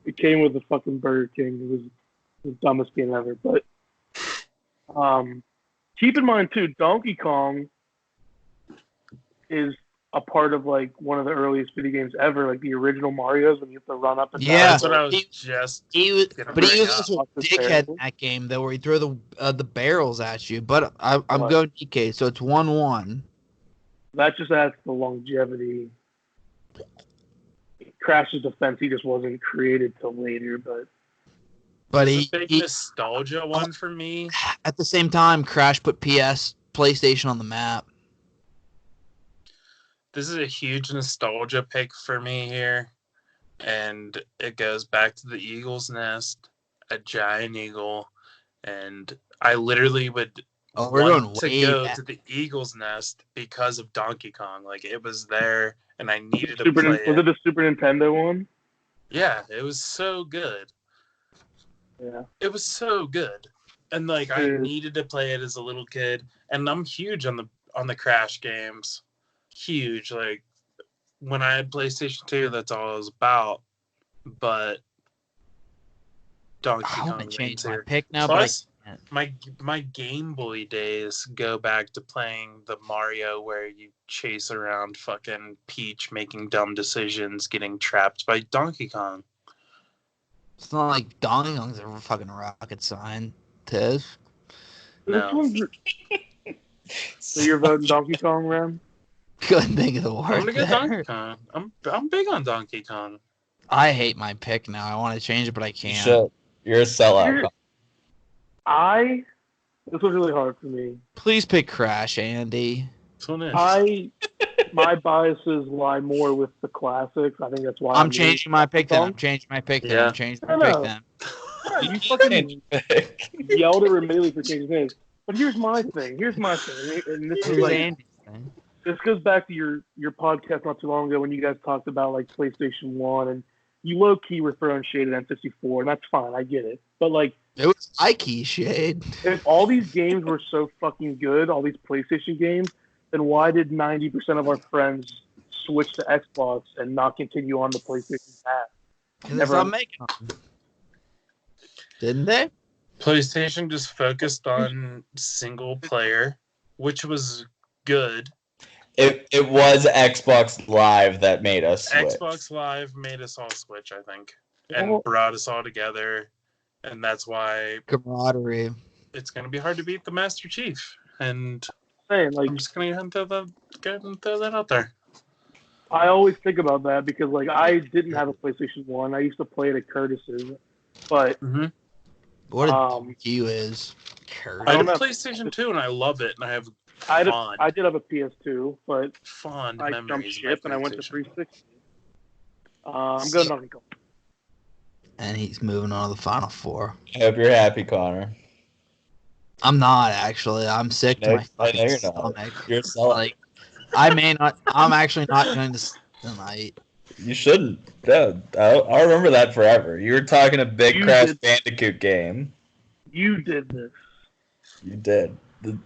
It came with the fucking Burger King. It was the dumbest game ever. But keep in mind too, Donkey Kong is a part of like one of the earliest video games ever, like the original Mario's when you have to run up and down. That's what I was just. He was also a dickhead in that game though, where he throw the barrels at you. But I'm going DK, so it's 1-1. That just adds to the longevity. Crash's defense, he just wasn't created till later, but it's a big nostalgia one for me. At the same time, Crash put PlayStation on the map. this is a huge nostalgia pick for me here, and it goes back to the Eagle's Nest, a giant eagle, and I literally would we're going want to way go back. to the Eagle's Nest because of Donkey Kong. Like, it was there, and I needed to Was play it the Super Nintendo one? Yeah, it was so good. Yeah. It was so good. And like I needed to play it as a little kid, and I'm huge on the Crash games. Huge. Like when I had PlayStation 2, that's all I was about. But Donkey I want Kong to change reigns my here. pick now, Plus, but I can't. my Game Boy days go back to playing the Mario where you chase around fucking Peach making dumb decisions, getting trapped by Donkey Kong. It's not like Donkey Kong's a fucking rocket scientist. No. So you're voting Donkey Kong, Ram? Couldn't think of the word. I'm gonna go there. Donkey Kong. I'm big on Donkey Kong. I hate my pick now. I want to change it, but I You can't. should. You're a sellout. This was really hard for me. Please pick Crash, Andy. My biases lie more with the classics. I think that's why I'm changing my pick then. Kong. I'm changing my pick then. Yeah. I'm changing my No, pick no. then. You fucking yelled at Ramaley for changing his. But here's my thing. And this is Here's like Andy's thing. this goes back to your podcast not too long ago when you guys talked about like PlayStation 1 and you low key were throwing shade at N64, and that's fine, I get it. But like It was Ike shade. if all these games were so fucking good, all these PlayStation games, then why did 90% of our friends switch to Xbox and not continue on the PlayStation path? Because they stopped making them. Didn't they? PlayStation just focused on single player, which was good. It was Xbox Live that made us switch. Xbox Live made us all switch, I think, and brought us all together, and that's why Camaraderie. it's going to be hard to beat the Master Chief. And Saying, like, I'm just going to throw that out there. I always think about that because like I didn't have a PlayStation 1. I used to play it at Curtis's, but What a you is. I have don't a know. PlayStation 2 and I love it, and I have I did have a PS2, but fond I jumped memories. ship of my and I went to PlayStation. 360. I'm going Donkey Kong. And he's moving on to the final four. I hope you're happy, Connor. I'm not actually. I'm sick to No, my I know fucking you're not. stomach. You're a sellout. Like, I may not. I'm actually not going to tonight. You shouldn't. No, I'll remember that forever. You were talking a big You Crash did. Bandicoot game. You did this. You did.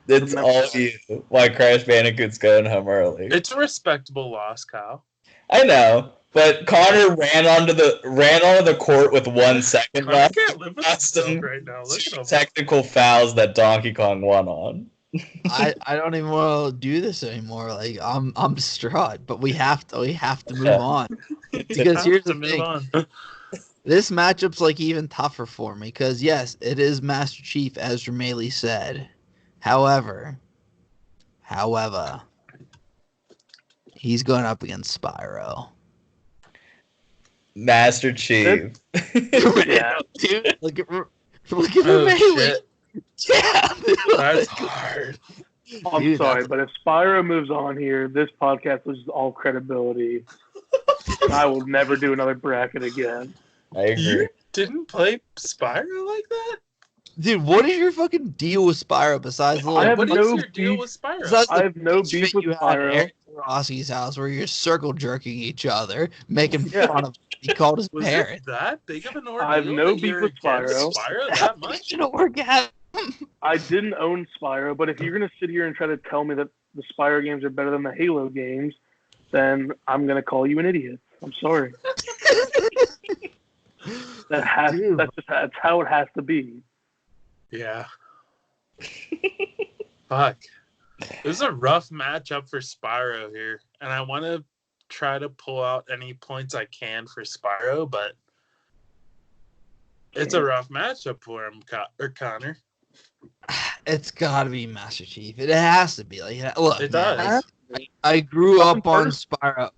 It's all you. Why Crash Bandicoot's going home early. It's a respectable loss, Kyle. I know, but Connor ran onto the court with 1 second Connor left. can't live with Lost himself him right now. Look at him. technical fouls that Donkey Kong won on. I don't even want to do this anymore. Like I'm distraught, but we have to move on because here's the thing. This matchup's like even tougher for me because yes, it is Master Chief as Ramaley said. However, he's going up against Spyro. Master Chief. Yeah. Dude, look at Oh, Ramaley. shit. Yeah, dude, That's hard. I'm Dude, sorry, but if Spyro moves on here, this podcast loses all credibility. I will never do another bracket again. I agree. You didn't play Spyro like that? Dude, what is your fucking deal with Spyro besides the I little have What is no your deal beef. with Spyro? besides I the have no bitch beef fit with you had at Spyro. Eric Rossi's house where you're circle jerking each other, making Yeah. fun of he called his Was parents. it that big of an ordeal? I have no that beef you're with against Spyro that much? Didn't work out. I didn't own Spyro, but if you're gonna sit here and try to tell me that the Spyro games are better than the Halo games, then I'm gonna call you an idiot. I'm sorry. That's how it has to be. Yeah. Fuck. This is a rough matchup for Spyro here, and I want to try to pull out any points I can for Spyro, but it's a rough matchup for him, Connor. It's got to be Master Chief. It has to be. Like, look, It man, does. I grew up Fucking on first. Spyro.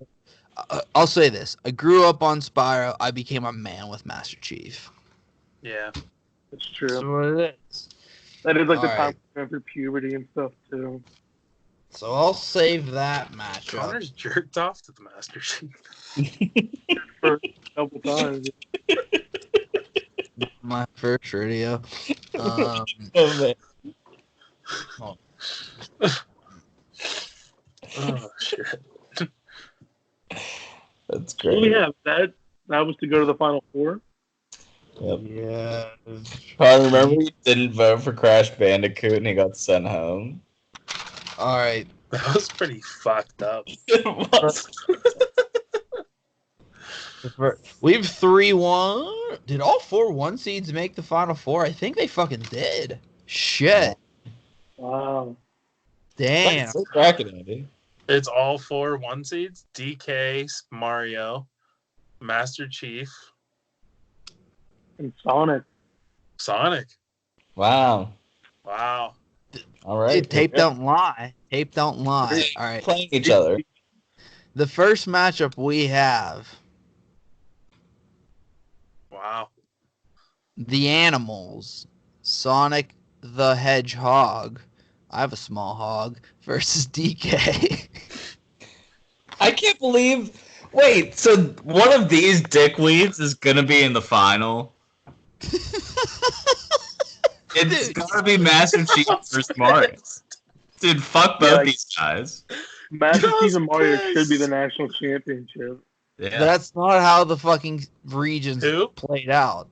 I'll say this: I grew up on Spyro. I became a man with Master Chief. Yeah. It's true. That's what it is. That is like the All time right. for puberty and stuff too. So I'll save that matchup. Connor's jerked off to the Master Chief. For a couple times. My first radio. Oh, man. Oh shit. That's What do we great. have? That was to go to the Final Four. Yep. Yeah. I remember he didn't vote for Crash Bandicoot and he got sent home. All right. That was pretty fucked up. It was. We've 3-1. Did all 4 1 seeds make the Final Four? I think they fucking did. Shit. Wow. Damn. So bracket, Andy. It's all 4 1 seeds: DK, Mario, Master Chief, And Sonic. Sonic. Wow. Wow. All right. Tape don't lie. Tape don't lie. All right. Playing each other. The first matchup we have Wow. the Animals, Sonic the Hedgehog. I have a small hog versus DK. I can't believe. Wait, so one of these dickweeds is gonna be in the final? It's gotta be Master Chief versus Mario. Dude, fuck both these guys. Master Chief and Mario Justice! should be the national championship. Yeah. That's not how the fucking regions Who? played out.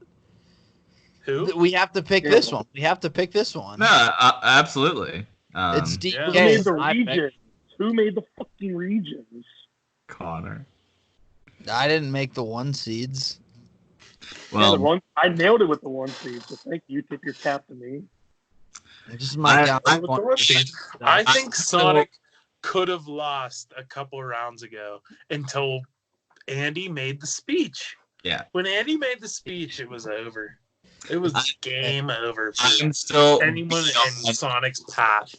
Who? We have to pick this one. We have to pick this one. No, absolutely. It's yeah. Who DK. made the I picked- regions? Who made the fucking regions? Connor. I didn't make the 1 seeds. Yeah, the Well, one I nailed it with the 1 seed, so thank you. Tip your cap to me. This is my down. I- With the 1 seed. I think Sonic could have lost a couple rounds ago until Andy made the speech. Yeah. When Andy made the speech, it was over. It was game over for I'm still anyone in Sonic's path.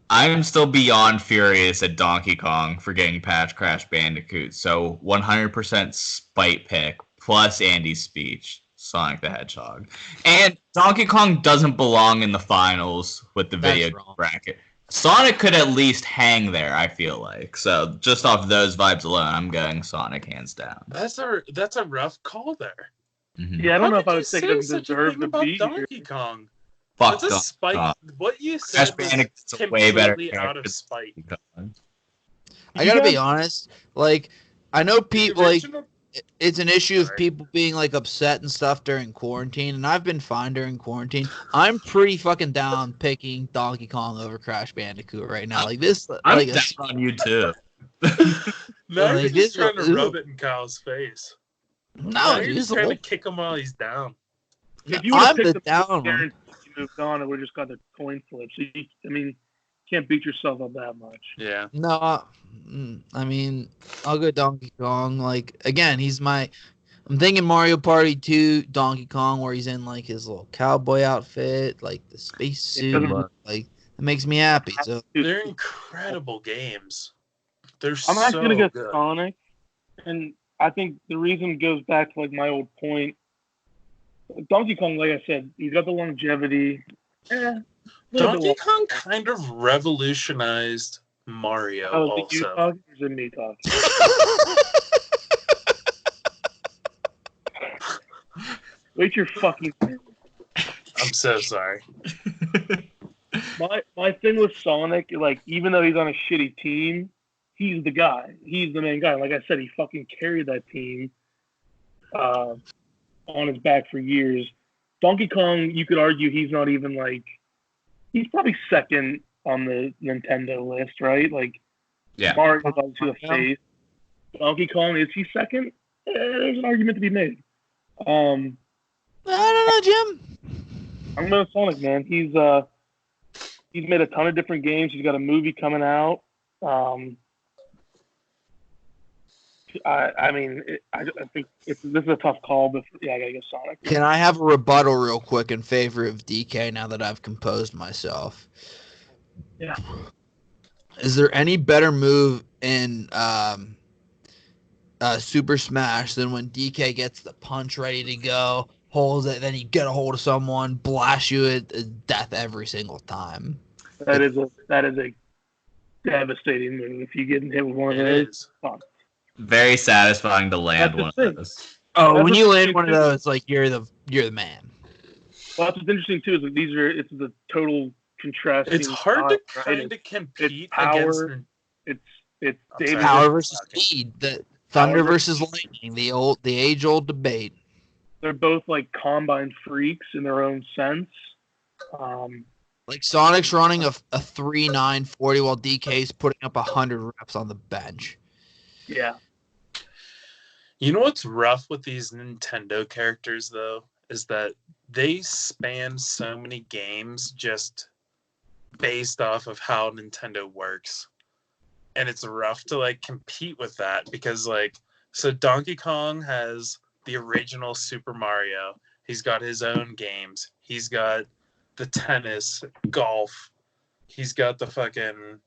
I'm still beyond furious at Donkey Kong for getting past Crash Bandicoot. So 100% spite pick plus Andy's speech, Sonic the Hedgehog. And Donkey Kong doesn't belong in the finals with the video That's wrong. bracket. Sonic could at least hang there, I feel like. So just off those vibes alone, I'm going Sonic hands down. That's a rough call there. Mhm. Yeah, I don't know How if I could would you say say it doesn't such a deserve thing to about be here. Donkey Kong? Fuck That's a Donkey spite. Kong. What you Crash said was Bandicoot's a way better completely out of character. spite. I gotta be honest. Like, I know people like original- it's an issue of Sorry. people being like upset and stuff during quarantine, and I've been fine during quarantine. I'm pretty fucking down picking Donkey Kong over Crash Bandicoot right now. Like this, I'm like down on you too. Now like you're this- just trying to rub it in Kyle's face. no, Now you're dude, just this trying whole, to kick him while he's down. If you would have I'm the picked the down one. guarantee you moved on, it would have just got the coin flip. So I mean, can't beat yourself up that much. Yeah. No, I mean, I'll go Donkey Kong. Like again, I'm thinking Mario Party 2, Donkey Kong, where he's in like his little cowboy outfit, like the space suit. doesn't- Like it makes me happy. So They're incredible games. They're I'm actually so gonna go good. Sonic, and I think the reason goes back to like my old point. Donkey Kong, like I said, he's got the longevity. Donkey Kong kind of revolutionized Mario Oh, is it you also. talking or is it me talking? Wait your fucking turn. I'm so sorry. My thing with Sonic, like, even though he's on a shitty team, he's the guy. He's the main guy. Like I said, he fucking carried that team on his back for years. Donkey Kong, you could argue he's not even like, he's probably second on the Nintendo list, right? Like, Yeah. Mario's obviously the face. Donkey Kong, is he second? There's an argument to be made. I don't know, Jim. I'm going Sonic, man. He's made a ton of different games. He's got a movie coming out. I mean, I think this is a tough call, but yeah, I gotta go Sonic. Can I have a rebuttal real quick in favor of DK now that I've composed myself? Yeah. Is there any better move in Super Smash than when DK gets the punch ready to go, holds it, then you get a hold of someone, blast you at death every single time? That is a devastating when if you get hit with one of It those. is. Fuck. Very satisfying to land That's one the of thing. those. Oh, That's when what's you land interesting, one of too. those, like you're the man. Well, that's what's interesting too is that it's the total contrasting. It's hard to style, right? kind of It's compete power. against. It's I'm David. sorry. Power versus Okay. speed. The thunder versus lightning. The age old debate. They're both like combine freaks in their own sense. Like Sonic's running a 3.940 while DK's putting up 100 reps on the bench. Yeah. You know what's rough with these Nintendo characters, though, is that they span so many games just based off of how Nintendo works. And it's rough to, like, compete with that because, like, so Donkey Kong has the original Super Mario. He's got his own games. He's got the tennis, golf. He's got the fucking...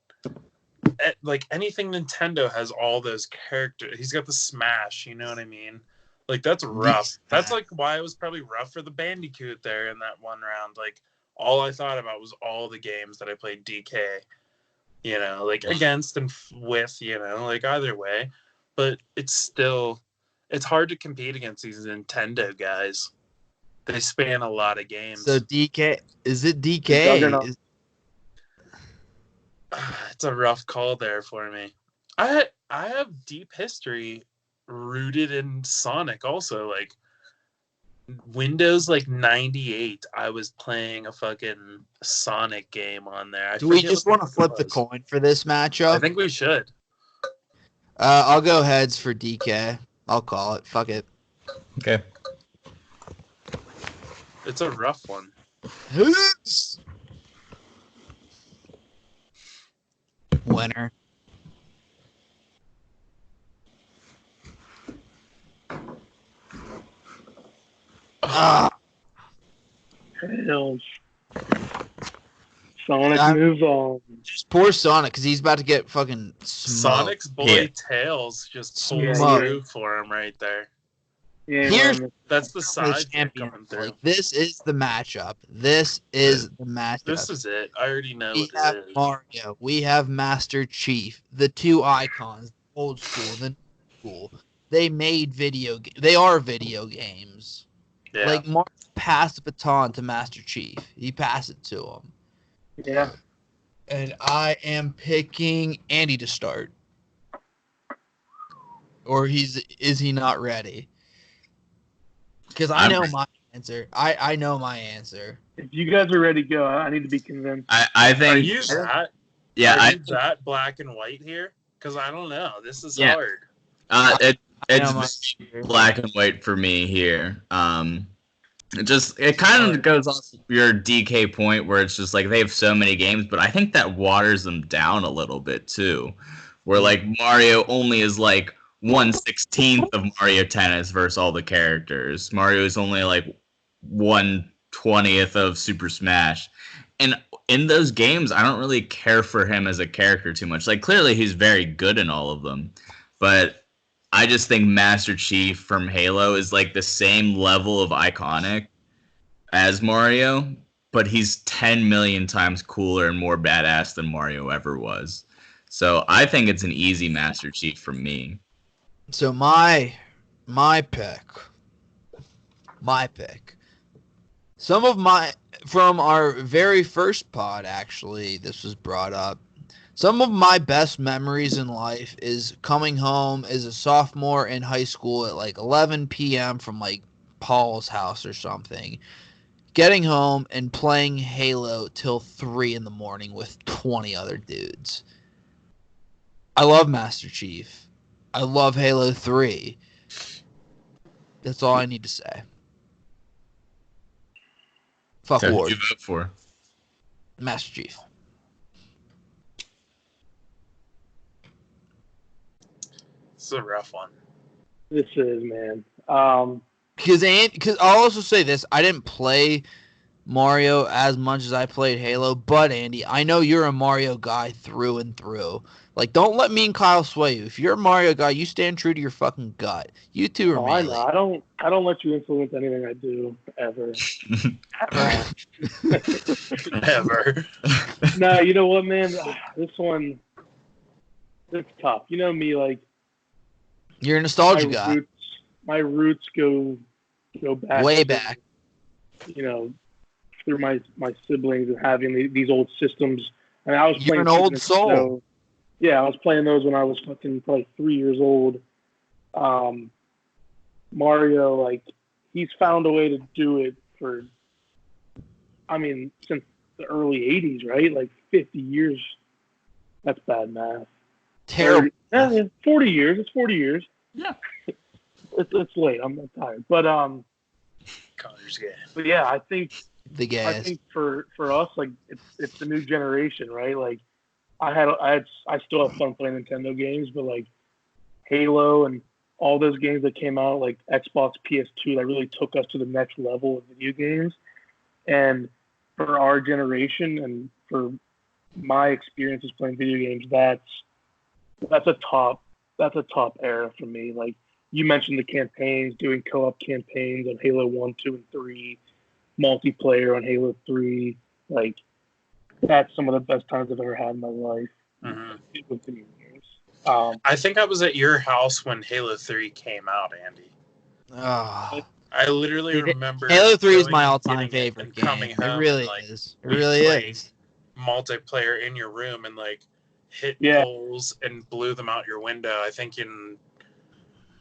like anything Nintendo has all those characters. He's got the Smash, you know what I mean? Like that's rough. That's like why it was probably rough for the Bandicoot there in that one round. Like all I thought about was all the games that I played DK, you know, like against and with, you know, like either way. But it's hard to compete against these Nintendo guys. They span a lot of games. So DK, is it DK? Juggernaut. It's a rough call there for me. I have deep history rooted in Sonic also. Like Windows like 98, I was playing a fucking Sonic game on there. Do we just want to flip the coin for this matchup? I think we should. I'll go heads for DK. I'll call it. Fuck it. Okay. It's a rough one. Winner. Hell. Sonic moves on. Just poor Sonic because he's about to get fucking smoked. Sonic's boy Tails just pulled through for him right there. Yeah, That's the side champion. Like, this is the matchup. This is the matchup. This is it. I already know we what have it is. Mario. We have Master Chief. The two icons, old school, the new school. They made They are video games. Yeah. Like Mario passed the baton to Master Chief. He passed it to him. Yeah. And I am picking Andy to start. Or is he not ready? Because I know my answer. I know my answer. If you guys are ready to go, I need to be convinced. I think. Are you that? Yeah, Are you that black and white here? Because I don't know. This is hard. It's black and white for me here. It kind of goes off your DK point where it's just like they have so many games, but I think that waters them down a little bit too. Where like Mario only is like 1/16 of Mario Tennis versus all the characters. Mario is only like 1/20 of Super Smash. And in those games, I don't really care for him as a character too much. Like clearly he's very good in all of them, but I just think Master Chief from Halo is like the same level of iconic as Mario, but he's 10 million times cooler and more badass than Mario ever was. So I think it's an easy Master Chief from me. So my pick. From our very first pod, actually, this was brought up. Some of my best memories in life is coming home as a sophomore in high school at like 11 p.m. from like Paul's house or something. Getting home and playing Halo till 3 in the morning with 20 other dudes. I love Master Chief. I love Halo 3. That's all I need to say. Fuck So Ward. who'd you vote for? Master Chief. It's a rough one. This is, man. Because I'll also say this: I didn't play Mario as much as I played Halo, but Andy, I know you're a Mario guy through and through. Like, don't let me and Kyle sway you. If you're a Mario guy, you stand true to your fucking gut. You two are I melee. know. I don't let you influence anything I do ever. Ever. No, you know what, man? This one, it's tough. You know me, like You're a nostalgia guy. My roots go back Way to, back. you know, through my siblings and having these old systems. And I was You're playing an old Super soul. Nintendo. Yeah, I was playing those when I was fucking probably 3 years old. Mario, like, he's found a way to do it for, I mean, since the early 80s, right? Like 50 years. That's bad math. Terrible. 40 years. It's 40 years. Yeah. It's late. I'm tired. But Connor's gay. but yeah, I think The gas. for us, like it's the new generation, right? Like I still have fun playing Nintendo games, but like Halo and all those games that came out, like Xbox, PS2, that really took us to the next level of video games. And for our generation and for my experiences playing video games, that's a top era for me. Like you mentioned the campaigns, doing co-op campaigns on Halo 1, 2, and 3, multiplayer on Halo 3. Like that's some of the best times I've ever had in my life with video games. I think I was at your house when Halo 3 came out, Andy. Oh. I literally remember Halo 3 is going my and all-time getting it favorite and game. coming It home really and, like, is. It we really played is. multiplayer in your room and like hit poles and blew them out your window. I think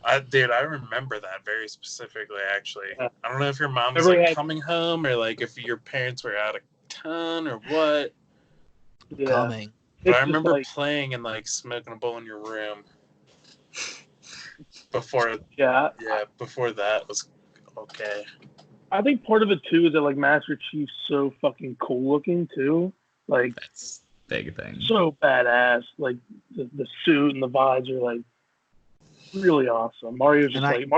I remember that very specifically. Actually, I don't know if your mom was like coming home or like if your parents were out of town or what. Yeah. Coming. But I remember playing and like smoking a bowl in your room. Before that was okay. I think part of it too is that like Master Chief's so fucking cool looking too. Like That's a big thing. So badass. Like the suit and the visor, like really awesome. Mario's just like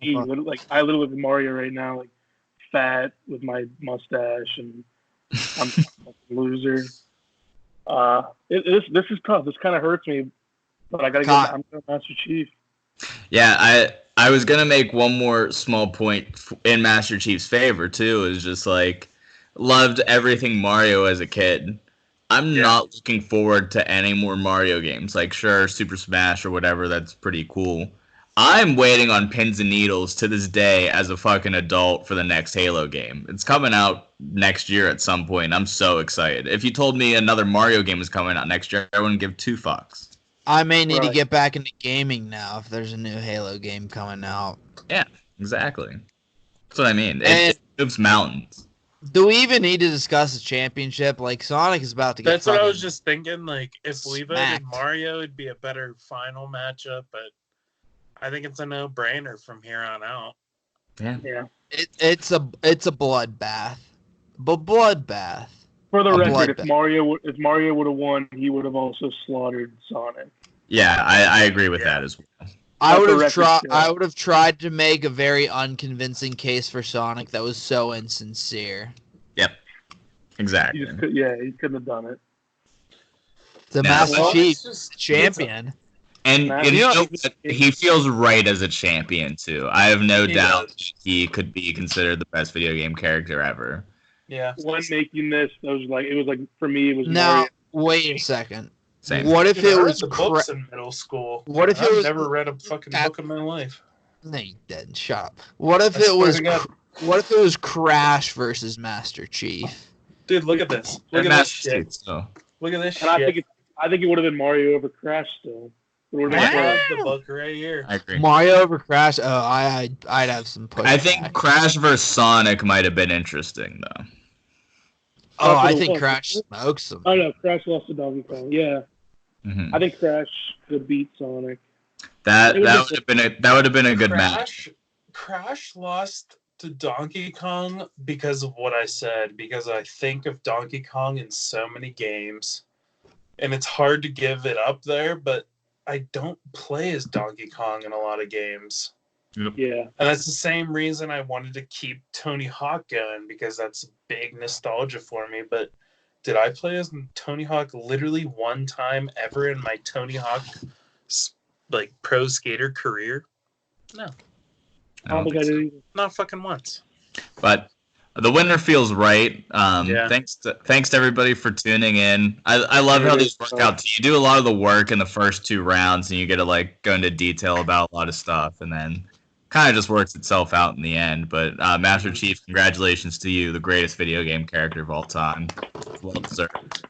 me. Like I literally look at Mario right now, like fat with my mustache, and I'm a loser. This is tough. This kind of hurts me, but I gotta get. I'm going Master Chief. Yeah, I was gonna make one more small point in Master Chief's favor too. Is just like loved everything Mario as a kid. I'm not looking forward to any more Mario games. Like sure, Super Smash or whatever, that's pretty cool. I'm waiting on pins and needles to this day as a fucking adult for the next Halo game. It's coming out next year at some point. I'm so excited. If you told me another Mario game was coming out next year, I wouldn't give two fucks. I may need to get back into gaming now if there's a new Halo game coming out. Yeah, exactly. That's what I mean. It moves mountains. Do we even need to discuss the championship? Like, Sonic is about to get That's what I was just thinking. Like, if we voted Mario, it'd be a better final matchup, but I think it's a no-brainer from here on out. Yeah. It's a bloodbath. But bloodbath. For the record, if Mario would have won, he would have also slaughtered Sonic. Yeah, I agree with that as well. I would have tried to make a very unconvincing case for Sonic that was so insincere. Yep. Exactly. He couldn't have done it. The Master Chief champion. And you know, he feels right as a champion too. I have no doubt he could be considered the best video game character ever. Yeah. When making this, it was like for me, it was now. Mario. Wait a second. Same. What if it was books in middle school? What if it was? I've never read a fucking book in my life. No, you didn't. Shut up. What if it was? What if it was Crash versus Master Chief? Dude, look at this. Look at this shit. Look at this shit. I think it would have been Mario over Crash still. I have the book right here. I agree. Mario over Crash. Oh, I'd have some pushback. I think Crash versus Sonic might have been interesting though. Oh, I think Crash smokes him. Oh no, Crash lost to Donkey Kong. Yeah, Mm-hmm. I think Crash could beat Sonic. That would have been a good match. Crash lost to Donkey Kong because of what I said. Because I think of Donkey Kong in so many games, and it's hard to give it up there. But I don't play as Donkey Kong in a lot of games. Yep. Yeah, and that's the same reason I wanted to keep Tony Hawk going, because that's big nostalgia for me. But did I play as Tony Hawk literally one time ever in my Tony Hawk like pro skater career? No. I don't think I did either. Not fucking once. But The winner feels right. Yeah. Thanks to everybody for tuning in. I love how these work out. You do a lot of the work in the first 2 rounds, and you get to like go into detail about a lot of stuff, and then kind of just works itself out in the end. But Master Chief, congratulations to you, the greatest video game character of all time. Well deserved.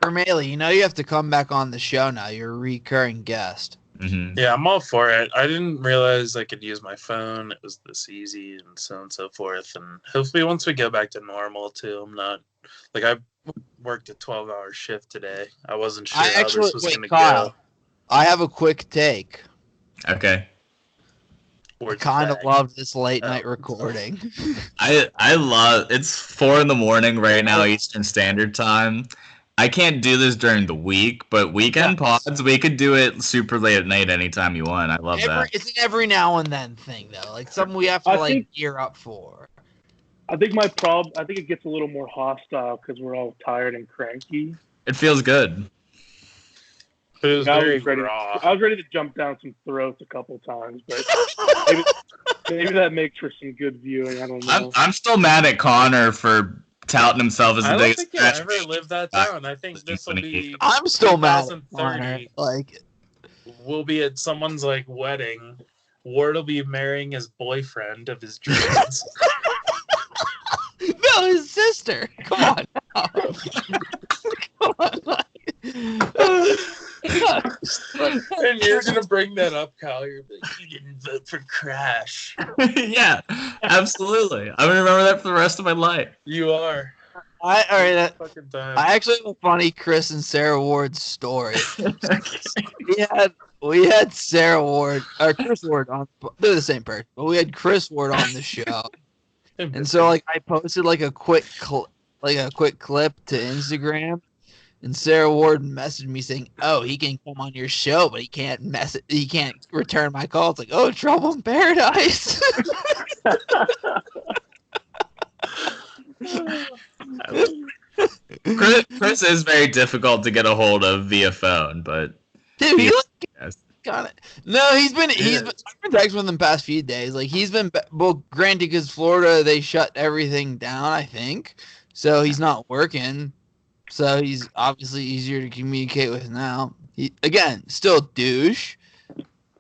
Vermelli, you have to come back on the show now. You're a recurring guest. Mm-hmm. Yeah, I'm all for it. I didn't realize I could use my phone. It was this easy and so on and so forth. And hopefully once we go back to normal too, I'm not like I worked a 12-hour shift today. I wasn't sure how this was going to Kyle, go. I have a quick take. Okay. I kind of love this late night recording. I love it's 4 a.m. right now Eastern Standard Time. I can't do this during the week, but weekend pods, we could do it super late at night anytime you want. I love that. It's an every now and then thing, though. Like something we have to gear up for. I think it gets a little more hostile because we're all tired and cranky. It feels good. It was very raw. I was ready to jump down some throats a couple times, but maybe that makes for some good viewing. I don't know. I'm still mad at Connor for touting himself as the biggest. I don't think you'll ever live that down. I think this will be. I'm still mad at Connor. Like, we'll be at someone's like wedding. Ward will be marrying his boyfriend of his dreams. No, his sister. Come on. Come on. And you're gonna bring that up, Kyle. You're like, you didn't vote for Crash. Yeah, absolutely. I'm gonna remember that for the rest of my life. You are. I actually have a funny Chris and Sarah Ward story. we had Sarah Ward or Chris Ward on. They're the same person, but we had Chris Ward on the show, and so like I posted like a quick clip to Instagram. And Sarah Ward messaged me saying, "Oh, he can come on your show, but he can't return my call." It's like, "Oh, trouble in paradise." Chris is very difficult to get a hold of via phone, but dude, got it. No, I've been texting with him the past few days. Like he's been granted because Florida they shut everything down, I think, so he's not working. So he's obviously easier to communicate with now. Again, still douche,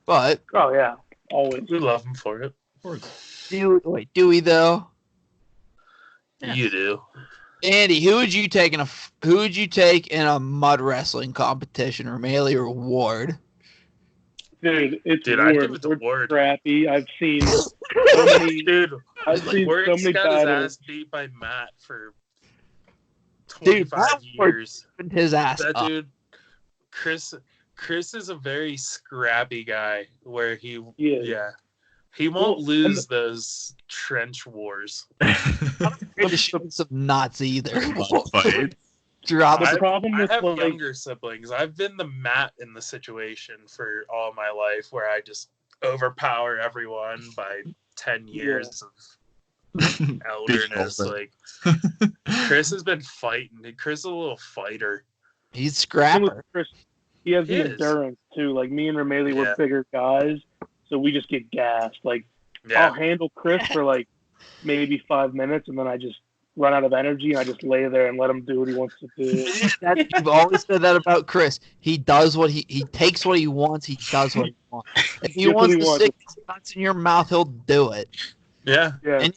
but oh yeah, always we love him for it. Do we though? You do, Andy. Who would you take in a mud wrestling competition, Romali or Ward? Dude, I give it to Ward. Crappy. I've seen so many. Dude, Ward's got his ass beat by Matt for 25 years. His ass that up. Dude, Chris is a very scrappy guy where he won't lose those trench wars. To show some nuts either. Drop the problem with I have younger siblings. I've been the Matt in the situation for all my life where I just overpower everyone by 10 years of elderness. Like Chris has been fighting. Chris is a little fighter. He's scrapper. Chris, he has the endurance too. Like me and Romali were bigger guys, so we just get gassed. Like I'll handle Chris for like maybe 5 minutes, and then I just run out of energy, and I just lay there and let him do what he wants to do. You've always said that about Chris. He does what he takes what he wants. He does what he wants. If he wants to stick his nuts in your mouth, he'll do it. Yeah. And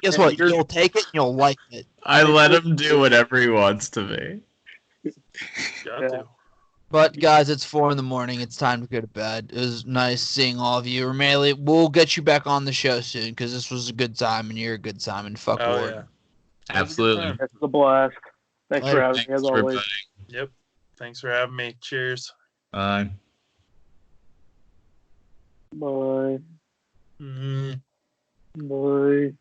guess what? You'll take it and you'll like it. I let him do whatever he wants to me. Got to. But guys, it's 4 a.m. It's time to go to bed. It was nice seeing all of you. Romali, we'll get you back on the show soon because this was a good time and you're a good time and fuck Ward. Yeah. Absolutely. It's a blast. Thanks for having me as always. Yep. Thanks for having me. Cheers. Bye. Bye. Mm-hmm. Bye.